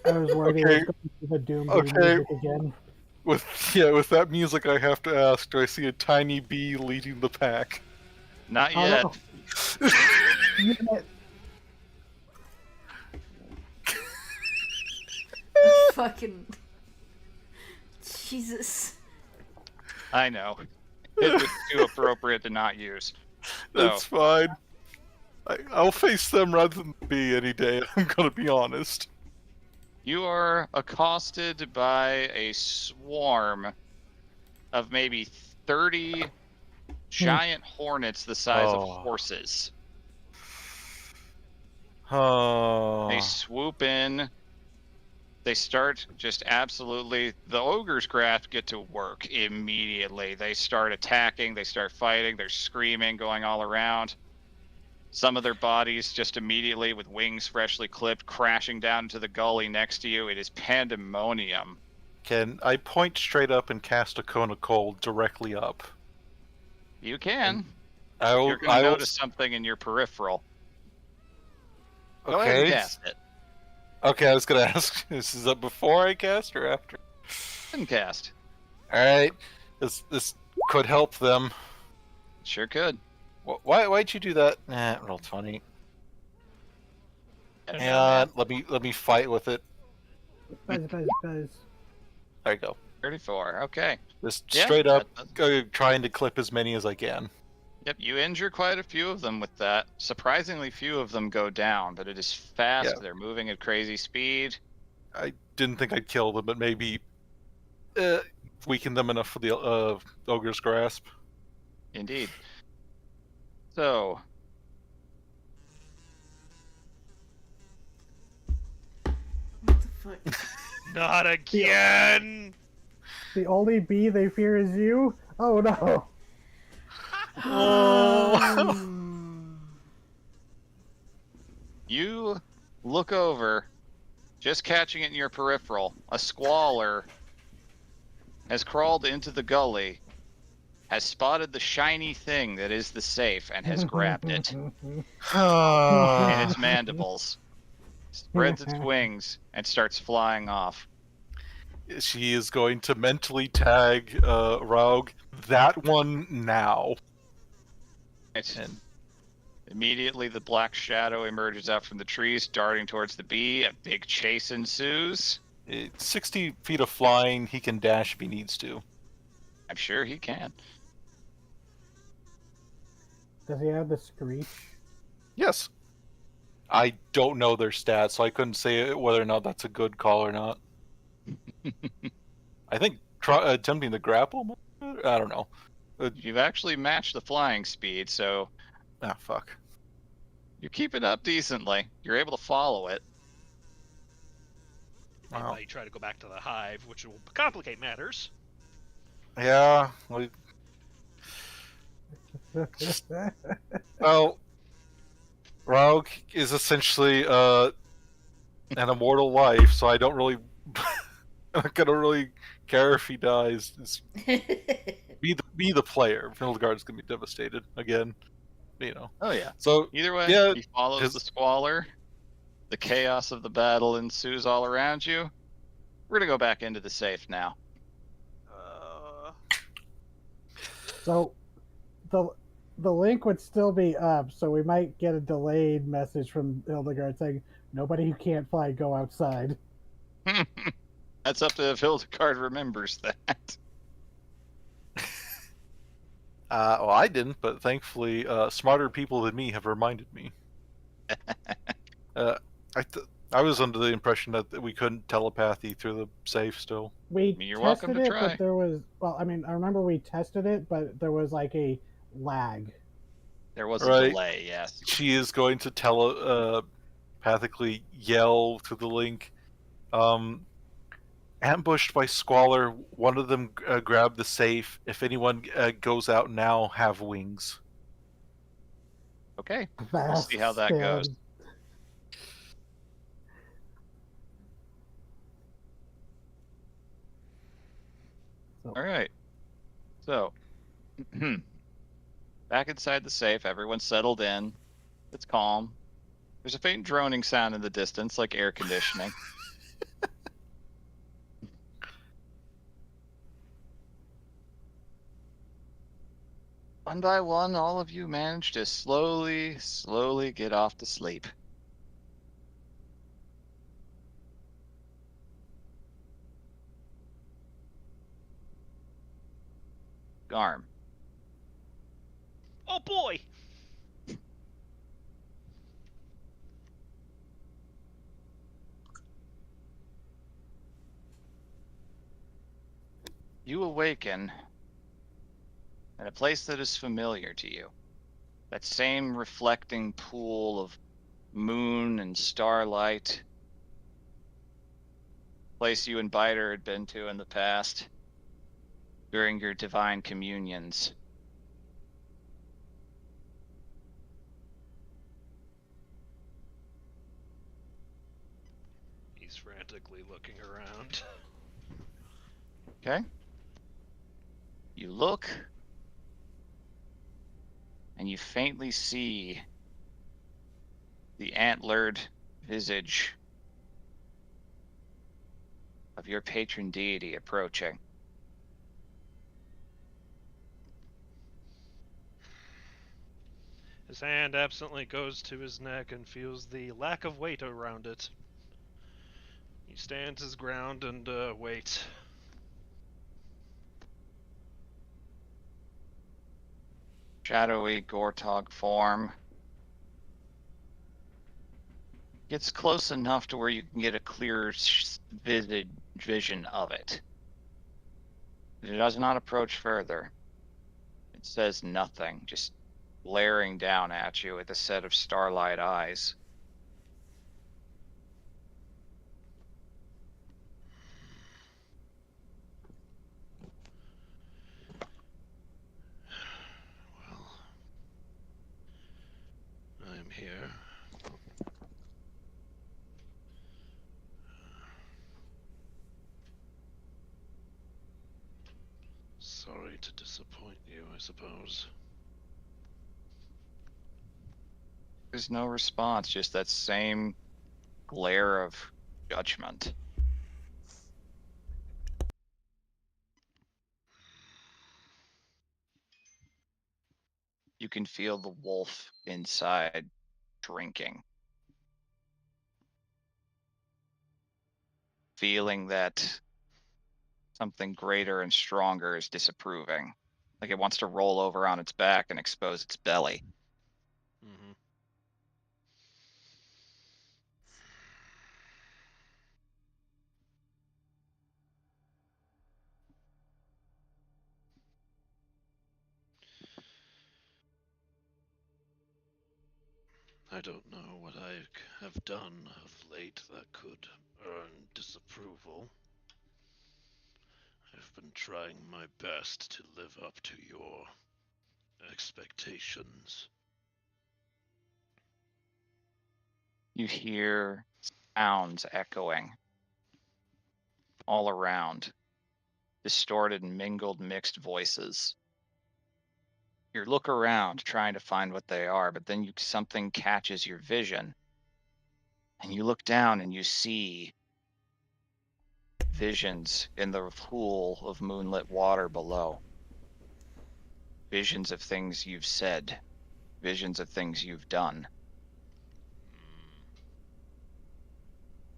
S3: I was worried it
S4: Okay.
S3: was going to be the Doom
S4: Okay.
S3: music again.
S4: with that music, I have to ask: do I see a tiny bee leading the pack?
S2: Not
S3: Oh,
S2: yet.
S3: no. Damn it.
S1: Fucking. Jesus.
S2: I know. It was too appropriate to not use.
S4: That's fine. I'll face them rather than the bee any day. I'm gonna be honest.
S2: You are accosted by a swarm of maybe 30 giant hornets the size of
S4: Oh.
S2: horses.
S4: Oh.
S2: They swoop in. They start just absolutely. The ogre's grasp get to work immediately. They start attacking. They start fighting. They're screaming, going all around. Some of their bodies just immediately, with wings freshly clipped, crashing down into the gully next to you. It is pandemonium.
S4: Can I point straight up and cast a cone of cold directly up?
S2: You can.
S4: I will.
S2: You're going to notice something in your peripheral. Go ahead and
S4: Okay.
S2: cast it.
S4: Okay, I was gonna ask. Is that before I cast or after?
S2: And cast.
S4: All right. This could help them.
S2: Sure could.
S4: Why'd you do that? Roll 20.
S2: I don't know,
S4: And
S2: man.
S4: let me fight with it.
S3: Buzz.
S4: There you go.
S2: 34. Okay.
S4: Just
S2: Yeah,
S4: straight up,
S2: that-
S4: trying to clip as many as I can.
S2: Yep, you injure quite a few of them with that. Surprisingly few of them go down, but it is fast.
S4: Yeah.
S2: They're moving at crazy speed.
S4: I didn't think I'd kill them, but maybe weaken them enough for the ogre's grasp.
S2: Indeed. So,
S1: What the fuck?
S6: Not again!
S3: The only bee they fear is you? Oh no.
S2: you look over, just catching it in your peripheral. A squalor has crawled into the gully, has spotted the shiny thing that is the safe, and has grabbed it in its mandibles, spreads its wings, and starts flying off.
S4: She is going to mentally tag Raug. That one now.
S2: And immediately the black shadow emerges out from the trees, darting towards the bee. A big chase ensues.
S4: 60 feet of flying, he can dash if he needs to.
S2: I'm sure he can.
S3: Does he have the screech?
S4: Yes. I don't know their stats, so I couldn't say whether or not that's a good call or not. I think attempting to grapple? I don't know.
S2: You've actually matched the flying speed, so
S4: Ah, fuck.
S2: you're keeping up decently. You're able to follow it.
S6: They
S4: Wow.
S6: might try to go back to the hive, which will complicate matters.
S4: Yeah. Well, Rogue is essentially an immortal life, so I don't really. I'm not gonna really care if he dies. It's be the player. Hildegard's gonna be devastated again. You know.
S2: Oh yeah.
S4: So
S2: Either way,
S4: yeah,
S2: he follows the squalor. The chaos of the battle ensues all around you. We're gonna go back into the safe now.
S3: So the link would still be up, so we might get a delayed message from Hildegard saying, "Nobody who can't fly, go outside."
S2: That's up to if Hildegard remembers that.
S4: Well, I didn't, but thankfully, smarter people than me have reminded me. I was under the impression that we couldn't telepathy through the safe still.
S3: We
S2: You're welcome
S3: tested
S2: to
S3: it,
S2: try.
S3: but there was I remember we tested it, but there was like a lag.
S2: There was a
S4: Right.
S2: delay, yes.
S4: She is going to telepathically yell to the link. Ambushed by Squalor, one of them grab the safe. If anyone goes out now, have wings.
S2: Okay. We'll
S3: Fast
S2: see how that
S3: spin.
S2: goes. All right. So, back inside the safe, everyone's settled in. It's calm. There's a faint droning sound in the distance, like air conditioning. One by one, all of you manage to slowly get off to sleep. Garm.
S6: Oh boy!
S2: You awaken in a place that is familiar to you. That same reflecting pool of moon and starlight. Place you and Biter had been to in the past during your divine communions.
S6: He's frantically looking around.
S2: Okay? You look, and you faintly see the antlered visage of your patron deity approaching.
S6: His hand absently goes to his neck and feels the lack of weight around it. He stands his ground and waits.
S2: Shadowy Gortog form gets close enough to where you can get a clear vision of it. It does not approach further. It says nothing, just glaring down at you with a set of starlight eyes.
S6: Well, I am here. Sorry to disappoint you, I suppose.
S2: There's no response, just that same glare of judgment. You can feel the wolf inside drinking. Feeling that something greater and stronger is disapproving. Like it wants to roll over on its back and expose its belly.
S6: Mm-hmm. I don't know what I have done of late that could earn disapproval. I've been trying my best to live up to your expectations.
S2: You hear sounds echoing all around, distorted and mingled mixed voices. You look around trying to find what they are, but then something catches your vision, and you look down and you see visions in the pool of moonlit water below. Visions of things you've said, visions of things you've done.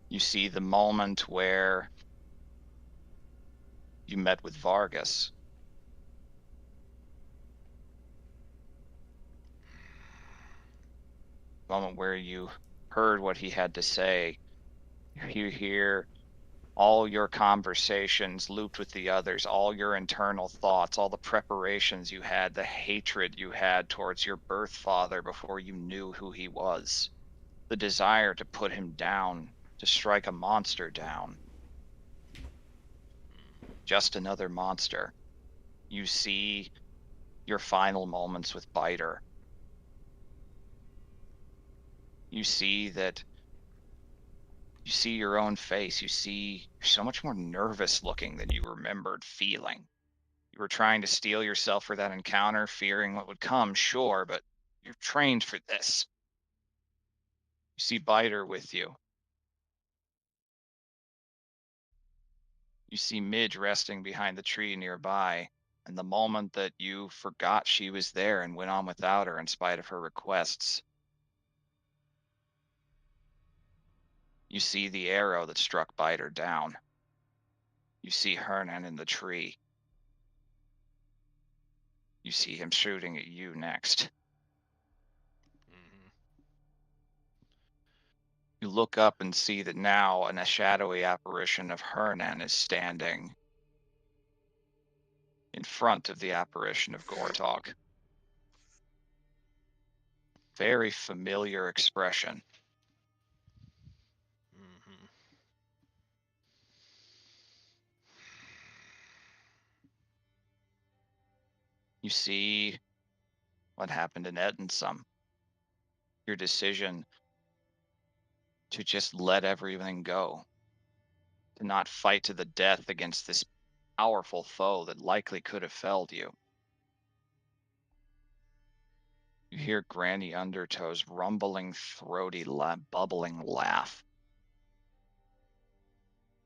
S2: You see the moment where you met with Vargas. The moment where you heard what he had to say. You hear all your conversations looped with the others, all your internal thoughts, all the preparations you had, the hatred you had towards your birth father before you knew who he was, the desire to put him down, to strike a monster down. Just another monster. You see your final moments with Biter. You see your own face. You see you're so much more nervous looking than you remembered feeling. You were trying to steel yourself for that encounter, fearing what would come, sure, but you're trained for this. You see Biter with you. You see Midge resting behind the tree nearby, and the moment that you forgot she was there and went on without her in spite of her requests. You see the arrow that struck Biter down. You see Hernan in the tree. You see him shooting at you next. You look up and see that now a shadowy apparition of Hernan is standing in front of the apparition of Gortok. Very familiar expression. You see what happened in Edensum. Your decision to just let everything go. To not fight to the death against this powerful foe that likely could have felled you. You hear Granny Undertow's rumbling, throaty, bubbling laugh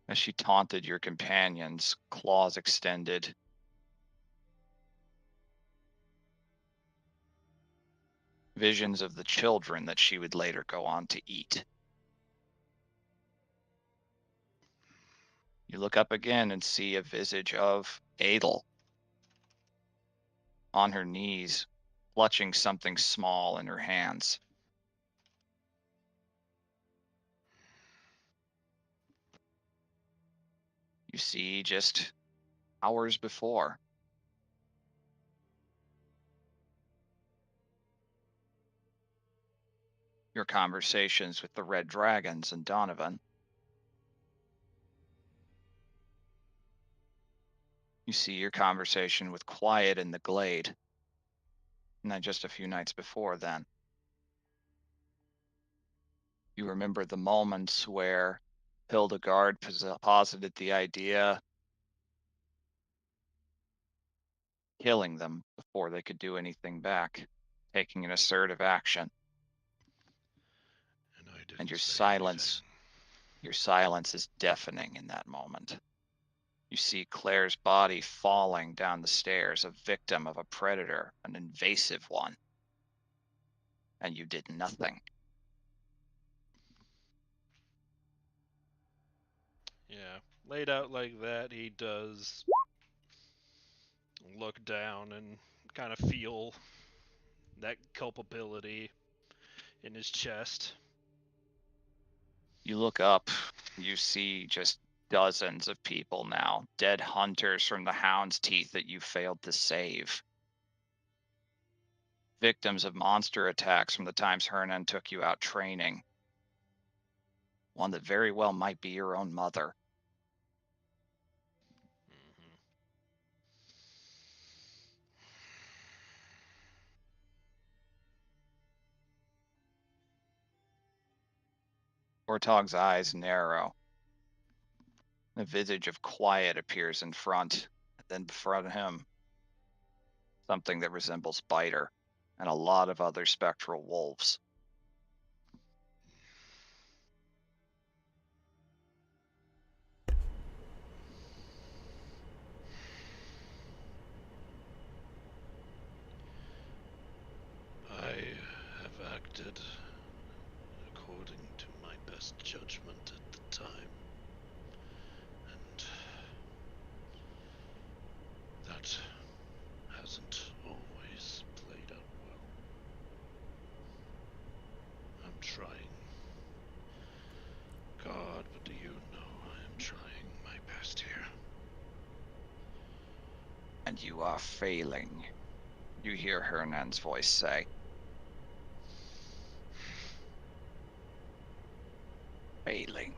S2: as she taunted your companions, claws extended. Visions of the children that she would later go on to eat. You look up again and see a visage of Adel on her knees, clutching something small in her hands. You see just hours before. Your conversations with the Red Dragons and Donovan. You see your conversation with Quiet in the Glade. And then just a few nights before then. You remember the moments where Hildegard posited the idea, killing them before they could do anything back, taking an assertive action. And your silence is deafening in that moment. You see Claire's body falling down the stairs, a victim of a predator, an invasive one. And you did nothing.
S6: Yeah, laid out like that, he does look down and kind of feel that culpability in his chest.
S2: You look up, you see just dozens of people now, dead hunters from the Hound's Teeth that you failed to save. victims of monster attacks from the times Hernan took you out training. One that very well might be your own mother.
S6: Mhm.
S2: Ortog's eyes narrow. A visage of quiet appears in front, and then before him, something that resembles Biter and a lot of other spectral wolves.
S6: I have acted according to my best judgment at the time, and that hasn't always played out well. I'm trying. God, but do you know I am trying my best here?
S2: And you are failing, you hear Hernan's voice say. Failing.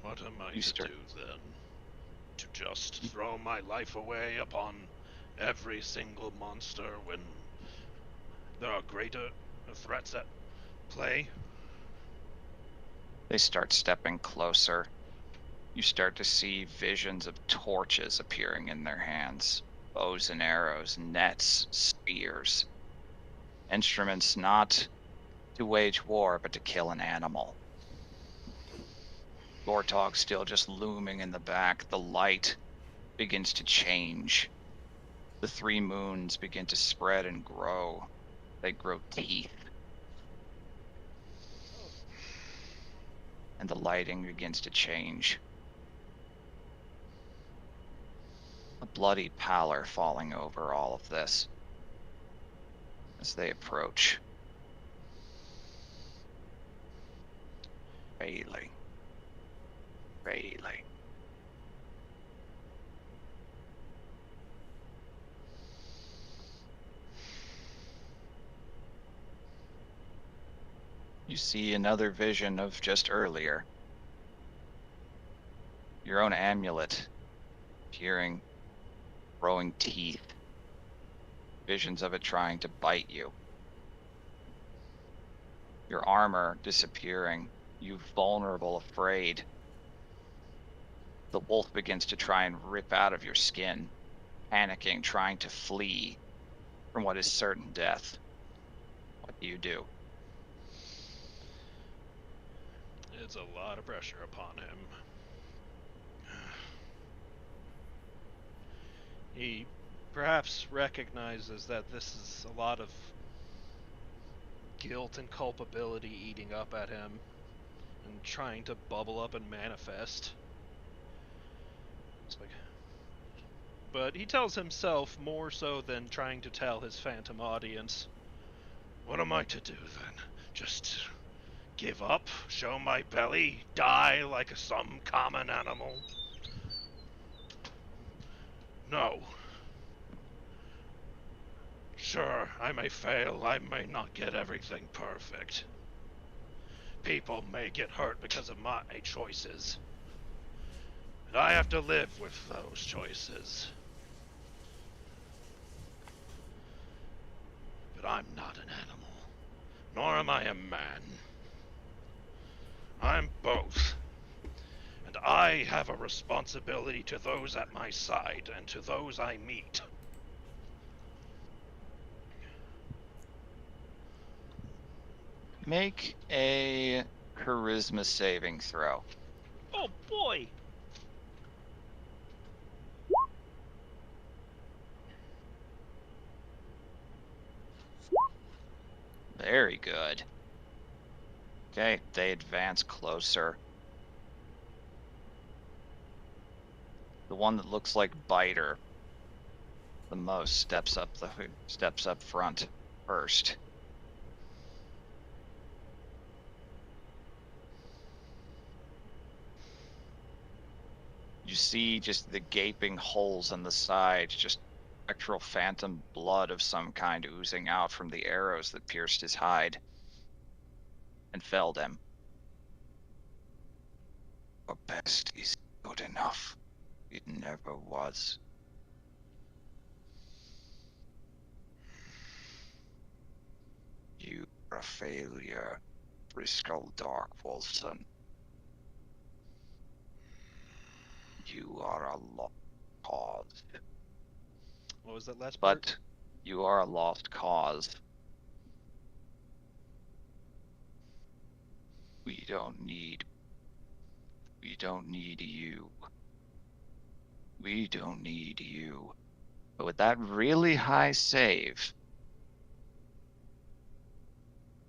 S6: What am I
S2: You
S6: to
S2: start-
S6: do then? To just throw my life away upon every single monster when there are greater threats at play?
S2: They start stepping closer. You start to see visions of torches appearing in their hands. Bows and arrows, nets, spears. Instruments not to wage war, but to kill an animal. Gortog still just looming in the back. The light begins to change. The three moons begin to spread and grow. They grow teeth. And the lighting begins to change. A bloody pallor falling over all of this as they approach. Failing. Failing. You see another vision of just earlier. Your own amulet appearing, growing teeth. Visions of it trying to bite you. Your armor disappearing. You vulnerable, afraid. The wolf begins to try and rip out of your skin, panicking, trying to flee from what is certain death. What do you do?
S6: It's a lot of pressure upon him. He perhaps recognizes that this is a lot of guilt and culpability eating up at him and trying to bubble up and manifest. It's like, but he tells himself more so than trying to tell his phantom audience. What am I to do then? Just give up? Show my belly? Die like some common animal? No. Sure, I may fail, I may not get everything perfect. People may get hurt because of my choices. And I have to live with those choices. But I'm not an animal, nor am I a man. I'm both. And I have a responsibility to those at my side and to those I meet.
S2: Make a charisma saving throw.
S5: Oh boy!
S2: Very good. Okay, they advance closer. The one that looks like Biter the most steps up front first. see just the gaping holes in the side, just spectral phantom blood of some kind oozing out from the arrows that pierced his hide and felled him.
S7: Your best is good enough. It never was. You are a failure, Briscoe Dark Wolfson. You are a lost cause.
S6: What was that last part?
S2: But you are a lost cause. We don't need you. We don't need you. But with that really high save,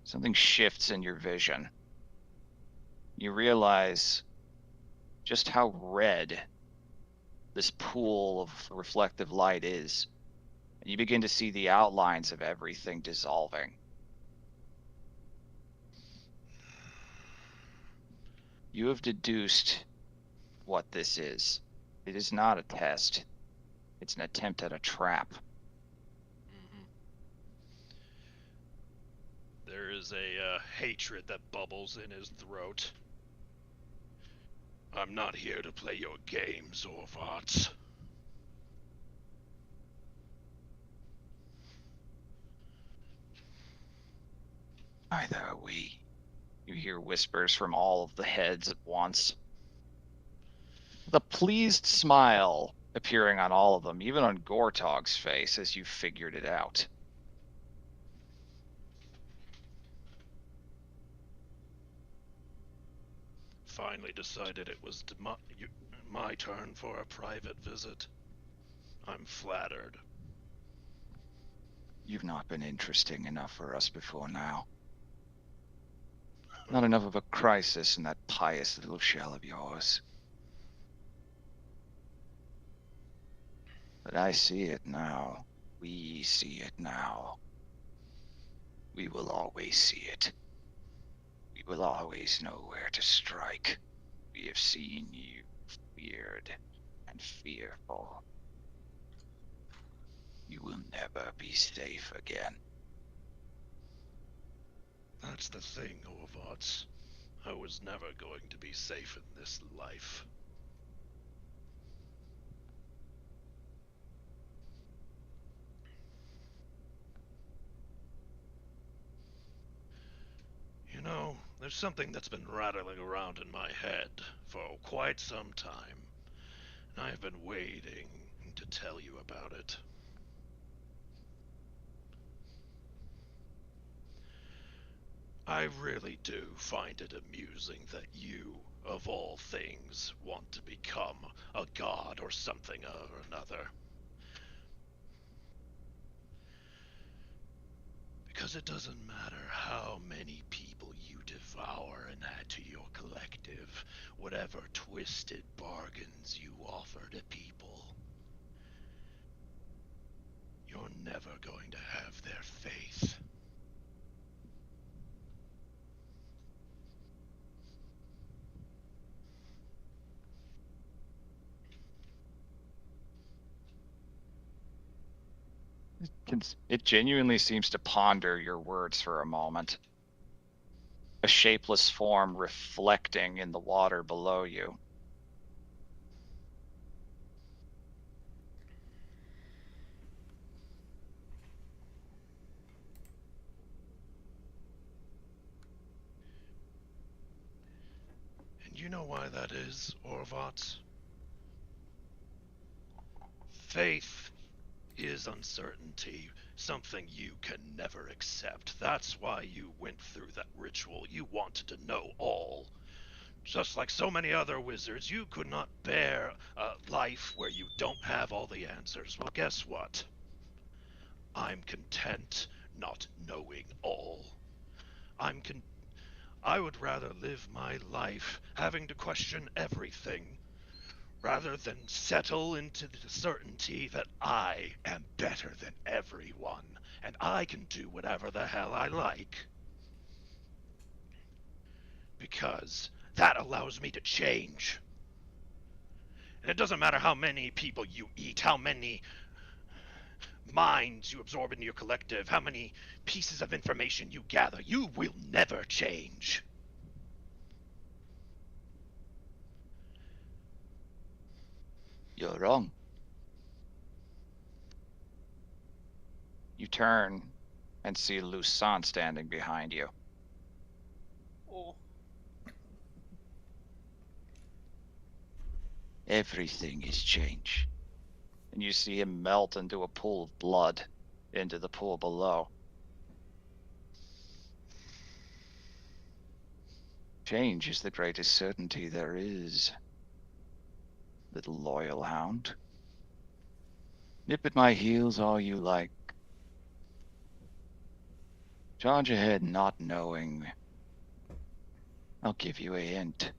S2: something shifts in your vision. You realize just how red this pool of reflective light is. And you begin to see the outlines of everything dissolving. You have deduced what this is. It is not a test. It's an attempt at a trap.
S6: There is a hatred that bubbles in his throat. I'm not here to play your games, Orvots.
S2: Neither are we. You hear whispers from all of the heads at once. The pleased smile appearing on all of them, even on Gortog's face as you figured it out.
S6: Finally decided it was my turn for a private visit. I'm flattered.
S2: You've not been interesting enough for us before now. Not enough of a crisis in that pious little shell of yours. But I see it now. We see it now. We will always see it. We will always know where to strike. We have seen you feared and fearful. You will never be safe again.
S6: That's the thing, Orvots. I was never going to be safe in this life. You know, there's something that's been rattling around in my head for quite some time, and I've been waiting to tell you about it. I really do find it amusing that you, of all things, want to become a god or something or another. Because it doesn't matter how many people you devour and add to your collective, whatever twisted bargains you offer to people, you're never going to have their faith.
S2: It genuinely seems to ponder your words for a moment. A shapeless form reflecting in the water below you.
S6: And you know why that is, Orvots? Faith is uncertainty, something you can never accept. That's why you went through that ritual. You wanted to know all. Just like so many other wizards, you could not bear a life where you don't have all the answers. Well, guess what? I'm content not knowing all. I would rather live my life having to question everything rather than settle into the certainty that I am better than everyone, and I can do whatever the hell I like. Because that allows me to change. It doesn't matter how many people you eat, how many minds you absorb into your collective, how many pieces of information you gather. You will never change.
S2: You're wrong. You turn and see Lusant standing behind you.
S5: Oh.
S2: Everything is changed. And you see him melt into a pool of blood into the pool below. Change is the greatest certainty there is. Little loyal hound. Nip at my heels all you like. Charge ahead not knowing. I'll give you a hint.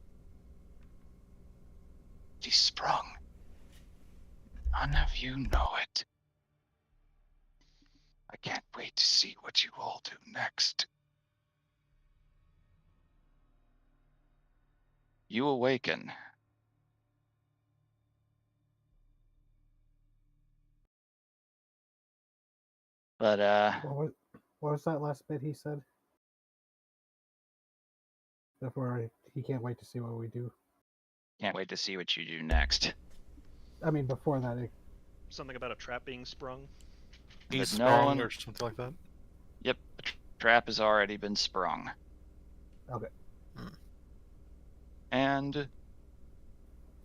S2: He's sprung. None of you know it. I can't wait to see what you all do next. You awaken. But,
S3: What was that last bit he said? Before he can't wait to see what we do.
S2: can't wait to see what you do next.
S3: I mean, before that,
S6: Something about a trap being sprung.
S4: He's
S2: no
S4: sprung
S2: one-
S4: or something like that.
S2: Yep, a trap has already been sprung.
S3: okay.
S2: And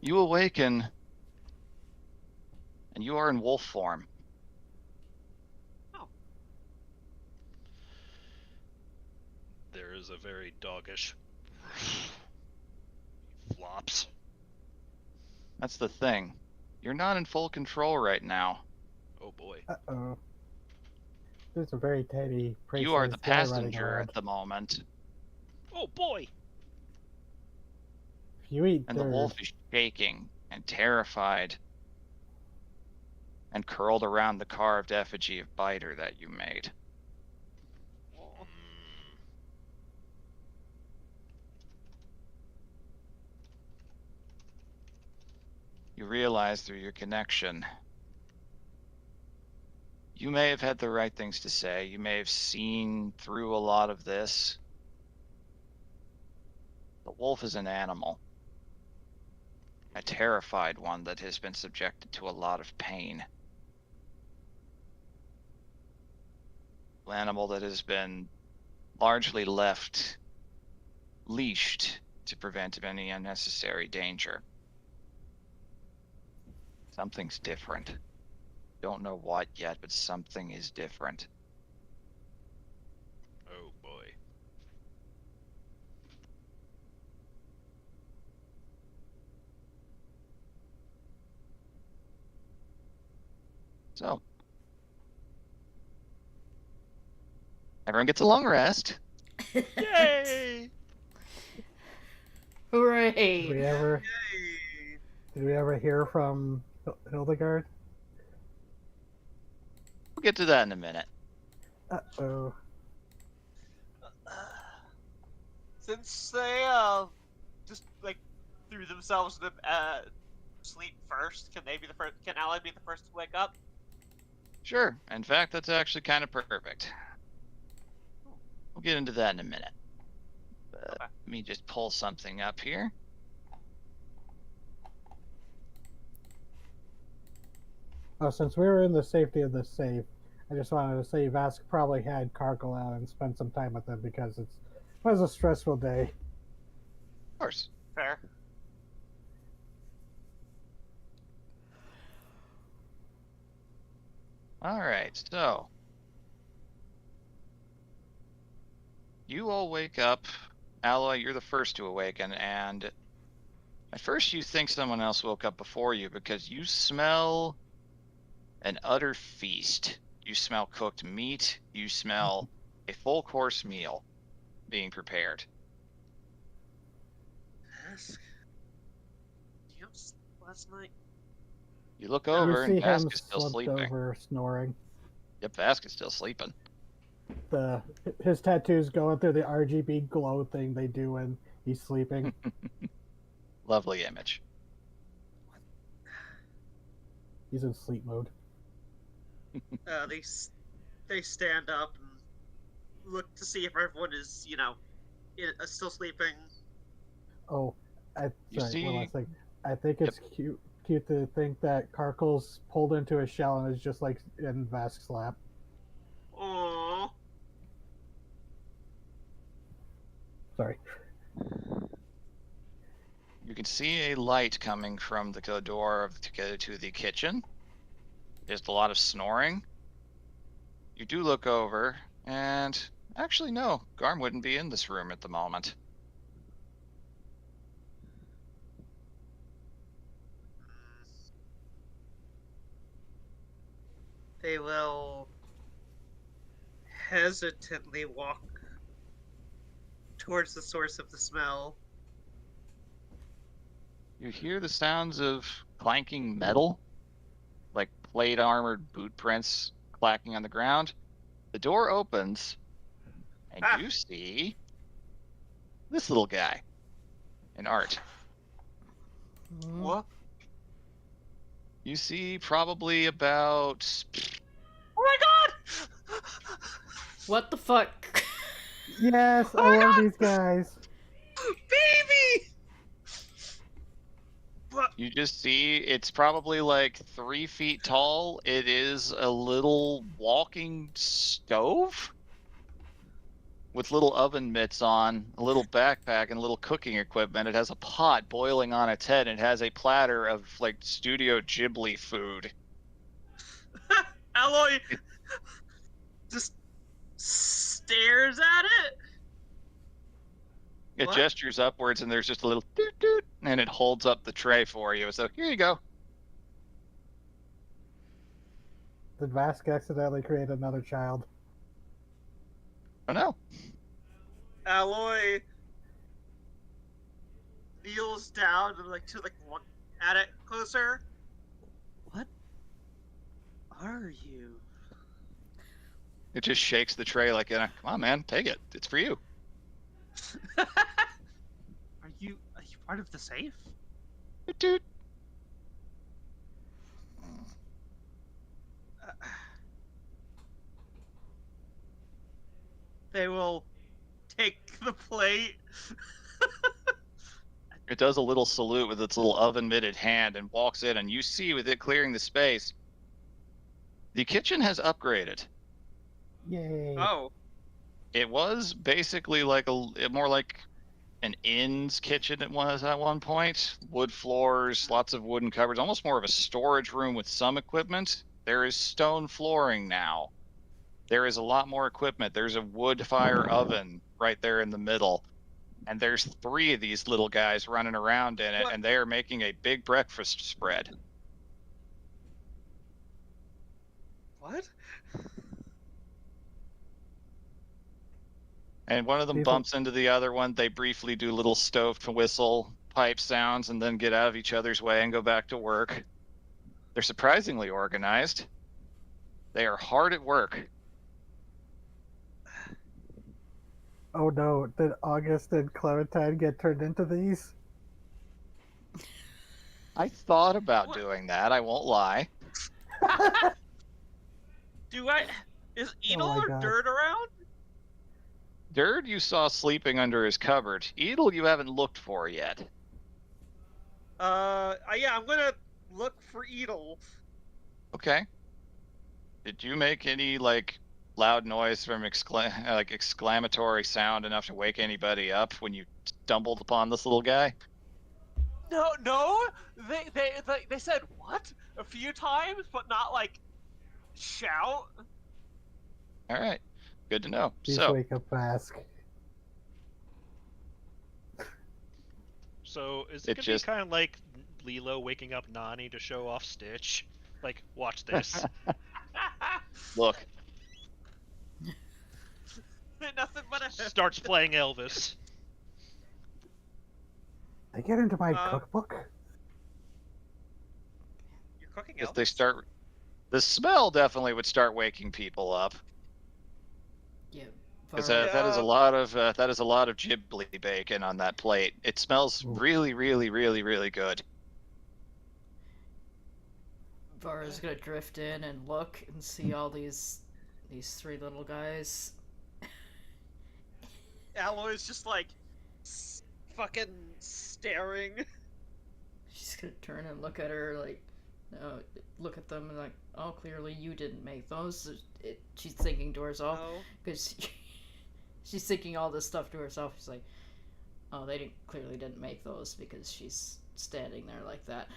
S2: you awaken, and you are in wolf form.
S6: There is a very doggish flops.
S2: That's the thing. You're not in full control right now.
S6: Oh boy.
S3: Uh-oh. There's a very tiny,
S2: You are the
S3: prey-sized guy running
S2: passenger
S3: around.
S2: at the moment,
S6: Oh boy.
S3: If you eat
S2: and
S3: dirt,
S2: the wolf is shaking and terrified and curled around the carved effigy of Biter that you made. You realize through your connection, you may have had the right things to say. You may have seen through a lot of this. The wolf is an animal. A terrified one that has been subjected to a lot of pain. An animal that has been largely left leashed to prevent any unnecessary danger. Something's different. Don't know what yet, but something is different.
S6: Oh boy.
S2: So, everyone gets a long rest.
S6: Yay!
S1: Hooray!
S3: did we ever hear from Hildegard?
S2: We'll get to that in a minute.
S3: Uh-oh.
S5: Since they just like threw themselves to sleep first, can they be the first? Can Ally be the first to wake up?
S2: Sure. In fact, that's actually kind of perfect. We'll get into that in a minute.
S5: Okay.
S2: Let me just pull something up here.
S3: Oh, since we were in the safety of the safe, I just wanted to say Vask probably had Cargill out and spent some time with him because it was a stressful day.
S2: Of course.
S5: Fair.
S2: All right, so you all wake up. Alloy, you're the first to awaken, and at first you think someone else woke up before you because you smell an utter feast. You smell cooked meat. You smell a full course meal being prepared.
S5: Ask. Do you have sleep last night?
S2: You look
S3: You
S2: over,
S3: see
S2: and
S3: him
S2: Vask is still
S3: slumped
S2: sleeping.
S3: over, snoring.
S2: Yep, Vask is still sleeping.
S3: His tattoos going through the RGB glow thing they do when he's sleeping.
S2: Lovely image.
S3: He's in sleep mode.
S5: They stand up and look to see if everyone is, still sleeping.
S3: Oh,
S2: You
S3: sorry, one
S2: see-
S3: last thing. I think it's cute to think that Karkel's pulled into a shell and is just like in Vask's lap.
S5: Aww.
S3: Sorry.
S2: You can see a light coming from the door to go to the kitchen. There's a lot of snoring. You do look over, and actually, no, Garm wouldn't be in this room at the moment.
S5: They will hesitantly walk towards the source of the smell.
S2: You hear the sounds of clanking metal, like plate armored boot prints clacking on the ground. The door opens, and you see this little guy in art.
S5: What?
S2: You see probably about...
S5: Oh my god!
S1: What the fuck?
S3: Yes,
S5: Oh
S3: I
S5: my
S3: love
S5: God!
S3: these guys.
S5: Baby! What?
S2: You just see it's probably like 3 feet tall. It is a little walking stove with little oven mitts on, a little backpack, and a little cooking equipment. It has a pot boiling on its head, and it has a platter of like Studio Ghibli food.
S5: Alloy just stares at it.
S2: It
S5: What?
S2: gestures upwards, and there's just a little doot doot, and it holds up the tray for you. So here you go.
S3: Did Vask accidentally create another child?
S2: Oh no.
S5: Alloy kneels down and to look at it closer. What are you?
S2: It just shakes the tray like, come on, man, take it. It's for you.
S5: Are you part of the safe?
S2: Doot doot.
S5: They will take the plate.
S2: It does a little salute with its little oven-mitted hand and walks in, and you see with it clearing the space, the kitchen has upgraded.
S3: Yay.
S5: Oh.
S2: It was basically like more like an inn's kitchen it was at one point. Wood floors, lots of wooden cupboards, almost more of a storage room with some equipment. There is stone flooring now. There is a lot more equipment. There's a wood fire oven right there in the middle. And there's 3 of these little guys running around in it,
S5: What?
S2: and they are making a big breakfast spread.
S5: What?
S2: And one of them
S3: People-
S2: bumps into the other one. They briefly do little stove to whistle pipe sounds and then get out of each other's way and go back to work. They're surprisingly organized. They are hard at work.
S3: Oh no, did August and Clementine get turned into these?
S2: I thought about
S5: What?
S2: doing that, I won't lie.
S5: Is Edel
S3: my
S5: or
S3: God.
S5: Dirt around?
S2: Dird you saw sleeping under his cupboard. Edel you haven't looked for yet.
S5: Yeah, I'm gonna look for Edel.
S2: Okay. Did you make any loud noise from exclamatory sound enough to wake anybody up when you stumbled upon this little guy?
S5: No. They said what a few times, but not shout.
S2: All right. Good to know.
S3: Please
S2: So,
S3: wake up Vask.
S6: So is
S2: It
S6: it gonna
S2: just-
S6: be kind of like Lilo waking up Nani to show off Stitch? Like, watch this.
S2: look,
S5: Nothing but a.
S6: Starts playing Elvis.
S3: They get into my
S5: Uh,
S3: cookbook?
S5: You're cooking
S2: if
S5: Elvis?
S2: they start, the smell definitely would start waking people up.
S1: Yeah.
S2: Because
S1: Varl.
S2: that is a lot of Ghibli bacon on that plate. It smells
S3: Ooh.
S2: really, really, really, really good.
S1: Vara's gonna drift in and look and see all these three little guys.
S5: Alloy's just like fucking staring.
S1: She's gonna turn and look at her like, look at them and like, oh, clearly you didn't make those. She's thinking to herself because she's thinking all this stuff to herself. She's like, oh, they clearly didn't make those because she's standing there like that.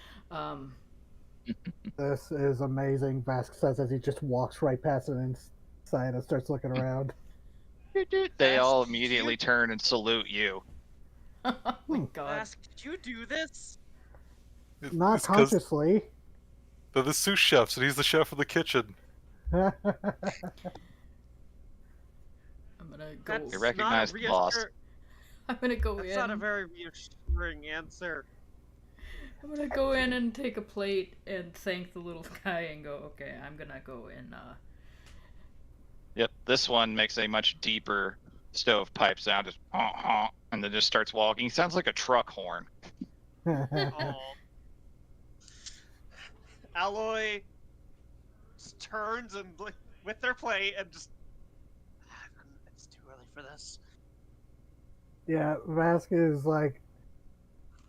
S3: This is amazing, Vask says as he just walks right past it inside and starts looking around.
S2: They all immediately turn and salute you.
S1: Oh my god.
S5: Ask, did you do this?
S3: Not
S4: It's 'cause
S3: consciously.
S4: they're the sous chefs, and he's the chef of the kitchen.
S1: I'm gonna go.
S5: That's
S2: You recognize
S5: not
S2: the boss.
S1: I'm gonna go
S5: That's
S1: in.
S5: not a very reassuring answer.
S1: I'm gonna go in and take a plate and thank the little guy and go, okay, I'm gonna go in.
S2: Yep, this one makes a much deeper stovepipe sound, just and then just starts walking. He sounds like a truck horn.
S5: Oh. Alloy just turns and with their plate and just. It's too early for this.
S3: Yeah, Vask is like,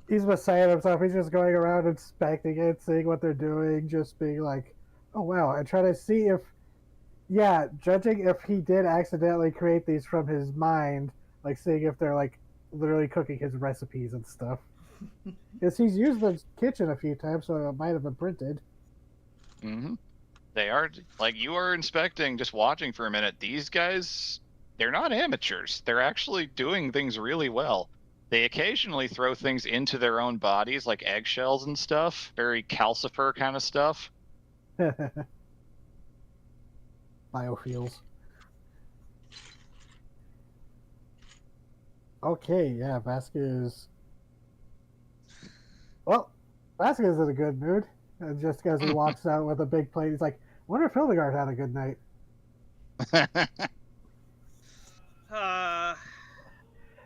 S3: he's beside himself. He's just going around inspecting it, seeing what they're doing, just being like, oh wow, and trying to see if, yeah, judging if he did accidentally create these from his mind, like seeing if they're like literally cooking his recipes and stuff. Because he's used the kitchen a few times, so it might have been printed.
S2: Mm-hmm. They are, like, you are inspecting, just watching for a minute. These guys, they're not amateurs. They're actually doing things really well. They occasionally throw things into their own bodies, like eggshells and stuff. Very calcifer kind of stuff.
S3: Biofuels. Okay, yeah, Vasquez. Well, Vasquez is in a good mood. And just as he walks out with a big plate, he's like, I wonder if Hildegard had a good night.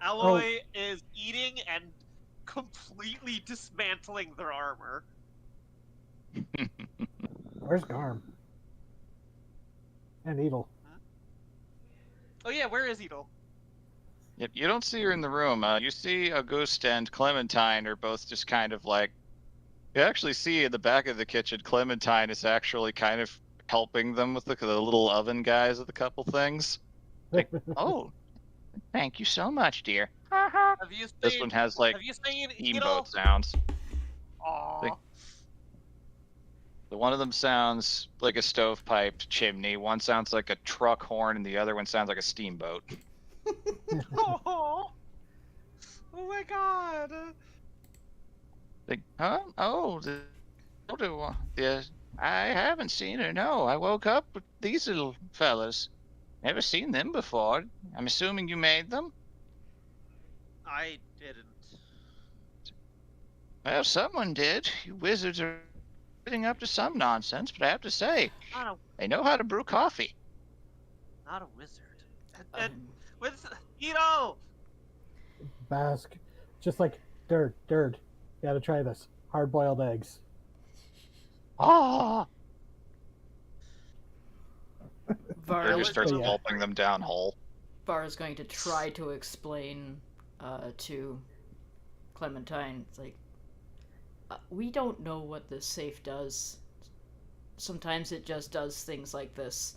S5: Alloy is eating and completely dismantling their armor.
S3: Where's Garm? And Edel.
S5: Oh yeah, where is Edel?
S2: Yep, you don't see her in the room. You see Auguste and Clementine are both just kind of like, you actually see in the back of the kitchen, Clementine is actually kind of helping them with the little oven guys with a couple things. Like, oh, thank you so much, dear.
S5: Have you seen,
S2: This one has like
S5: have you seen
S2: steamboat sounds.
S5: Aww.
S2: The one of them sounds like a stovepipe chimney. One sounds like a truck horn, and the other one sounds like a steamboat.
S5: Oh my god.
S2: Like, huh? Oh, yeah. I haven't seen her. No, I woke up with these little fellas. Never seen them before. I'm assuming you made them.
S5: I didn't.
S2: Well, someone did. You wizards are getting up to some nonsense, but I have to say, they know how to brew coffee.
S5: Not a wizard. And with
S3: Vask. Just like, Dird. You gotta try this. Hard-boiled eggs.
S2: Ah! They're
S1: Vara
S2: just starts gulping them down whole.
S1: Vara's going to try to explain to Clementine. It's like, we don't know what this safe does. Sometimes it just does things like this.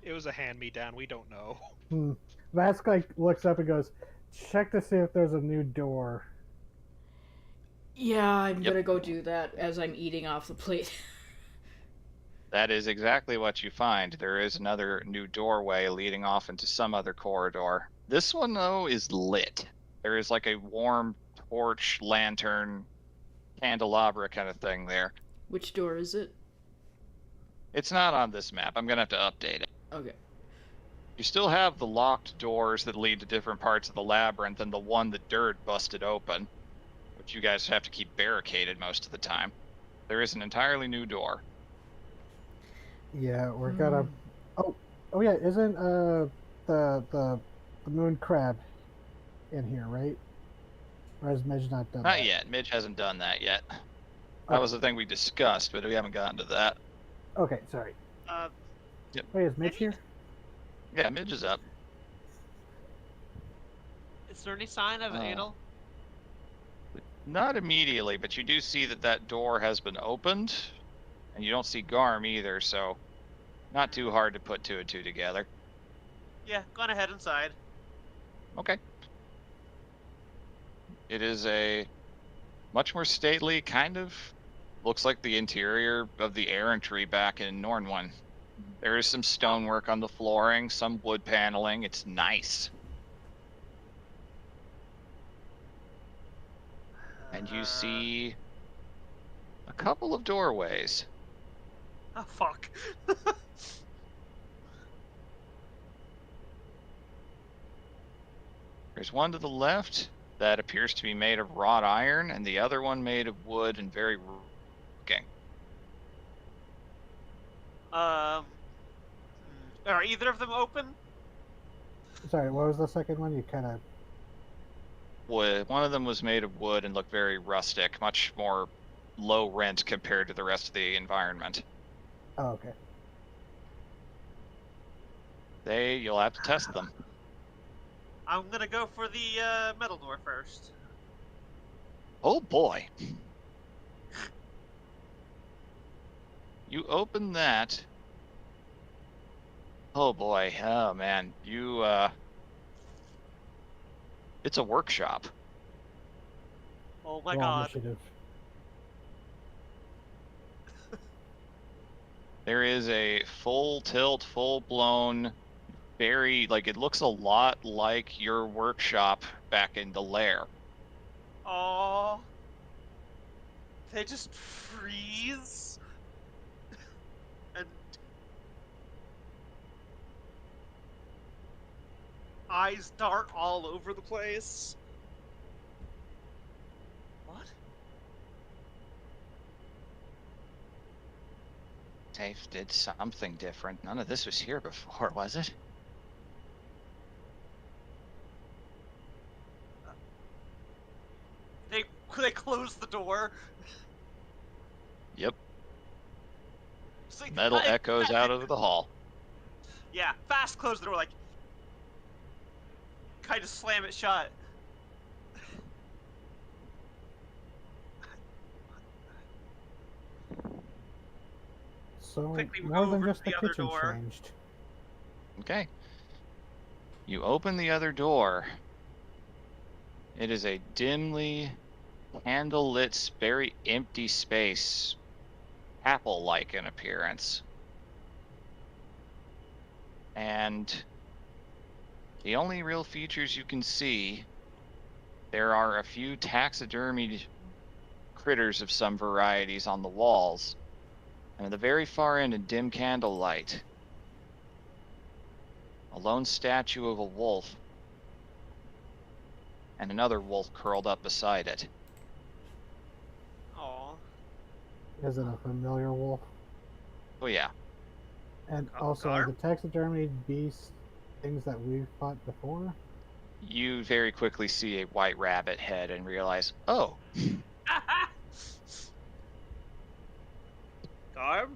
S6: It was a hand-me-down. We don't know.
S3: Vask like looks up and goes, check to see if there's a new door.
S1: Yeah, I'm gonna go do that as I'm eating off the plate.
S2: That is exactly what you find. There is another new doorway leading off into some other corridor. This one, though, is lit. There is like a warm torch, lantern, candelabra kind of thing there.
S1: Which door is it?
S2: It's not on this map. I'm going to have to update it.
S1: Okay.
S2: You still have the locked doors that lead to different parts of the labyrinth and the one that Dirt busted open, which you guys have to keep barricaded most of the time. There is an entirely new door.
S3: Yeah, we're gonna. Oh yeah, isn't the moon crab in here, right? Or has Midge not done
S2: Not
S3: that?
S2: yet. Midge hasn't done that yet. That was the thing we discussed, but we haven't gotten to that.
S3: Okay, sorry.
S2: Yep.
S3: Wait, is Mitch here?
S2: Yeah, Midge is up.
S5: Is there any sign of Adel?
S2: Not immediately, but you do see that that door has been opened, and you don't see Garm either, so not too hard to put two and two together.
S5: Yeah, go on ahead inside.
S2: Okay. It is a much more stately, kind of looks like the interior of the errantry back in Nornwyn. There is some stonework on the flooring, some wood paneling. It's nice. And you see a couple of doorways.
S5: Oh, fuck.
S2: There's one to the left that appears to be made of wrought iron, and the other one made of wood and very looking.
S5: Are either of them open?
S3: Sorry, what was the second one? You kind of.
S2: Wood. One of them was made of wood and looked very rustic, much more low rent compared to the rest of the environment.
S3: Oh, okay.
S2: You'll have to test them.
S5: I'm gonna go for the metal door first.
S2: Oh boy. You open that. Oh boy. Oh man. It's a workshop.
S5: Oh my
S3: Roll
S5: god.
S3: Initiative.
S2: There is a full tilt, full blown, very, like, it looks a lot like your workshop back in the lair.
S5: Oh. They just freeze. And eyes dart all over the place. What?
S2: Dave did something different. None of this was here before, was it?
S5: They close the door.
S2: Yep.
S5: See,
S2: Metal echoes out of the hall.
S5: Yeah, fast close the door, like, kind of slam it shut.
S3: So
S5: Quickly
S3: more
S5: go
S3: than
S5: over
S3: just
S5: to
S3: the
S5: the other
S3: kitchen
S5: door.
S3: changed.
S2: Okay. You open the other door. It is a dimly candle-lit, very empty space, chapel-like in appearance. And the only real features you can see, there are a few taxidermied critters of some varieties on the walls. And at the very far end in dim candlelight, a lone statue of a wolf and another wolf curled up beside it.
S5: Aw.
S3: Is it a familiar wolf?
S2: Oh yeah.
S3: And also, are the taxidermied beasts things that we've fought before?
S2: You very quickly see a white rabbit head and realize, oh,
S5: Garb?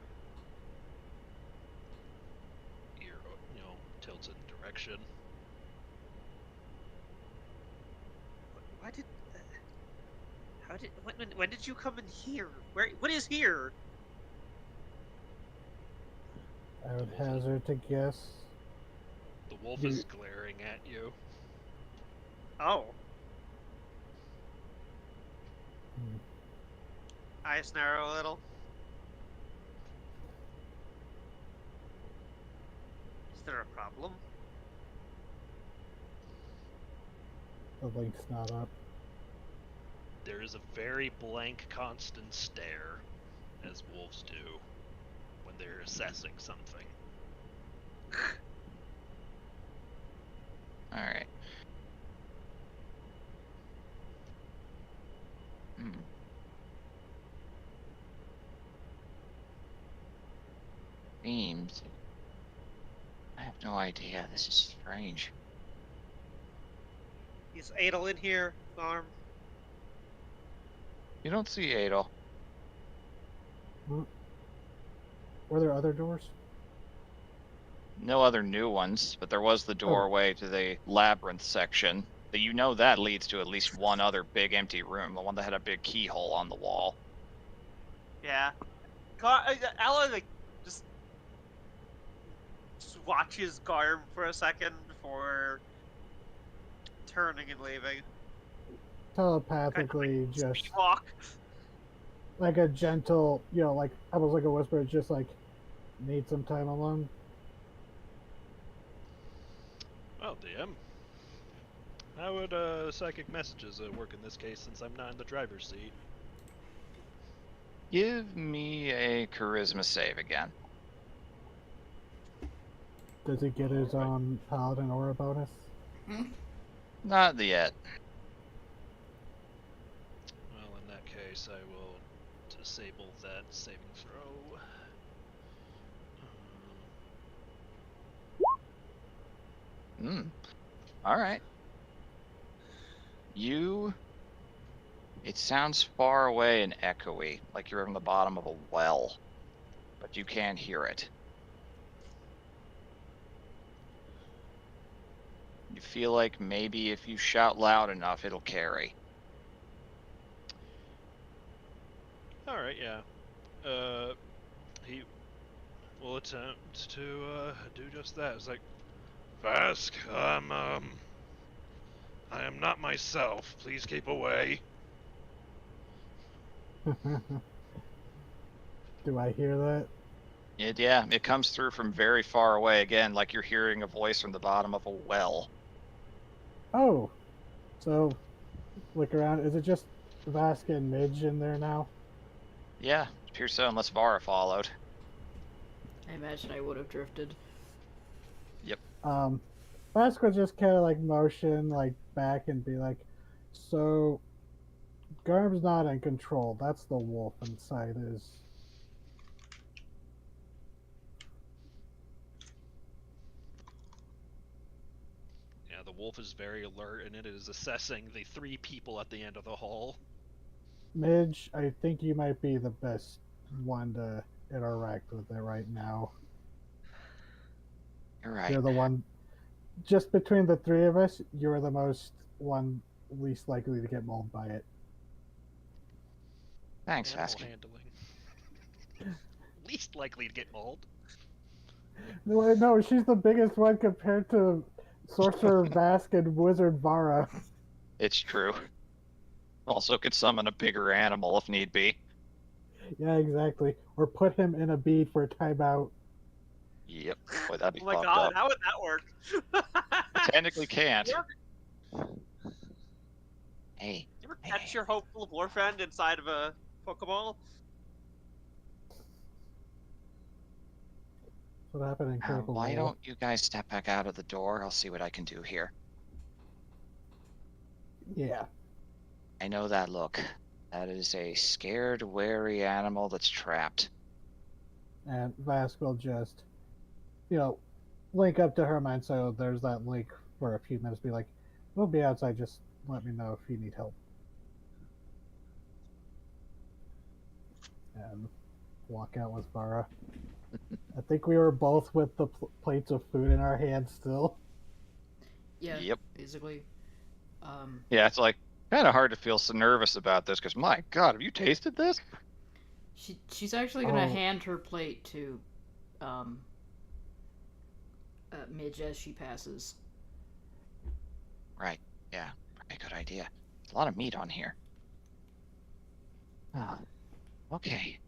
S6: Ear, tilts in direction.
S5: Why did... How did... When did you come in here? What is here?
S3: I would hazard to guess.
S6: The wolf is glaring at you.
S5: Oh.
S3: Hmm.
S5: Eyes narrow a little. Is there a problem?
S3: The link's not up.
S6: There is a very blank, constant stare, as wolves do when they're assessing something.
S2: all right. Themes. I have no idea. This is strange.
S5: Is Adel in here, Garm?
S2: You don't see Adel.
S3: Were there other doors?
S2: No other new ones, but there was the doorway to the labyrinth section. But you know that leads to at least one other big empty room, the one that had a big keyhole on the wall.
S8: Yeah. Ella just watches Garm for a second before turning and leaving.
S3: Telepathically,
S8: Kind of
S3: just
S8: walk.
S3: like a gentle, like almost like a whisper, just like need some time alone.
S6: Well, DM, how would psychic messages work in this case, since I'm not in the driver's seat?
S2: Give me a charisma save again.
S3: Does he get his
S6: Alright.
S3: own paladin aura bonus?
S2: Not yet.
S6: Well, in that case, I will disable that saving throw.
S2: All right. It sounds far away and echoey, like you're in the bottom of a well, but you can't hear it. You feel like maybe if you shout loud enough, it'll carry.
S6: Alright, yeah. He will attempt to do just that. It's like, Vask, I am not myself. Please keep away.
S3: Do I hear that?
S2: It comes through from very far away again, like you're hearing a voice from the bottom of a well.
S3: Oh, so look around. Is it just Vask and Midge in there now?
S2: Yeah, appears so, unless Vara followed.
S1: I imagine I would have drifted.
S3: Vask would just kind of like motion like back and be like, "So, Garm's not in control. That's the wolf inside is."
S6: Yeah, the wolf is very alert, and it is assessing the 3 people at the end of the hall.
S3: Midge, I think you might be the best one to interact with it right now.
S2: You're right.
S3: You're the one, just between the three of us, you're the least likely to get mauled by it.
S2: Thanks,
S6: Animal
S2: Vasky.
S6: handling. Least likely to get mauled.
S3: No, she's the biggest one compared to Sorcerer Vask and Wizard Vara.
S2: It's true. Also could summon a bigger animal if need be.
S3: Yeah, exactly. Or put him in a bead for a timeout.
S2: Yep. Boy, that'd be
S8: Oh my
S2: fucked
S8: god,
S2: up.
S8: how would that work?
S2: Technically can't.
S8: You
S2: Hey.
S8: ever catch your hopeful war friend inside of a Pokeball?
S3: What happened in Critical
S2: Why
S3: Role?
S2: don't you guys step back out of the door? I'll see what I can do here.
S3: Yeah.
S2: I know that look. That is a scared, wary animal that's trapped.
S3: And Vask will just, link up to her mind so there's that link for a few minutes. Be like, we'll be outside. Just let me know if you need help. And walk out with Vara. I think we were both with the plates of food in our hands still.
S1: Yeah.
S2: Yep.
S1: Basically.
S2: Yeah, it's like kind of hard to feel so nervous about this because my God, have you tasted this?
S1: She's actually gonna
S3: Oh.
S1: hand her plate to Midge as she passes.
S2: Right. Yeah. Pretty good idea. There's a lot of meat on here. Ah. Okay.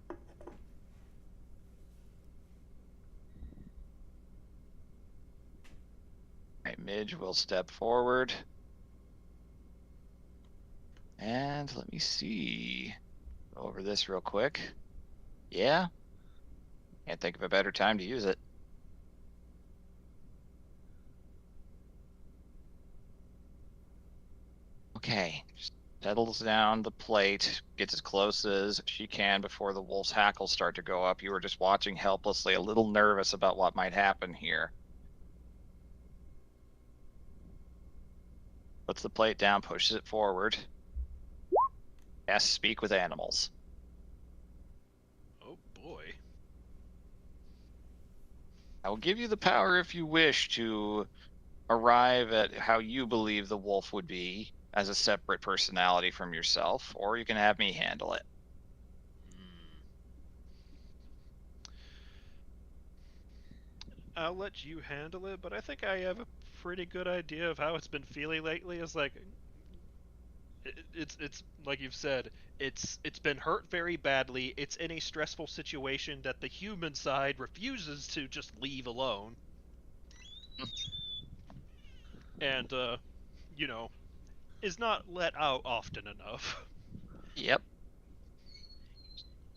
S2: Alright, Midge will step forward. And let me see. Go over this real quick. Yeah. Can't think of a better time to use it. Okay. Just settles down the plate, gets as close as she can before the wolf's hackles start to go up. You were just watching helplessly, a little nervous about what might happen here. Puts the plate down, pushes it forward. Yes, speak with animals.
S6: Oh boy.
S2: I will give you the power if you wish to arrive at how you believe the wolf would be as a separate personality from yourself, or you can have me handle it.
S6: I'll let you handle it, but I think I have a pretty good idea of how it's been feeling lately. It's like it's like you've said, it's been hurt very badly. It's in a stressful situation that the human side refuses to just leave alone. And you know, is not let out often enough.
S2: Yep.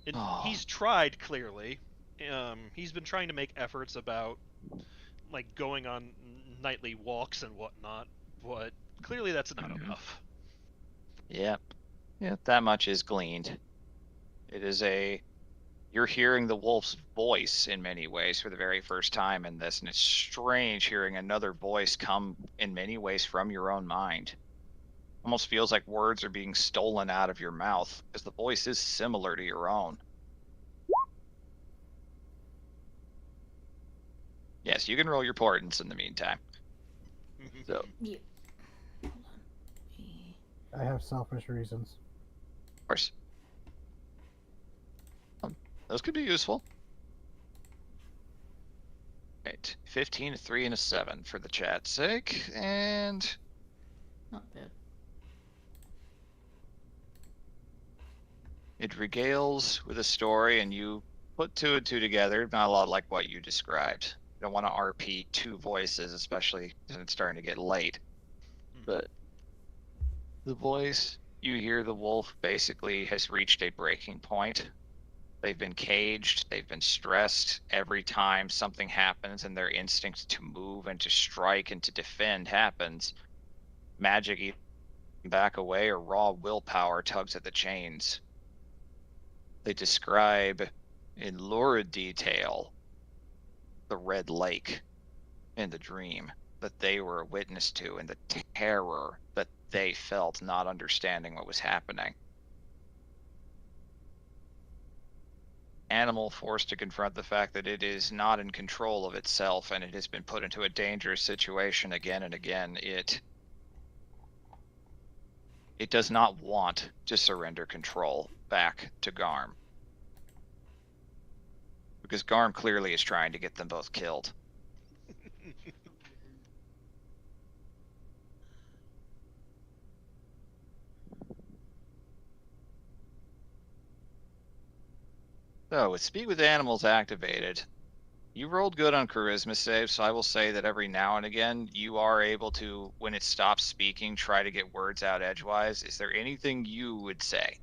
S6: And
S2: Oh.
S6: he's tried clearly. He's been trying to make efforts about like going on nightly walks and whatnot, but clearly that's not enough.
S2: Yep. Yep, that much is gleaned. It is you're hearing the wolf's voice in many ways for the very first time in this, and it's strange hearing another voice come in many ways from your own mind. Almost feels like words are being stolen out of your mouth, because the voice is similar to your own. Yes, you can roll your portents in the meantime. So,
S1: Yeah.
S3: I have selfish reasons.
S2: of course. Those could be useful. Right, 15, a 3, and a 7 for the chat's sake, and
S1: Not bad.
S2: it regales with a story, and you put two and two together, not a lot like what you described. You don't want to RP two voices, especially when it's starting to get late. But the voice, you hear the wolf basically has reached a breaking point. They've been caged, they've been stressed. Every time something happens and their instinct to move and to strike and to defend happens, magic either back away or raw willpower tugs at the chains. They describe in lurid detail the Red Lake in the dream that they were a witness to, and the terror that they felt not understanding what was happening. Animal forced to confront the fact that it is not in control of itself and it has been put into a dangerous situation again and again. It does not want to surrender control back to Garm, because Garm clearly is trying to get them both killed. So, with Speak with Animals activated, you rolled good on charisma saves, so I will say that every now and again you are able to, when it stops speaking, try to get words out edgewise. Is there anything you would say?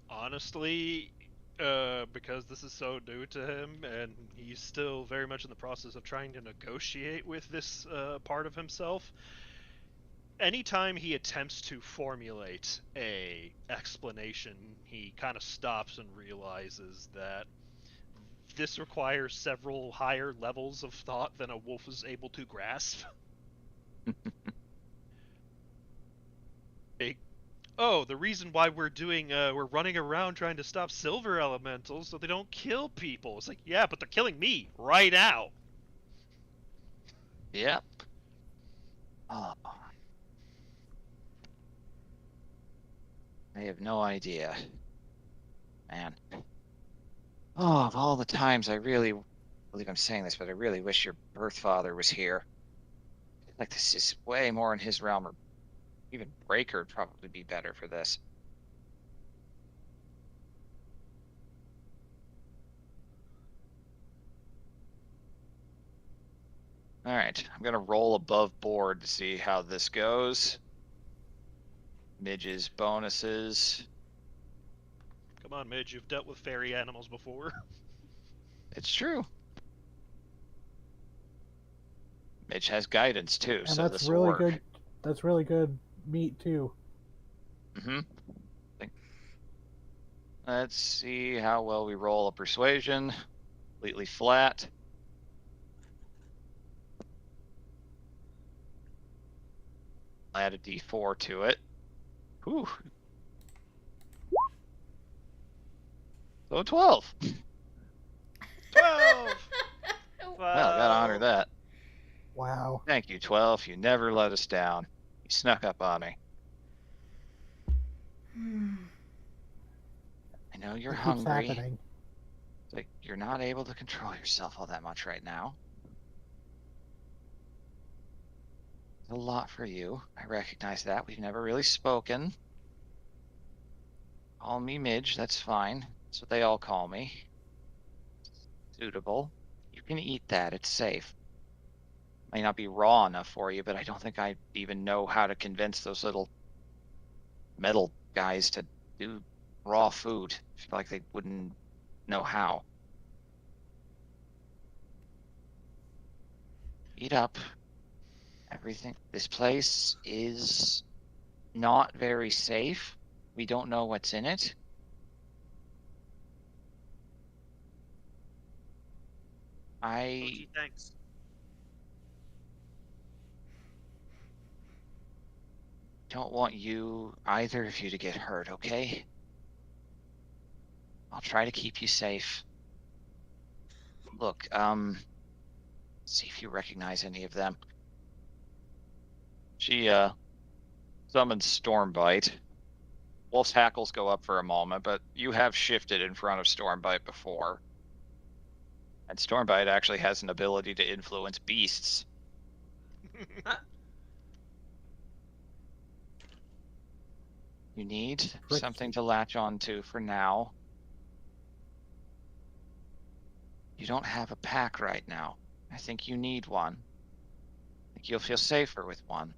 S6: Honestly, because this is so new to him and he's still very much in the process of trying to negotiate with this part of himself, anytime he attempts to formulate a explanation, he kind of stops and realizes that this requires several higher levels of thought than a wolf is able to grasp. Oh, the reason why we're running around trying to stop silver elementals so they don't kill people. It's like, yeah, but they're killing me right now.
S2: Yep. Oh. I have no idea. Man. Oh, of all the times I really believe I'm saying this, but I really wish your birth father was here. Like, this is way more in his realm, or even Breaker would probably be better for this. All right, I'm gonna roll above board to see how this goes. Midge's bonuses.
S6: Come on, Midge, you've dealt with fairy animals before.
S2: It's true. Midge has guidance too,
S3: And
S2: so
S3: that's
S2: this will
S3: really
S2: work.
S3: good. That's really good meat too.
S2: Mm-hmm. Let's see how well we roll a persuasion. Completely flat. Add a d4 to it. Whew. So 12.
S6: 12!
S2: Well, I gotta honor that.
S3: Wow.
S2: Thank you, 12. You never let us down. You snuck up on me. I know you're
S3: It keeps
S2: hungry.
S3: happening.
S2: Like, you're not able to control yourself all that much right now. It's a lot for you. I recognize that. We've never really spoken. Call me Midge, that's fine. That's what they all call me. Suitable. You can eat that, it's safe. May not be raw enough for you, but I don't think I even know how to convince those little metal guys to do raw food. I feel like they wouldn't know how. Eat up. Everything. This place is not very safe. We don't know what's in it.
S8: Gee, thanks.
S2: Don't want either of you to get hurt, okay? I'll try to keep you safe. Look, see if you recognize any of them. She, summons Stormbite. Wolf's hackles go up for a moment, but you have shifted in front of Stormbite before. And Stormbite actually has an ability to influence beasts. You need something to latch onto for now. You don't have a pack right now. I think you need one. I think you'll feel safer with one.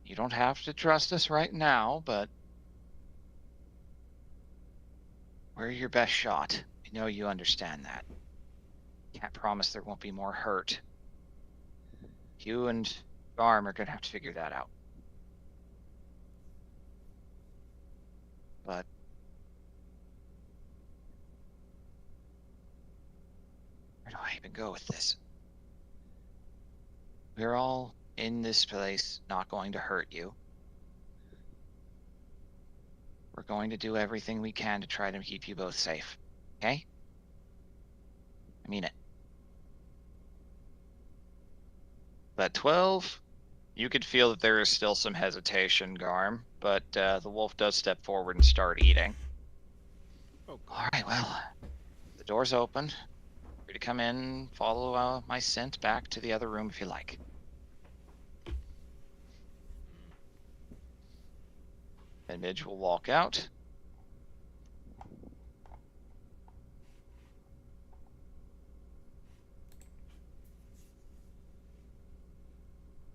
S2: You don't have to trust us right now, but we're your best shot. I know you understand that. Can't promise there won't be more hurt. You and Garm are gonna have to figure that out. But where do I even go with this? We're all in this place, not going to hurt you. We're going to do everything we can to try to keep you both safe. Okay? I mean it. But 12, you could feel that there is still some hesitation, Garm, but the wolf does step forward and start eating.
S6: Oh,
S2: All right, well, the door's open. Free to come in, follow my scent back to the other room if you like. And Midge will walk out.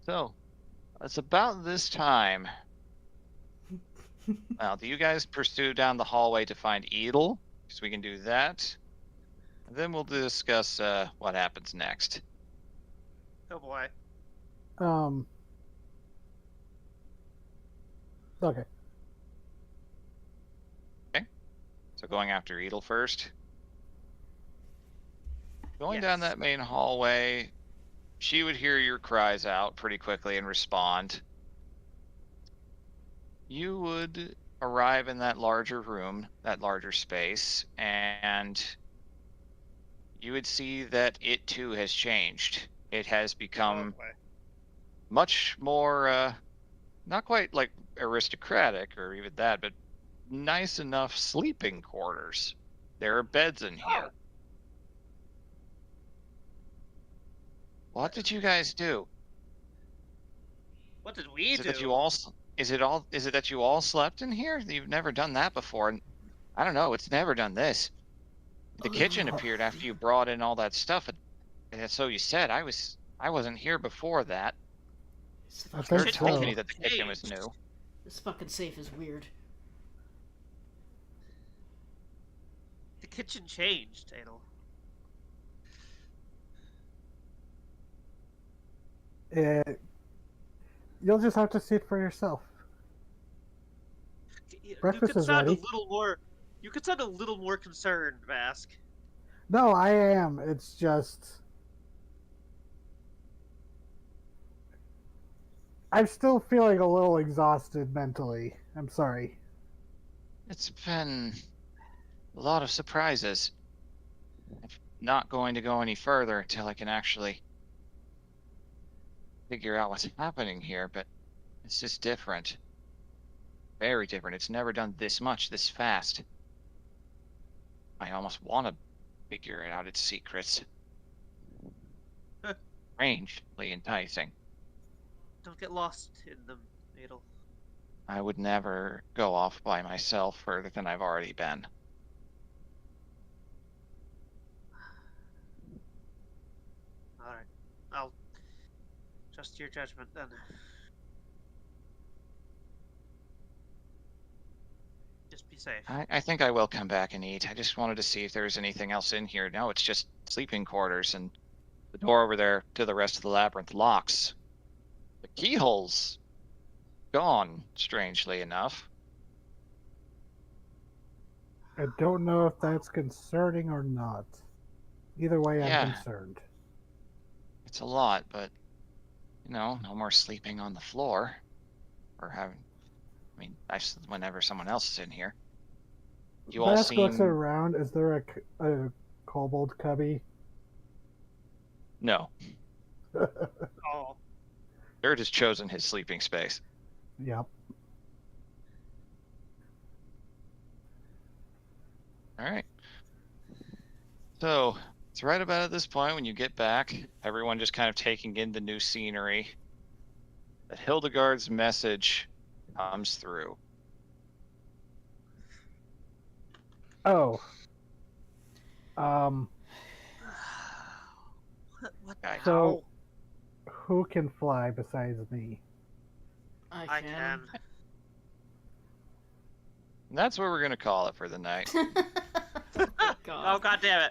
S2: So, it's about this time. Now, do you guys pursue down the hallway to find Edel? Because we can do that. And then we'll discuss what happens next.
S8: Oh boy.
S3: Okay.
S2: So going after Edel first. Going
S8: Yes.
S2: down that main hallway, she would hear your cries out pretty quickly and respond. You would arrive in that larger room, that larger space, and you would see that it too has changed. It has
S8: Oh
S2: become
S8: boy.
S2: much more, not quite like aristocratic or even that, but nice enough sleeping quarters. There are beds in here. What did you guys do?
S8: What did we
S2: Is it
S8: do?
S2: that you all? Is it that you all slept in here? You've never done that before, and I don't know. It's never done this. The kitchen appeared after you brought in all that stuff, and so you said. I wasn't here before that.
S1: This
S3: I
S1: fucking,
S3: think
S2: Kurt told
S3: so.
S2: me that the kitchen was new.
S1: this fucking safe is weird.
S8: The kitchen changed, Adel.
S3: You'll just have to see it for yourself. Breakfast
S8: you could
S3: is
S8: sound
S3: ready.
S8: a little more. You could sound a little more concerned, Mask.
S3: No, I am. It's just I'm still feeling a little exhausted mentally. I'm sorry.
S2: It's been a lot of surprises. I'm not going to go any further until I can actually figure out what's happening here, but it's just different. Very different. It's never done this much, this fast. I almost want to figure out its secrets. Strangely enticing.
S8: Don't get lost in them, Adel.
S2: I would never go off by myself further than I've already been.
S8: Alright. I'll trust your judgment then. Just be safe.
S2: I think I will come back and eat. I just wanted to see if there's anything else in here. No, it's just sleeping quarters, and the door over there to the rest of the labyrinth locks. The keyhole's gone, strangely enough.
S3: I don't know if that's concerning or not. Either way,
S2: Yeah.
S3: I'm concerned.
S2: It's a lot, but, no more sleeping on the floor. Or having, whenever someone else is in here. You all
S3: Bask looks
S2: seem...
S3: around. Is there a kobold cubby?
S2: No.
S8: Oh.
S2: Dirt has chosen his sleeping space.
S3: Yep.
S2: Alright. So, it's right about at this point when you get back, everyone just kind of taking in the new scenery, that Hildegard's message comes through.
S3: Oh.
S8: What
S2: Okay.
S8: the
S3: So,
S8: hell?
S3: who can fly besides me?
S8: I can.
S2: And that's where we're going to call it for the night.
S8: Oh, god damn it.